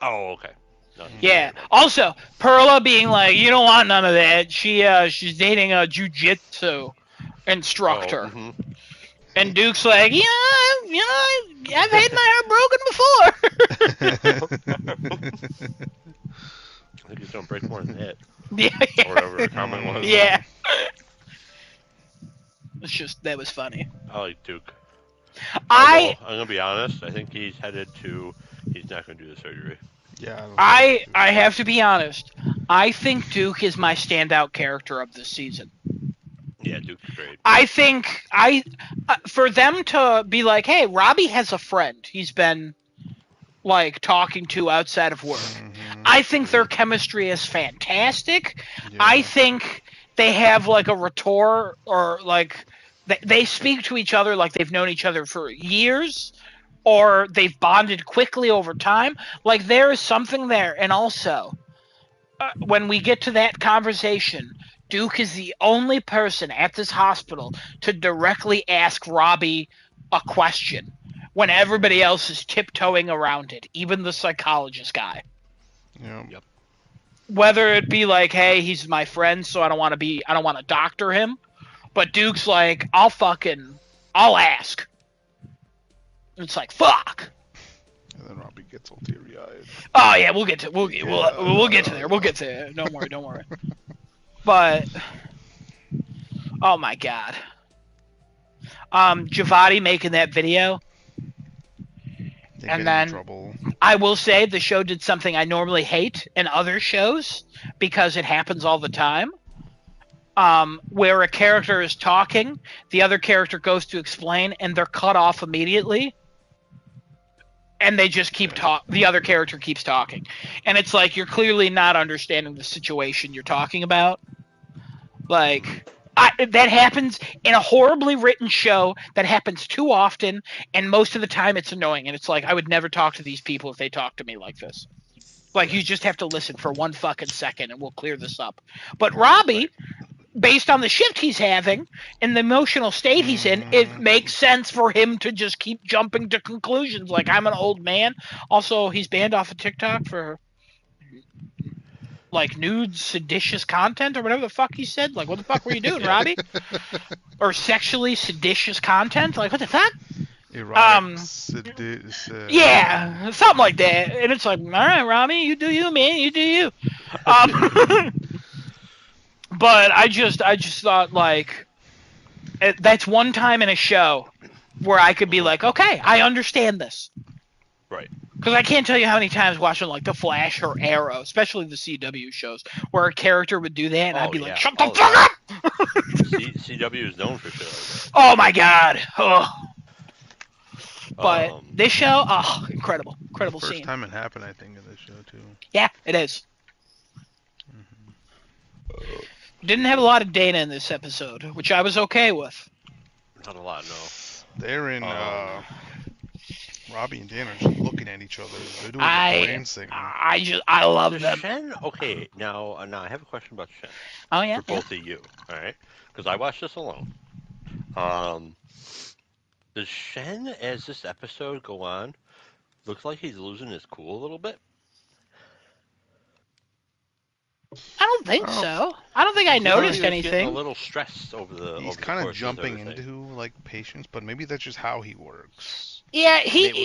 Oh, okay. No, Yeah. Also, Perla being like, you don't want none of that. She's dating a jiu-jitsu instructor. Oh, And Duke's like, I've had my heart broken before. I think he's gonna break more than that. Yeah. Or whatever the comment was. Yeah. That was funny. I like Duke. I'm gonna be honest. I think he's not gonna do the surgery. Yeah. I have to be honest. I think Duke is my standout character of this season. Yeah, Duke's great. I think for them to be like, hey, Robbie has a friend he's been like talking to outside of work. Mm-hmm. I think their chemistry is fantastic. Yeah. I think they have like a retort or like they speak to each other like they've known each other for years or they've bonded quickly over time. Like there is something there. And also, when we get to that conversation, Duke is the only person at this hospital to directly ask Robbie a question when everybody else is tiptoeing around it, even the psychologist guy. Yep. Whether it be like, hey, he's my friend, so I don't want to doctor him. But Duke's like, I'll ask. It's like, fuck. And then Robbie gets all teary-eyed. Oh yeah, we'll get to there. We'll get to there. Don't worry. But oh my god. Javati making that video. And then trouble. I will say the show did something I normally hate in other shows because it happens all the time. Where a character is talking, the other character goes to explain, and they're cut off immediately. And they just keep the other character keeps talking. And it's like, you're clearly not understanding the situation you're talking about. Like, That happens in a horribly written show. That happens too often, and most of the time it's annoying. And it's like I would never talk to these people if they talk to me like this. Like you just have to listen for 1 fucking second, and we'll clear this up. But Robbie, based on the shift he's having and the emotional state he's in, it makes sense for him to just keep jumping to conclusions. Like I'm an old man. Also, he's banned off of TikTok for like nude, seditious content or whatever the fuck he said. Like, what the fuck were you doing, Robbie? Or sexually seditious content? Like, what the fuck? Erotic, Yeah, something like that. And it's like, all right, Robbie, you do you, man. You do you. But I just thought like that's one time in a show where I could be like, okay, I understand this. Right. Because I can't tell you how many times watching like The Flash or Arrow, especially the CW shows, where a character would do that and I'd be like, shut the fuck up! CW is known for shit like that. Oh my god! Oh. But this show, incredible First scene. time it happened, I think, in this show too. Yeah, it is. Didn't have a lot of Dana in this episode, which I was okay with. Not a lot, no. They're in. Robbie and Dan are just looking at each other. They're doing the brains thing. I love them. Shen, okay, now I have a question about Shen. Oh yeah. For both of you, all right? Because I watched this alone. Does Shen, as this episode go on, look like he's losing his cool a little bit? I don't think so. I don't think I noticed anything. Getting a little stressed over the. He's kind of jumping into like patience, but maybe that's just how he works. Yeah,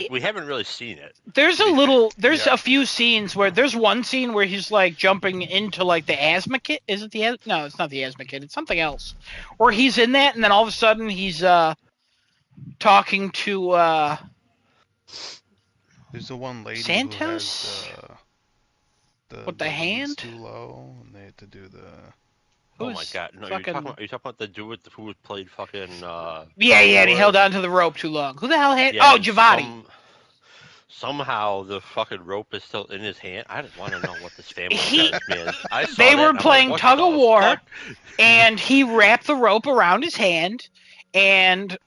we haven't really seen it. There's a few scenes where there's one scene where he's like jumping into like the asthma kit. Is it the no? It's not the asthma kit. It's something else. Where he's in that, and then all of a sudden he's talking to. There's the one lady Santos. Who has, with the hand too low, and they had to do the. Oh my god! No, you're talking about the dude who played fucking. Yeah, and he held on to the rope too long. Who the hell had? Yeah, Javati. Somehow the fucking rope is still in his hand. I didn't want to know what this family does, man. They were playing tug of war, and he wrapped the rope around his hand, and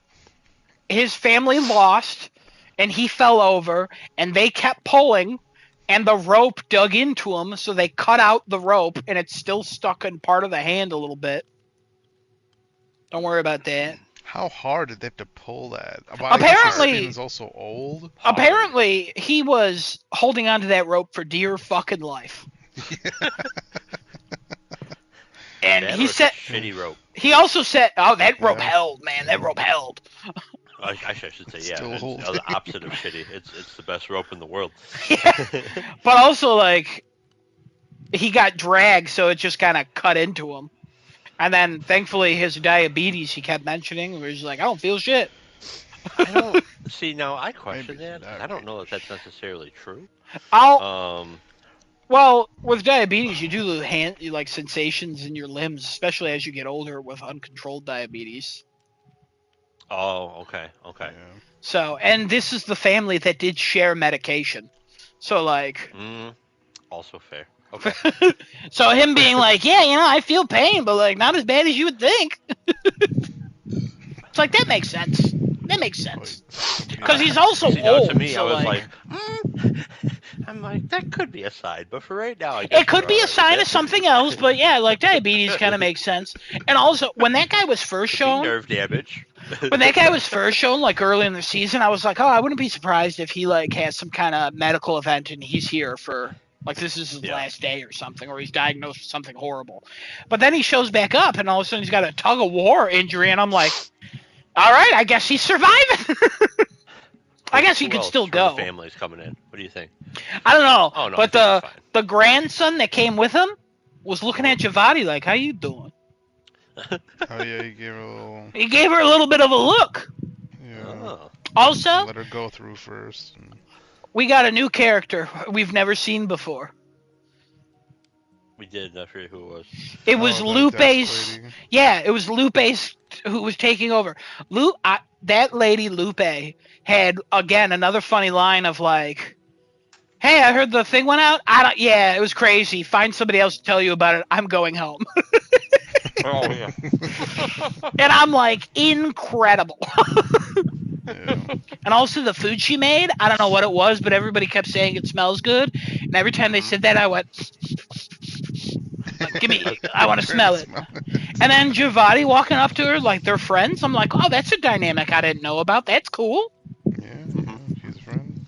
his family lost, and he fell over, and they kept pulling. And the rope dug into him, so they cut out the rope, and it's still stuck in part of the hand a little bit. Don't worry about that. How hard did they have to pull that? Apparently, he's also old. Apparently, he was holding onto that rope for dear fucking life. And he said, "Shitty rope." He also said, "Oh, that rope held, man. That rope held." I should say, yeah. It's the opposite of shitty. It's the best rope in the world. Yeah. But also, like, he got dragged, so it just kind of cut into him. And then, thankfully, his diabetes he kept mentioning, where he's like, I don't feel shit. See, now, I question that. I don't know if that's necessarily true. Well, with diabetes, you do lose like sensations in your limbs, especially as you get older with uncontrolled diabetes. Oh, okay. Yeah. So, and this is the family that did share medication. So, like... also fair. Okay. So him being like, yeah, I feel pain, but, like, not as bad as you would think. It's like, that makes sense. That makes sense. Because he's also old. To me, so I was I'm like, that could be a sign, but for right now, I guess it could be a sign of something else, but yeah, like, diabetes kind of makes sense. And also, when that guy was first shown... Nerve damage. When that guy was first shown, like, early in the season, I was like, oh, I wouldn't be surprised if he, like, has some kind of medical event and he's here for, like, this is his last day or something, or he's diagnosed with something horrible. But then he shows back up, and all of a sudden he's got a tug-of-war injury, and I'm like, all right, I guess he's surviving. I guess he could still go. The family's coming in. What do you think? I don't know. Oh, no, but the grandson that came with him was looking at Javati like, how you doing? Oh yeah, he gave her a little bit of a look. Yeah. Oh. Also, let her go through first. We got a new character we've never seen before. We did. I forget who it was. It was Lupe's. Yeah, it was Lupe's who was taking over. That lady Lupe had again another funny line of like, "Hey, I heard the thing went out. Yeah, it was crazy. Find somebody else to tell you about it. I'm going home." Oh yeah. And I'm like, incredible. Yeah. And also the food she made, I don't know what it was, but everybody kept saying it smells good. And every time they Mhm. said that, I went, like, give me, I want to Trying smell it. And then Giovanni walking up to her like they're friends. I'm like, oh, that's a dynamic I didn't know about. That's cool. Yeah, yeah, she's a friend.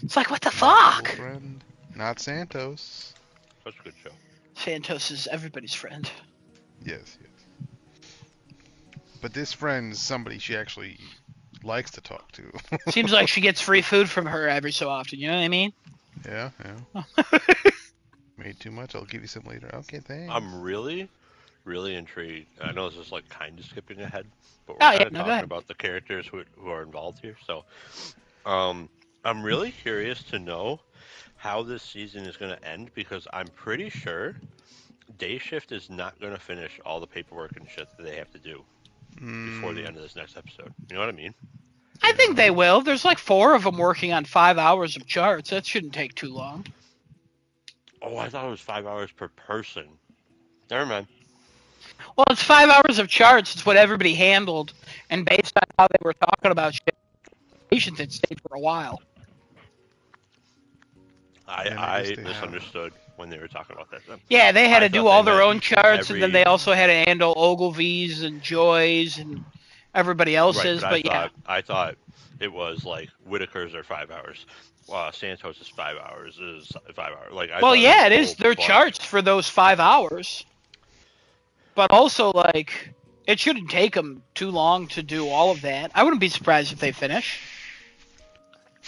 It's like, what the Actual fuck? friend. Not Santos. Such a good show. Santos is everybody's friend. Yes, yes. But this friend is somebody she actually likes to talk to. Seems like she gets free food from her every so often. You know what I mean? Yeah, yeah. Made too much, I'll give you some later. Okay, thanks. I'm really, really intrigued. I know this is like kind of skipping ahead, but we're Oh, yeah, kind of no, go talking ahead. about the characters who are involved here. So, um, I'm really curious to know how this season is going to end because I'm pretty sure Day Shift is not going to finish all the paperwork and shit that they have to do before the Mm, end of this next episode. You know what I mean? I yeah. think they will. There's like 4 of them working on 5 hours of charts. That shouldn't take too long. Oh, I thought it was 5 hours per person. Never mind. Well, it's 5 hours of charts. It's what everybody handled. And based on how they were talking about shit, patients had stayed for a while. Then I guess I they have. misunderstood when they were talking about that then. Yeah, they had I to do thought they all their meant own charts, and then every they also had to handle Ogilvy's and Joy's and everybody right, else's. but But yeah, I thought it was like Whitaker's are 5 hours. Santos is 5 hours is 5 hours. Like I well, thought it was yeah, a it is whole their bunch. charts for those 5 hours. But also, like, it shouldn't take them too long to do all of that. I wouldn't be surprised if they finish.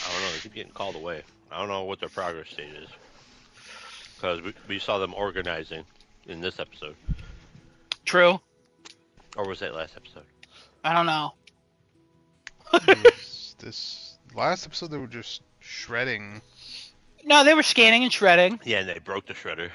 I don't know. They keep getting called away. I don't know what their progress state is because we saw them organizing in this episode, True. or was that last episode? I don't know. It was this last episode they were just shredding. No, they were scanning and shredding. Yeah, and they broke the shredder.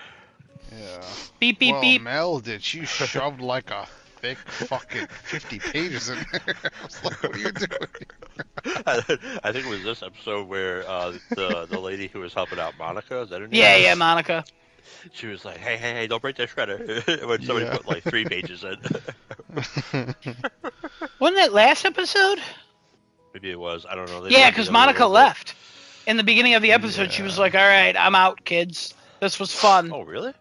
Yeah. Beep, beep, Well, beep. Mel did. She shoved like a thick fucking 50 pages in there. I was like, what are you doing? I think it was this episode where the lady who was helping out Monica, is that her name? Yeah, yeah, Monica. She was like, hey, don't break that shredder. When somebody Yeah. put like 3 pages in. Wasn't that last episode? Maybe it was. I don't know. They Yeah, blend because together a Monica little bit. left. In the beginning of the episode, she was Yeah. like, all right, I'm out, kids. This was fun. Oh, really?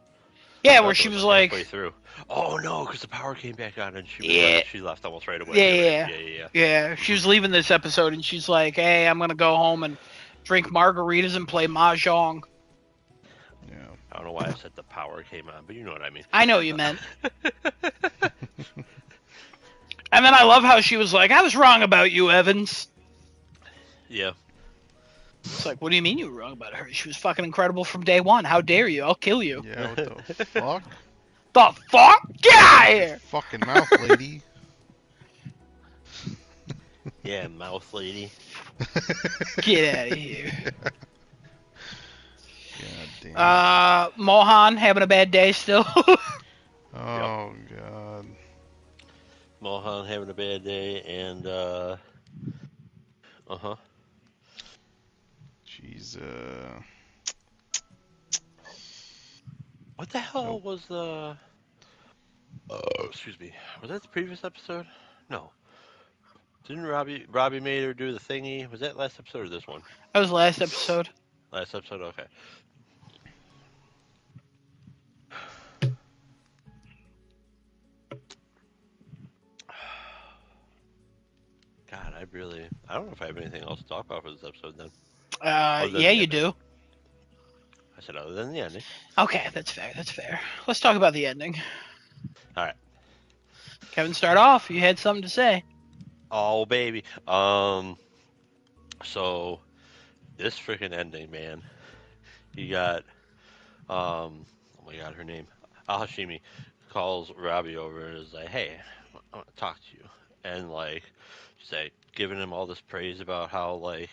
Yeah, I where thought she it was halfway like, through. Oh no, because the power came back on and she was Yeah. like, she left almost right away. yeah, You're yeah, right. Yeah. yeah. She was leaving this episode, and she's like, hey, I'm going to go home and drink margaritas and play Mahjong. Yeah. I don't know why I said the power came on, but you know what I mean. I know what you meant. And then I love how she was like, I was wrong about you, Evans. Yeah. It's like, what do you mean you were wrong about her? She was fucking incredible from day one. How dare you? I'll kill you. Yeah, what the fuck? The fuck? Get out of here! Fucking mouth, lady. Yeah, mouth lady. Get out of here. God damn. Mohan having a bad day still. Oh, God. Mohan having a bad day and She's, what the hell Nope. was the excuse me. Was that the previous episode? No. Didn't Robbie made her do the thingy? Was that last episode or this one? That was last episode. Last episode, okay. God, I don't know if I have anything else to talk about for this episode then. Other than Yeah, the you ending. do. I said other than the ending. Okay, that's fair. That's fair. Let's talk about the ending. All right. Kevin, start off. You had something to say. Oh baby. So this freaking ending, man. You got oh my god, her name. Ahashimi calls Robbie over and is like, hey, I want to talk to you. And like she's like giving him all this praise about how like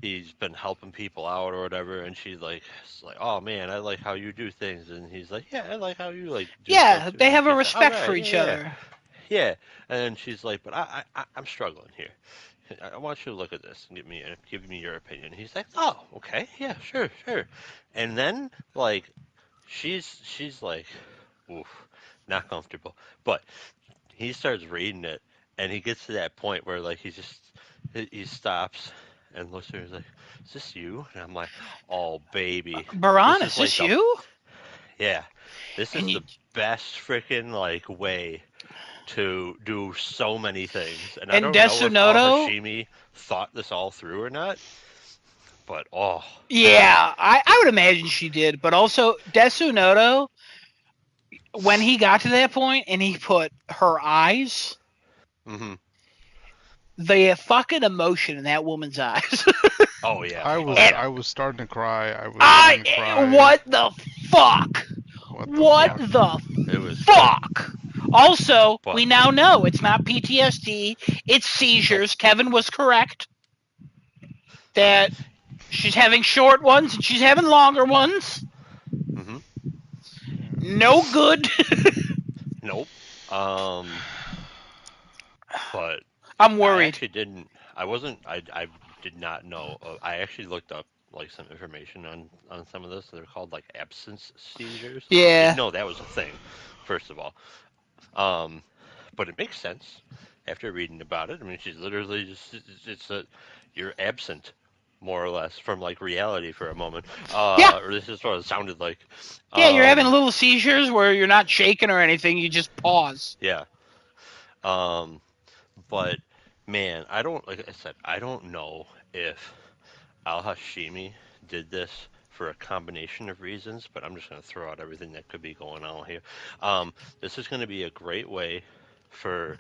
he's been helping people out or whatever, and she's like, oh man, I like how you do things, and he's like, yeah, I like how you like do Yeah, stuff too. they And have a she's like, respect "All for right, each yeah, other. yeah. And then she's like, but I'm struggling here. I want you to look at this and give me your opinion. And he's like, oh, okay, yeah, sure. And then like she's like, oof, not comfortable. But he starts reading it, and he gets to that point where like he stops and looks at her and is like, "Is this you?" And I'm like, "Oh baby, this Baran, is is like this the you? yeah, this And is you, the best freaking like way to do so many things." And I and don't know if Al Desunoto, Hashimi thought this all through or not, but oh, yeah, I would imagine she did. But also Desunoto, when he got to that point and he put her eyes, hmm the fucking emotion in that woman's eyes. oh yeah, I oh was And yeah, I was starting to cry. I was starting to I, cry. what the fuck? What the What yeah, fuck? the it was good, fuck? Also, but we now know it's not PTSD, it's nope, seizures. Kevin was correct that she's having short ones and she's having longer ones. hmm No good. nope. Um, but I'm I worried. actually didn't. I wasn't. I did not know. I actually looked up like some information on some of this. They're called like absence seizures. Didn't Yeah. know that was a thing. First of all, um, but it makes sense after reading about it. I mean, she's literally just it's a you're absent more or less from like reality for a moment. Yeah. Or this is what it sounded like. Yeah, you're having Um, little seizures where you're not shaking or anything. You just pause. yeah. Um, but man, I don't like I said, I don't know if Al Hashimi did this for a combination of reasons, but I'm just going to throw out everything that could be going on here. This is going to be a great way for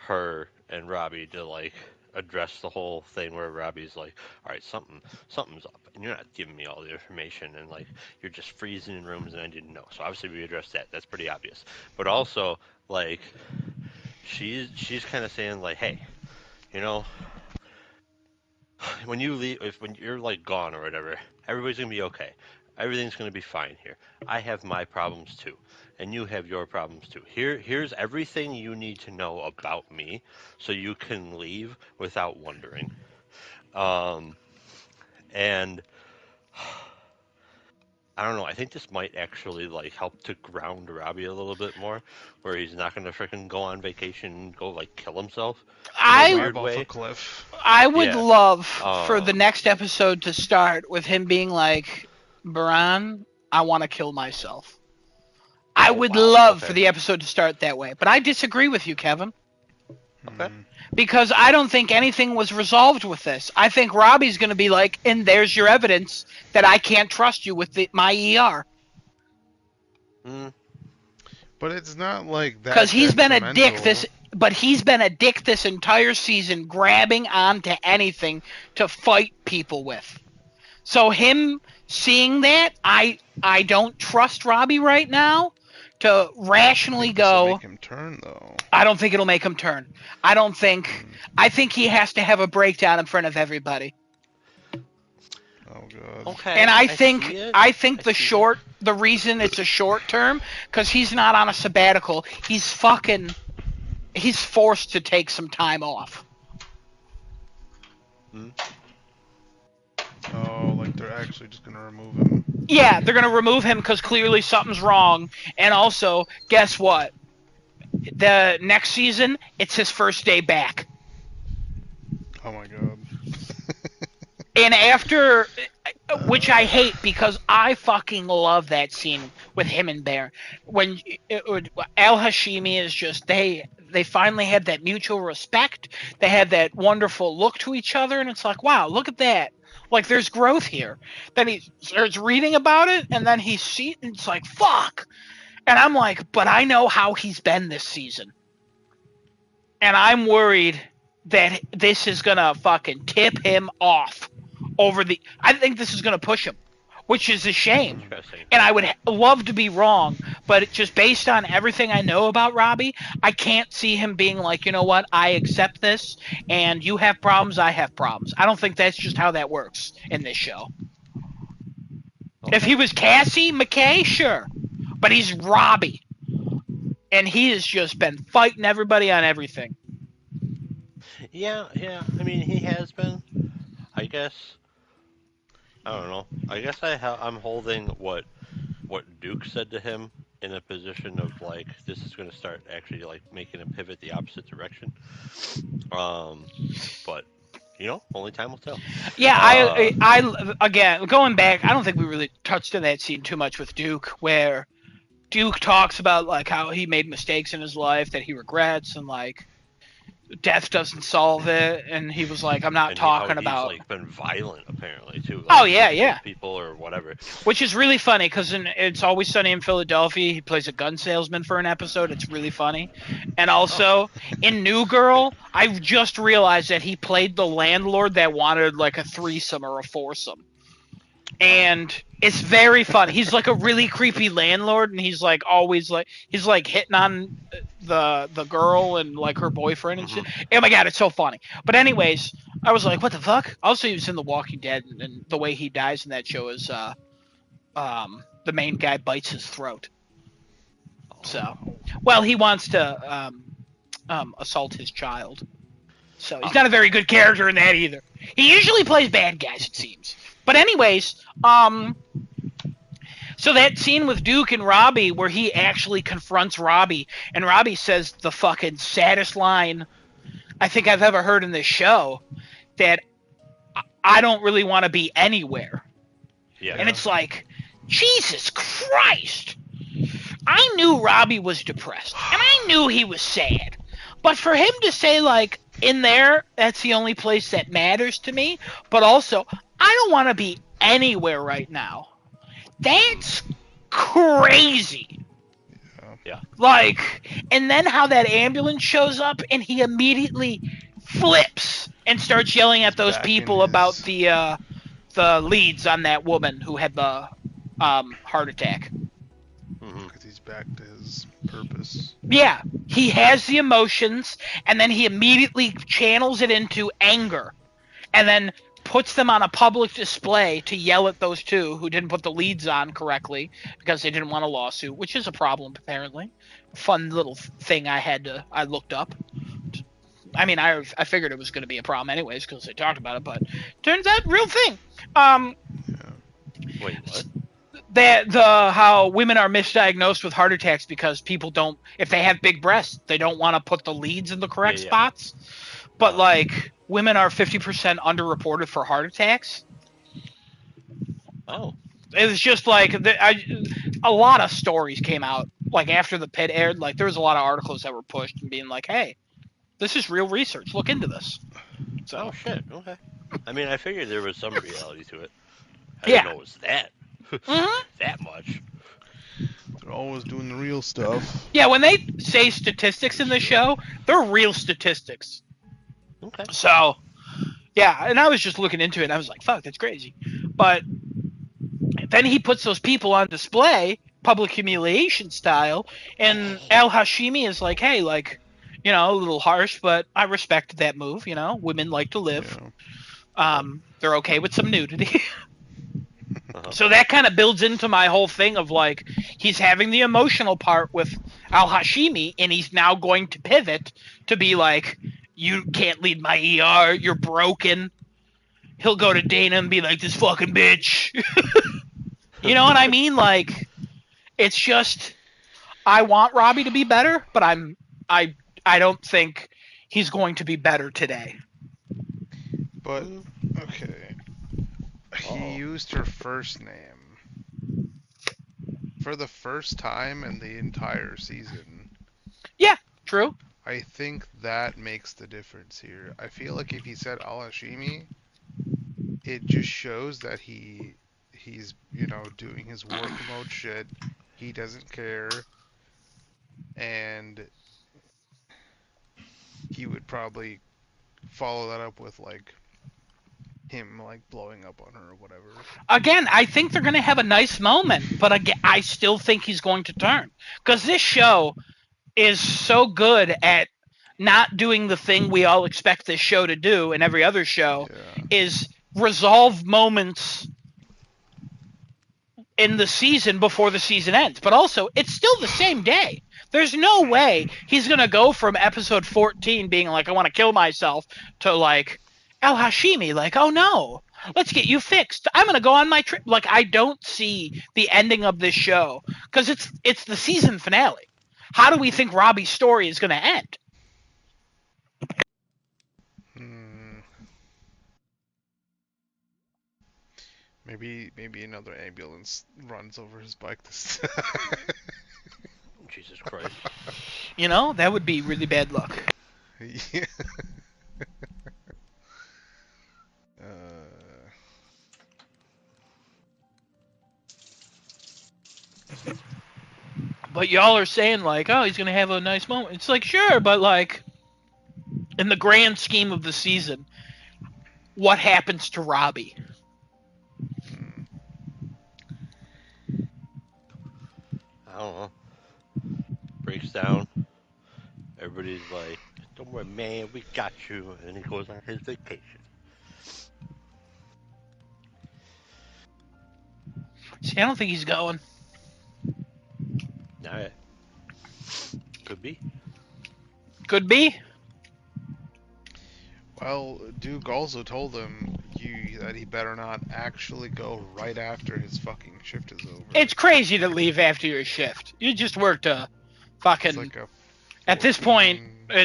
her and Robbie to like address the whole thing where Robbie's like, "All right, something's up, and you're not giving me all the information, and like you're just freezing in rooms, and I didn't know." So obviously we addressed that. That's pretty obvious. But also like she's kind of saying like, "Hey, you know, when you leave, if when you're like gone or whatever, everybody's gonna be okay. Everything's gonna be fine here. I have my problems too, and you have your problems too. Here's everything you need to know about me, so you can leave without wondering." Um, and I don't know. I think this might actually like help to ground Robbie a little bit more, where he's not gonna freaking go on vacation and go like kill himself in a I Drive weird off a way. cliff. I would Yeah. love for the Um. next episode to start with him being like, Baran, I want to kill myself. I Oh would wow. love for Okay. the episode to start that way. But I disagree with you, Kevin, Okay. Hmm. because I don't think anything was resolved with this. I think Robbie's going to be like, and there's your evidence that I can't trust you with my ER. Mm, But it's not like Because that he's been a dick detrimental. this. But he's been a dick this entire season, grabbing onto anything to fight people with. So him seeing that, I don't trust Robbie right now to I rationally think this will go. make him turn, though. I don't think it'll make him turn. I don't think. Hmm. I think he has to have a breakdown in front of everybody. Oh god. And okay. I see it. I I think see it. the reason it's a short term, because he's not on a sabbatical. He's forced to take some time off. Mm, Oh, like they're actually just gonna remove him. Yeah, they're gonna remove him because clearly something's wrong. And also, guess what? The next season, it's his first day back. Oh my god. And after, which I hate because I fucking love that scene with him and Bear. When Al Hashimi is just they finally had that mutual respect. They had that wonderful look to each other, and it's like, wow, look at that. Like there's growth here. Then he starts reading about it, and then he sees, it's like, fuck. And I'm like, but I know how he's been this season, and I'm worried that this is gonna fucking tip him off over the. I think this is gonna push him, which is a shame. Hmm. interesting. And I would love to be wrong, but just based on everything I know about Robbie, I can't see him being like, you know what, I accept this, and you have problems, I have problems. I don't think that's just how that works in this show. If Okay. he was Cassie McKay, sure, but he's Robbie, and he has just been fighting everybody on everything. Yeah, yeah. I mean, he has been. I guess. I don't know. I guess I'm holding what Duke said to him in a position of like this is going to start actually like making him pivot the opposite direction. But only time will tell. Yeah, Uh, I again going back. I don't think we really touched on that scene too much with Duke, where Duke talks about like how he made mistakes in his life that he regrets, and like death doesn't solve it. And he was like, "I'm not and how talking he's about." like been violent apparently too. Like, Oh he's yeah, killed yeah. people or whatever. Which is really funny because in It's Always Sunny in Philadelphia, he plays a gun salesman for an episode. It's really funny. And also, in New Girl, I just realized that he played the landlord that wanted like a threesome or a foursome. And it's very funny. He's like a really creepy landlord, and he's like always like he's like hitting on the girl and like her boyfriend and shit. Oh my god, it's so funny. But anyways, I was like, what the fuck? Also, he was in The Walking Dead, and the way he dies in that show is the main guy bites his throat. So, well, he wants to assault his child. So he's not a very good character in that either. He usually plays bad guys, it seems. But anyways, so that scene with Duke and Robbie where he actually confronts Robbie, and Robbie says the fucking saddest line I think I've ever heard in this show, that I don't really want to be anywhere. Yeah. And it's like, Jesus Christ! I knew Robbie was depressed, and I knew he was sad. But for him to say, like, in there, that's the only place that matters to me, but also, I don't want to be anywhere right now. That's crazy. Yeah. Like, and then how that ambulance shows up, and he immediately flips and starts yelling at those back people in his- about the leads on that woman who had the heart attack. Because he's back to his purpose. Yeah, he has the emotions, and then he immediately channels it into anger, and then puts them on a public display to yell at those two who didn't put the leads on correctly because they didn't want a lawsuit, which is a problem apparently. Fun little thing I looked up. I mean, I figured it was going to be a problem anyways because they talked about it, but turns out real thing. Wait, what? How women are misdiagnosed with heart attacks because people don't, if they have big breasts, they don't want to put the leads in the correct spots. But like, women are 50% underreported for heart attacks. Oh. It was just like a lot of stories came out like after the Pitt aired. Like there was a lot of articles that were pushed and being like, "Hey, this is real research. Look into this." So. Oh shit. Okay. I mean, I figured there was some reality to it. I Yeah. didn't know it was that. That much. They're always doing the real stuff. Yeah, when they say statistics in the show, they're real statistics. Okay. So, yeah, and I was just looking into it, and I was like, fuck, that's crazy. But then he puts those people on display, public humiliation style, and Al Hashimi is like, hey, like, a little harsh, but I respect that move, women like to live. Yeah. They're okay with some nudity. So that kind of builds into my whole thing of like, he's having the emotional part with Al Hashimi, and he's now going to pivot to be like, you can't lead my ER, you're broken. He'll go to Dana and be like, this fucking bitch. You know what I mean? Like, it's just, I want Robbie to be better, but I don't think he's going to be better today. But, okay. He used her first name for the first time in the entire season. Yeah, true. I think that makes the difference here. I feel like if he said Al-Hashimi, it just shows that he's doing his war mode shit. He doesn't care. And he would probably follow that up with like him like blowing up on her or whatever. Again, I think they're going to have a nice moment, but again, I still think he's going to turn. Because this show is so good at not doing the thing we all expect this show to do, and every other show is resolve moments in the season before the season ends. But also, it's still the same day. There's no way he's going to go from episode 14 being like, I want to kill myself, to like, Al Hashimi, like, oh no, Let's get you fixed. I'm gonna go on my trip. Like, I don't see the ending of this show because it's the season finale. How do we think Robbie's story is gonna end? Maybe another ambulance runs over his bike this Jesus Christ. You know, that would be really bad luck. Yeah. But y'all are saying like, oh, he's gonna have a nice moment. It's like, sure, but like, in the grand scheme of the season, what happens to Robbie? I don't know. Breaks down. Everybody's like, don't worry, man, we got you. And he goes on his vacation. See, I don't think he's going. Alright. Could be. Could be. Well, Duke also told him that he better not actually go right after his fucking shift is over. It's crazy to leave after your shift. You just worked a fucking. It's like a at this point,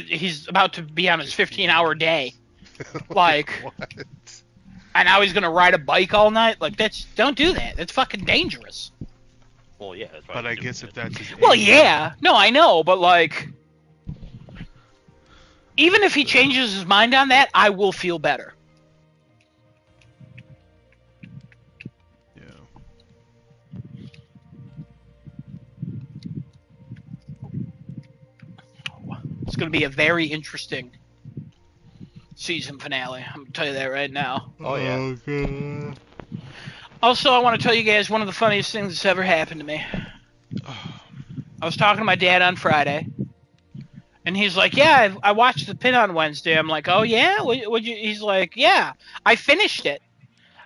he's about to be on his 15-hour day. Like, what? and now he's gonna ride a bike all night. Like, don't do that. That's fucking dangerous. Well, yeah, that's why. But I guess if that's his Well, aim, yeah. No, I know, but like, even if he changes his mind on that, I will feel better. Yeah. It's going to be a very interesting season finale. I'm going to tell you that right now. Oh, yeah. God. Also, I want to tell you guys one of the funniest things that's ever happened to me. I was talking to my dad on Friday, and he's like, yeah, I watched the Pitt on Wednesday. I'm like, oh, yeah? Would you? He's like, yeah, I finished it.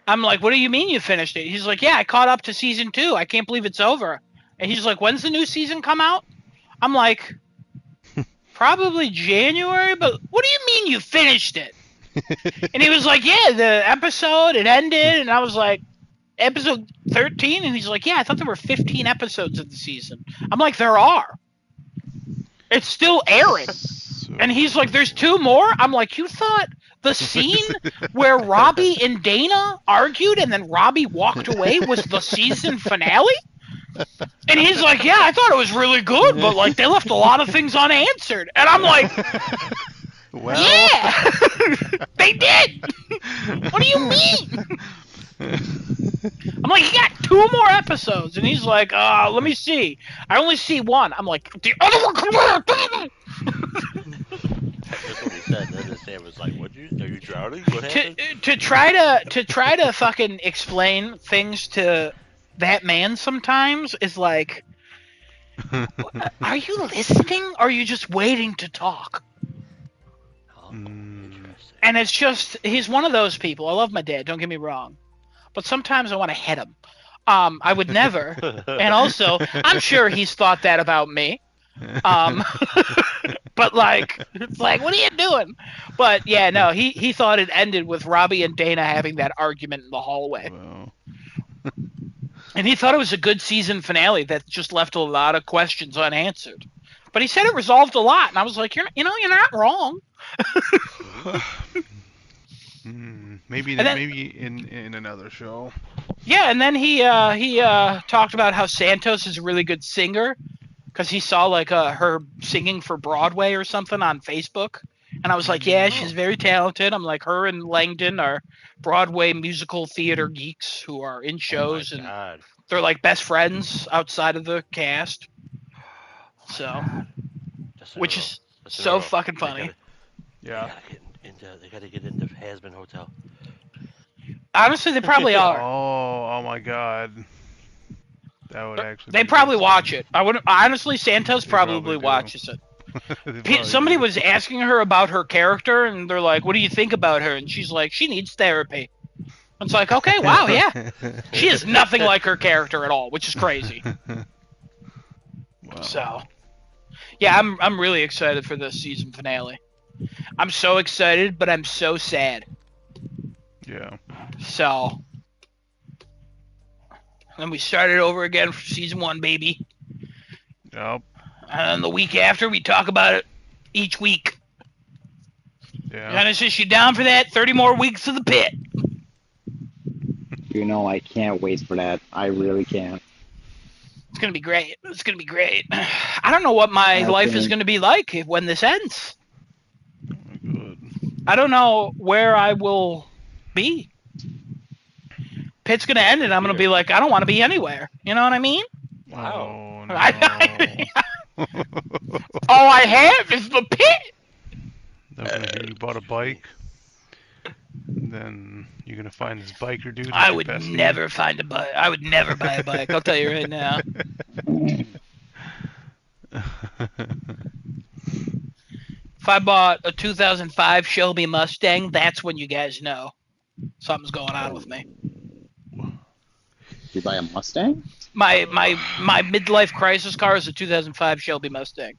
I'm like, what do you mean you finished it? He's like, yeah, I caught up to season 2. I can't believe it's over. And he's like, when's the new season come out? I'm like, probably January, but what do you mean you finished it? And he was like, yeah, the episode, it ended, and I was like, episode 13? And he's like, yeah, I thought there were 15 episodes of the season. I'm like, there are. It's still airing. And he's like, there's 2 more? I'm like, you thought the scene where Robbie and Dana argued and then Robbie walked away was the season finale? And he's like, yeah, I thought it was really good, but like they left a lot of things unanswered. And I'm like, Well, yeah, they did. What do you mean? I'm like, you got 2 more episodes, and he's like, let me see. I only see 1. I'm like, the other one, come here, damn it. That's what he said. And then Sam was like, are you drowning? What happened? to try to fucking explain things to that man sometimes is like, are you listening or are you just waiting to talk? Oh, interesting. And it's just, he's one of those people. I love my dad, don't get me wrong, but sometimes I want to hit him. I would never. And also, I'm sure he's thought that about me. But like, it's like, what are you doing? But yeah, no, he thought it ended with Robbie and Dana having that argument in the hallway. well. And he thought it was a good season finale that just left a lot of questions unanswered. But he said it resolved a lot, and I was like, you're not wrong. Maybe And then- maybe in another show. Yeah, and then he talked about how Santos is a really good singer because he saw like her singing for Broadway or something on Facebook. And I was like, yeah, she's very talented. I'm like, her and Langdon are Broadway musical theater geeks who are in shows, Oh my and God. they're like best friends outside of the cast. So, That's in which a row. is That's in a so row. fucking funny. Yeah. They gotta get into Has-Been Hotel. Honestly, they probably are. Oh my God. That would actually. They be probably awesome. watch it. I would honestly, Santos They probably probably do. watches it. They probably Somebody do. was asking her about her character, and they're like, "What do you think about her?" And she's like, "She needs therapy." It's like, okay, wow, yeah, she is nothing like her character at all, which is crazy. Wow. So, yeah, I'm really excited for this season finale. I'm so excited, but I'm so sad. Yeah. So then we started over again for season 1, baby. Yep. And then the week after, we talk about it each week. Yeah. Genesis, you down for that? 30 more weeks of the Pit. You know, I can't wait for that. I really can't. It's gonna be great. It's gonna be great. I don't know what my life is gonna be like when this ends. Good. I don't know where I will be. Pit's gonna end, and I'm gonna be like, I don't want to be anywhere. You know what I mean? Wow. Oh, no. All I have is the Pit. They're gonna hear you bought a bike. Then you're gonna find this biker dude. I would never find a bike. I would never buy a bike. I'll tell you right now. If I bought a 2005 Shelby Mustang, that's when you guys know something's going on with me. You buy a Mustang? My midlife crisis car is a 2005 Shelby Mustang.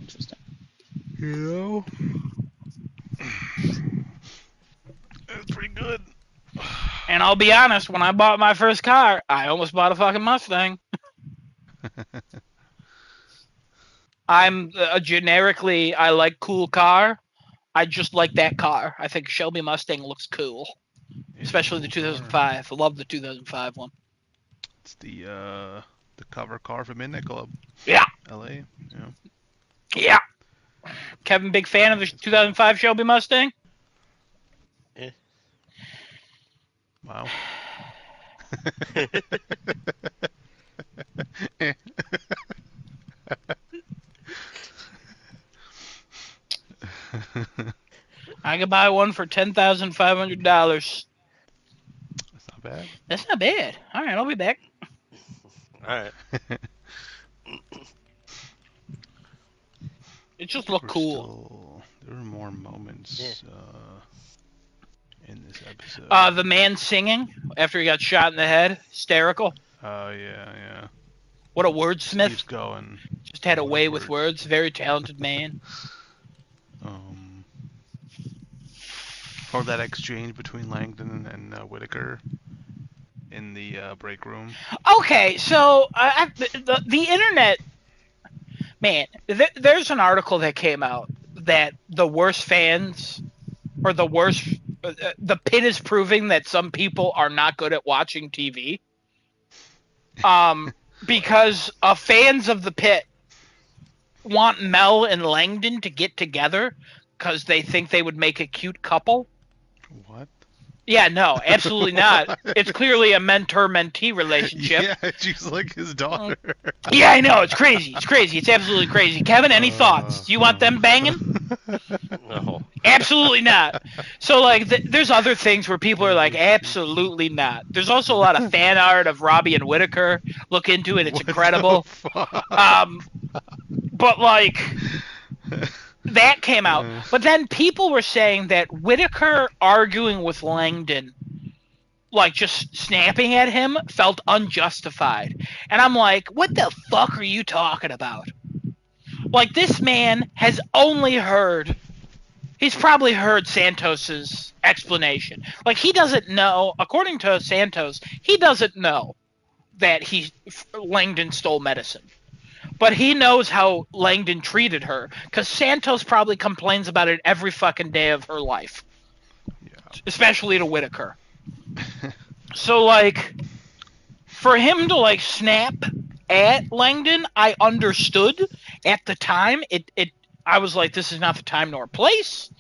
Interesting. You know, that's pretty good. And I'll be honest, when I bought my first car, I almost bought a fucking Mustang. I'm generically, I like cool car. I just like that car. I think Shelby Mustang looks cool. Especially the 2005. I love the 2005 one. It's the cover car for Midnight Club. Yeah. LA. Yeah. Yeah. Kevin, big fan of the 2005 Shelby Mustang? Eh. Wow. I could buy one for $10,500. That's not bad. That's not bad. All right, I'll be back. All right. It just looked cool. There were more moments in this episode. The man singing after he got shot in the head, hysterical. Oh, yeah. What a wordsmith. Keeps going. Just had a way with words. Very talented man. Or that exchange between Langdon and Whitaker in the break room. Okay, so the internet, man, there's an article that came out that the worst fans, or the worst, the Pit is proving that some people are not good at watching TV. Because fans of the Pit want Mel and Langdon to get together because they think they would make a cute couple. What? Yeah, no, absolutely not. It's clearly a mentor-mentee relationship. Yeah, she's like his daughter. Yeah, I know. It's crazy. It's crazy. It's absolutely crazy. Kevin, any thoughts? Do you want them banging? No. Absolutely not. So, like, there's other things where people are like, absolutely not. There's also a lot of fan art of Robbie and Whitaker. Look into it. It's incredible. But, like, that came out. But then people were saying that Whitaker arguing with Langdon, like just snapping at him, felt unjustified. And I'm like, what the fuck are you talking about? Like, this man has only heard, he's probably heard Santos's explanation. Like, he doesn't know, according to Santos, he doesn't know that Langdon stole medicine. But he knows how Langdon treated her, because Santos probably complains about it every fucking day of her life. Yeah. Especially to Whitaker. So, like, for him to, like, snap at Langdon, I understood at the time. I was like, this is not the time nor place.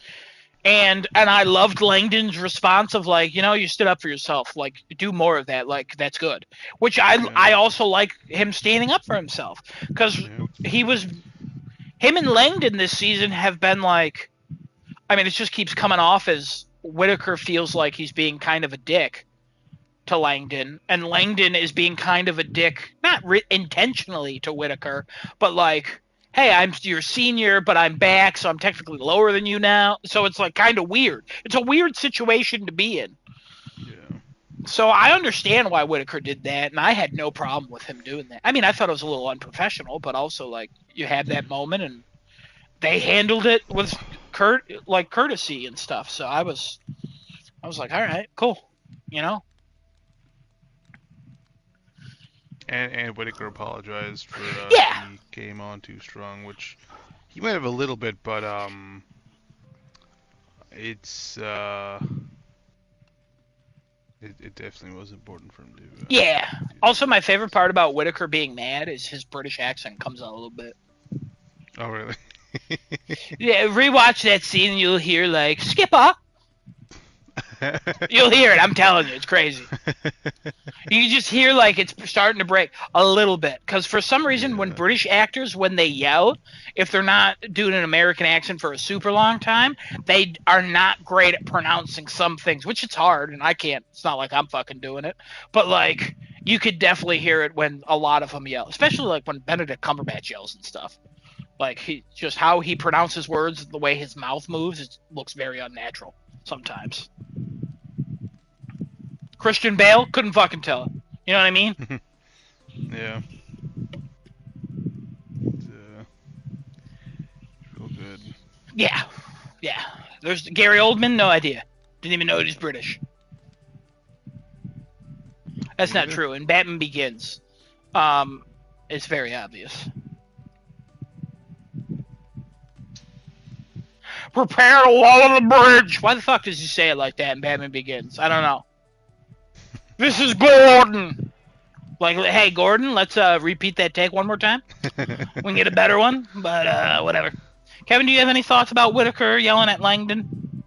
And I loved Langdon's response of, like, you know, you stood up for yourself. Like, do more of that. Like, that's good. Which I also like him standing up for himself. Because him and Langdon this season have been, like, I mean, it just keeps coming off as Whitaker feels like he's being kind of a dick to Langdon. And Langdon is being kind of a dick, not intentionally to Whitaker, but, like, hey, I'm your senior, but I'm back, so I'm technically lower than you now. So it's, like, kind of weird. It's a weird situation to be in. Yeah. So I understand why Whitaker did that, and I had no problem with him doing that. I mean, I thought it was a little unprofessional, but also, like, you had that moment, and they handled it with courtesy and stuff. So I was like, all right, cool, you know. And Whitaker apologized for Yeah. he came on too strong, which he might have a little bit, but it's it definitely was important for him to. Yeah. Do Also, that. my favorite part about Whitaker being mad is his British accent comes out a little bit. Oh really? Yeah, rewatch that scene and you'll hear like Skipper. You'll hear it. I'm telling you, it's crazy. You just hear like it's starting to break a little bit because for some reason when Yeah. British actors when they yell, if they're not doing an American accent for a super long time, they are not great at pronouncing some things, which it's hard and I can't. It's not like I'm fucking doing it, but like you could definitely hear it when a lot of them yell, especially like when Benedict Cumberbatch yells and stuff. Like he just how he pronounces words, the way his mouth moves, it looks very unnatural sometimes. Christian Bale couldn't fucking tell it. You know what I mean? Yeah. It's real good. Yeah. There's Gary Oldman, no idea. Didn't even know he was British. That's not Neither. true. In Batman Begins, it's very obvious. Prepare to lower the bridge. Why the fuck does he say it like that in Batman Begins? I don't know. This is Gordon. Like, hey, Gordon, let's repeat that take one more time. We can get a better one, but whatever. Kevin, do you have any thoughts about Whitaker yelling at Langdon?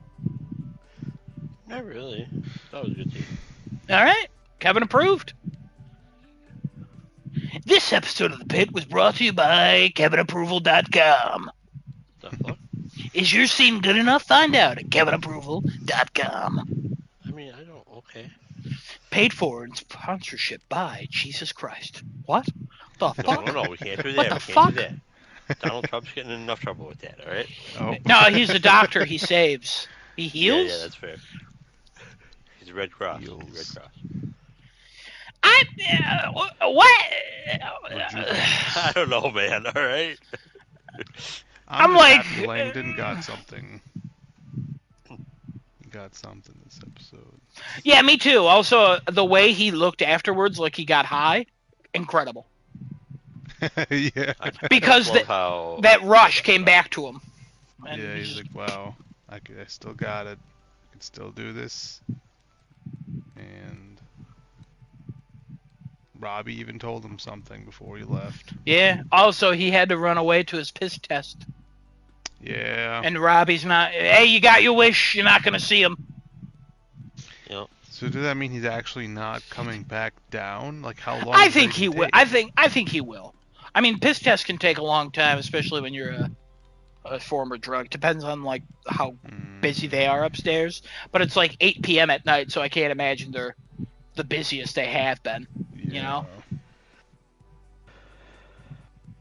Not really. That was a good team. All right. Kevin approved. This episode of The Pit was brought to you by KevinApproval.com. The fuck? Is your scene good enough? Find out at KevinApproval.com. I mean, I don't. Okay. Paid for in sponsorship by Jesus Christ. What? The fuck? No, we can't do that. What the we can't fuck? do that. Donald Trump's getting in enough trouble with that, all right? Oh. No, he's a doctor. He saves. He heals? Yeah, that's fair. He's Red Cross. Heals. Red Cross. What? I don't know, man, all right? I'm just like- happy Langdon got something. He got something this episode. Yeah, me too. Also, the way he looked afterwards, like he got high, incredible. Yeah. Because I love how that rush came back to him. And Yeah, he's just- like, wow, I still got it. I can still do this. And Robbie even told him something before he left. yeah. Also, he had to run away to his piss test. Yeah. And Robbie's not. Hey, you got your wish. You're not gonna see him. So does that mean he's actually not coming back down? Like how long? I does think that he even will. take? I think he will. I mean, piss tests can take a long time, especially when you're a former drug. Depends on like how busy they are upstairs. But it's like 8 p.m. at night, so I can't imagine they're the busiest they have been. You know?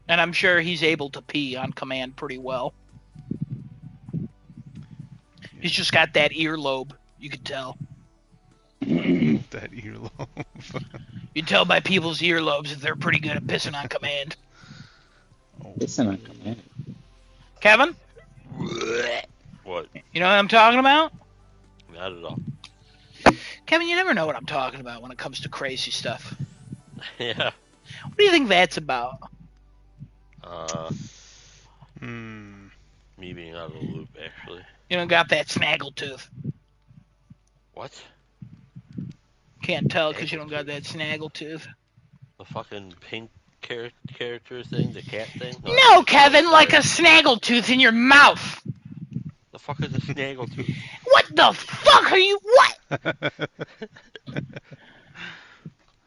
And I'm sure he's able to pee on command pretty well. He's just got that earlobe. You could tell. That earlobe. You tell by people's earlobes if they're pretty good at pissing on command. Listen, on command. Kevin, What? you know what I'm talking about? Not at all. Kevin, you never know what I'm talking about when it comes to crazy stuff. Yeah. What do you think that's about? Me being out of the loop, actually. You don't got that snaggletooth. What? Can't tell because you don't got that snaggletooth. The fucking pink character thing? The cat thing? No, Kevin, like a snaggletooth in your mouth. The fuck is a snaggletooth? What the fuck are you? What?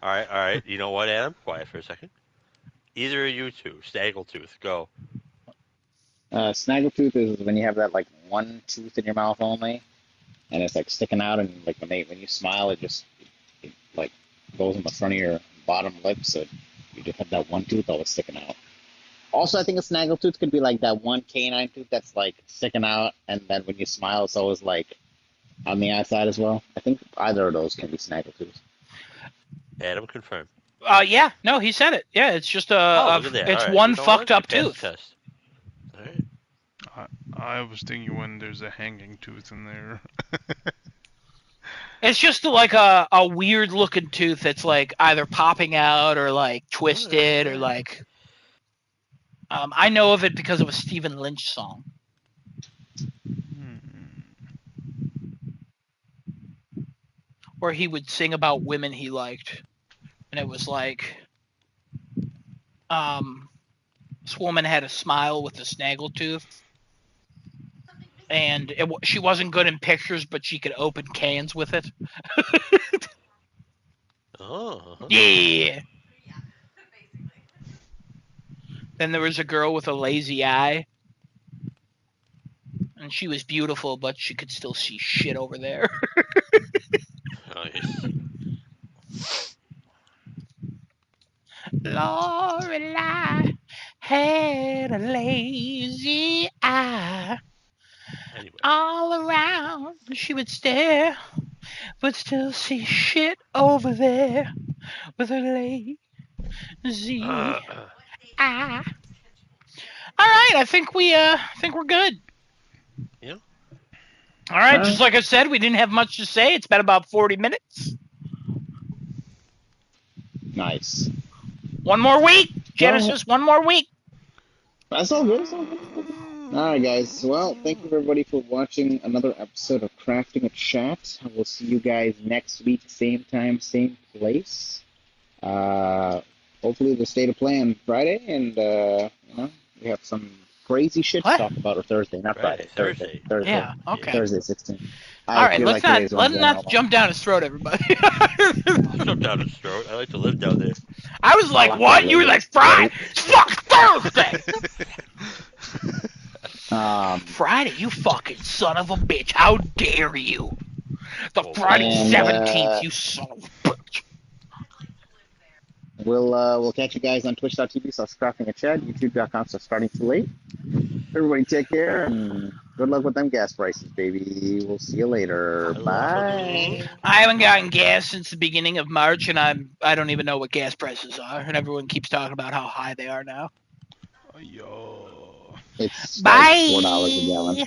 Alright. You know what, Adam? Quiet for a second. Either of you two, snaggletooth, go. Snaggletooth is when you have that like one tooth in your mouth only, and it's like sticking out, and like when you smile, it like goes in the front of your bottom lip, so you just have that one tooth always sticking out. Also, I think a snaggletooth could be like that one canine tooth that's like sticking out, and then when you smile, it's always like on the outside as well. I think either of those can be snaggletooths. Adam, confirm. Yeah, no, he said it. Yeah, it's just Look at that. it's All right. one You know fucked what? up You passed tooth. the test. Alright. I was thinking when there's a hanging tooth in there. It's just like a weird looking tooth that's like either popping out or like twisted or like. I know of it because of a Stephen Lynch song. Where he would sing about women he liked. And it was like, this woman had a smile with a snaggletooth. And she wasn't good in pictures, but she could open cans with it. Oh. Yeah. Then there was a girl with a lazy eye. And she was beautiful, but she could still see shit over there. Nice. Lorelai had a lazy eye. Anyway. All around she would stare, but still see shit over there with her lazy eye. All right, I think we're good. Yeah. All right, just like I said, we didn't have much to say. It's been about 40 minutes. Nice. One more week, Genesis. One more week. That's all good. All right, guys. Well, thank you everybody for watching another episode of Crafting a Chat. We'll see you guys next week, same time, same place. Hopefully the state of play on Friday, and we have some crazy shit to talk about. Or Thursday, not Friday. Thursday. Yeah. Okay. Thursday, 16. All right. Let's not jump down his throat, everybody. Jump down his throat. I like to live down there. I was like, what? You were like, Friday? It's fucking Thursday. Friday, you fucking son of a bitch. How dare you? The Friday 17th, you son of a bitch. We'll catch you guys on twitch.tv/craftingachat, youtube.com/startingtoolate. Everybody take care, and good luck with them gas prices, baby. We'll see you later. Bye. I haven't gotten gas since the beginning of March, and I don't even know what gas prices are, and everyone keeps talking about how high they are now. Yo. It's like $4 a gallon.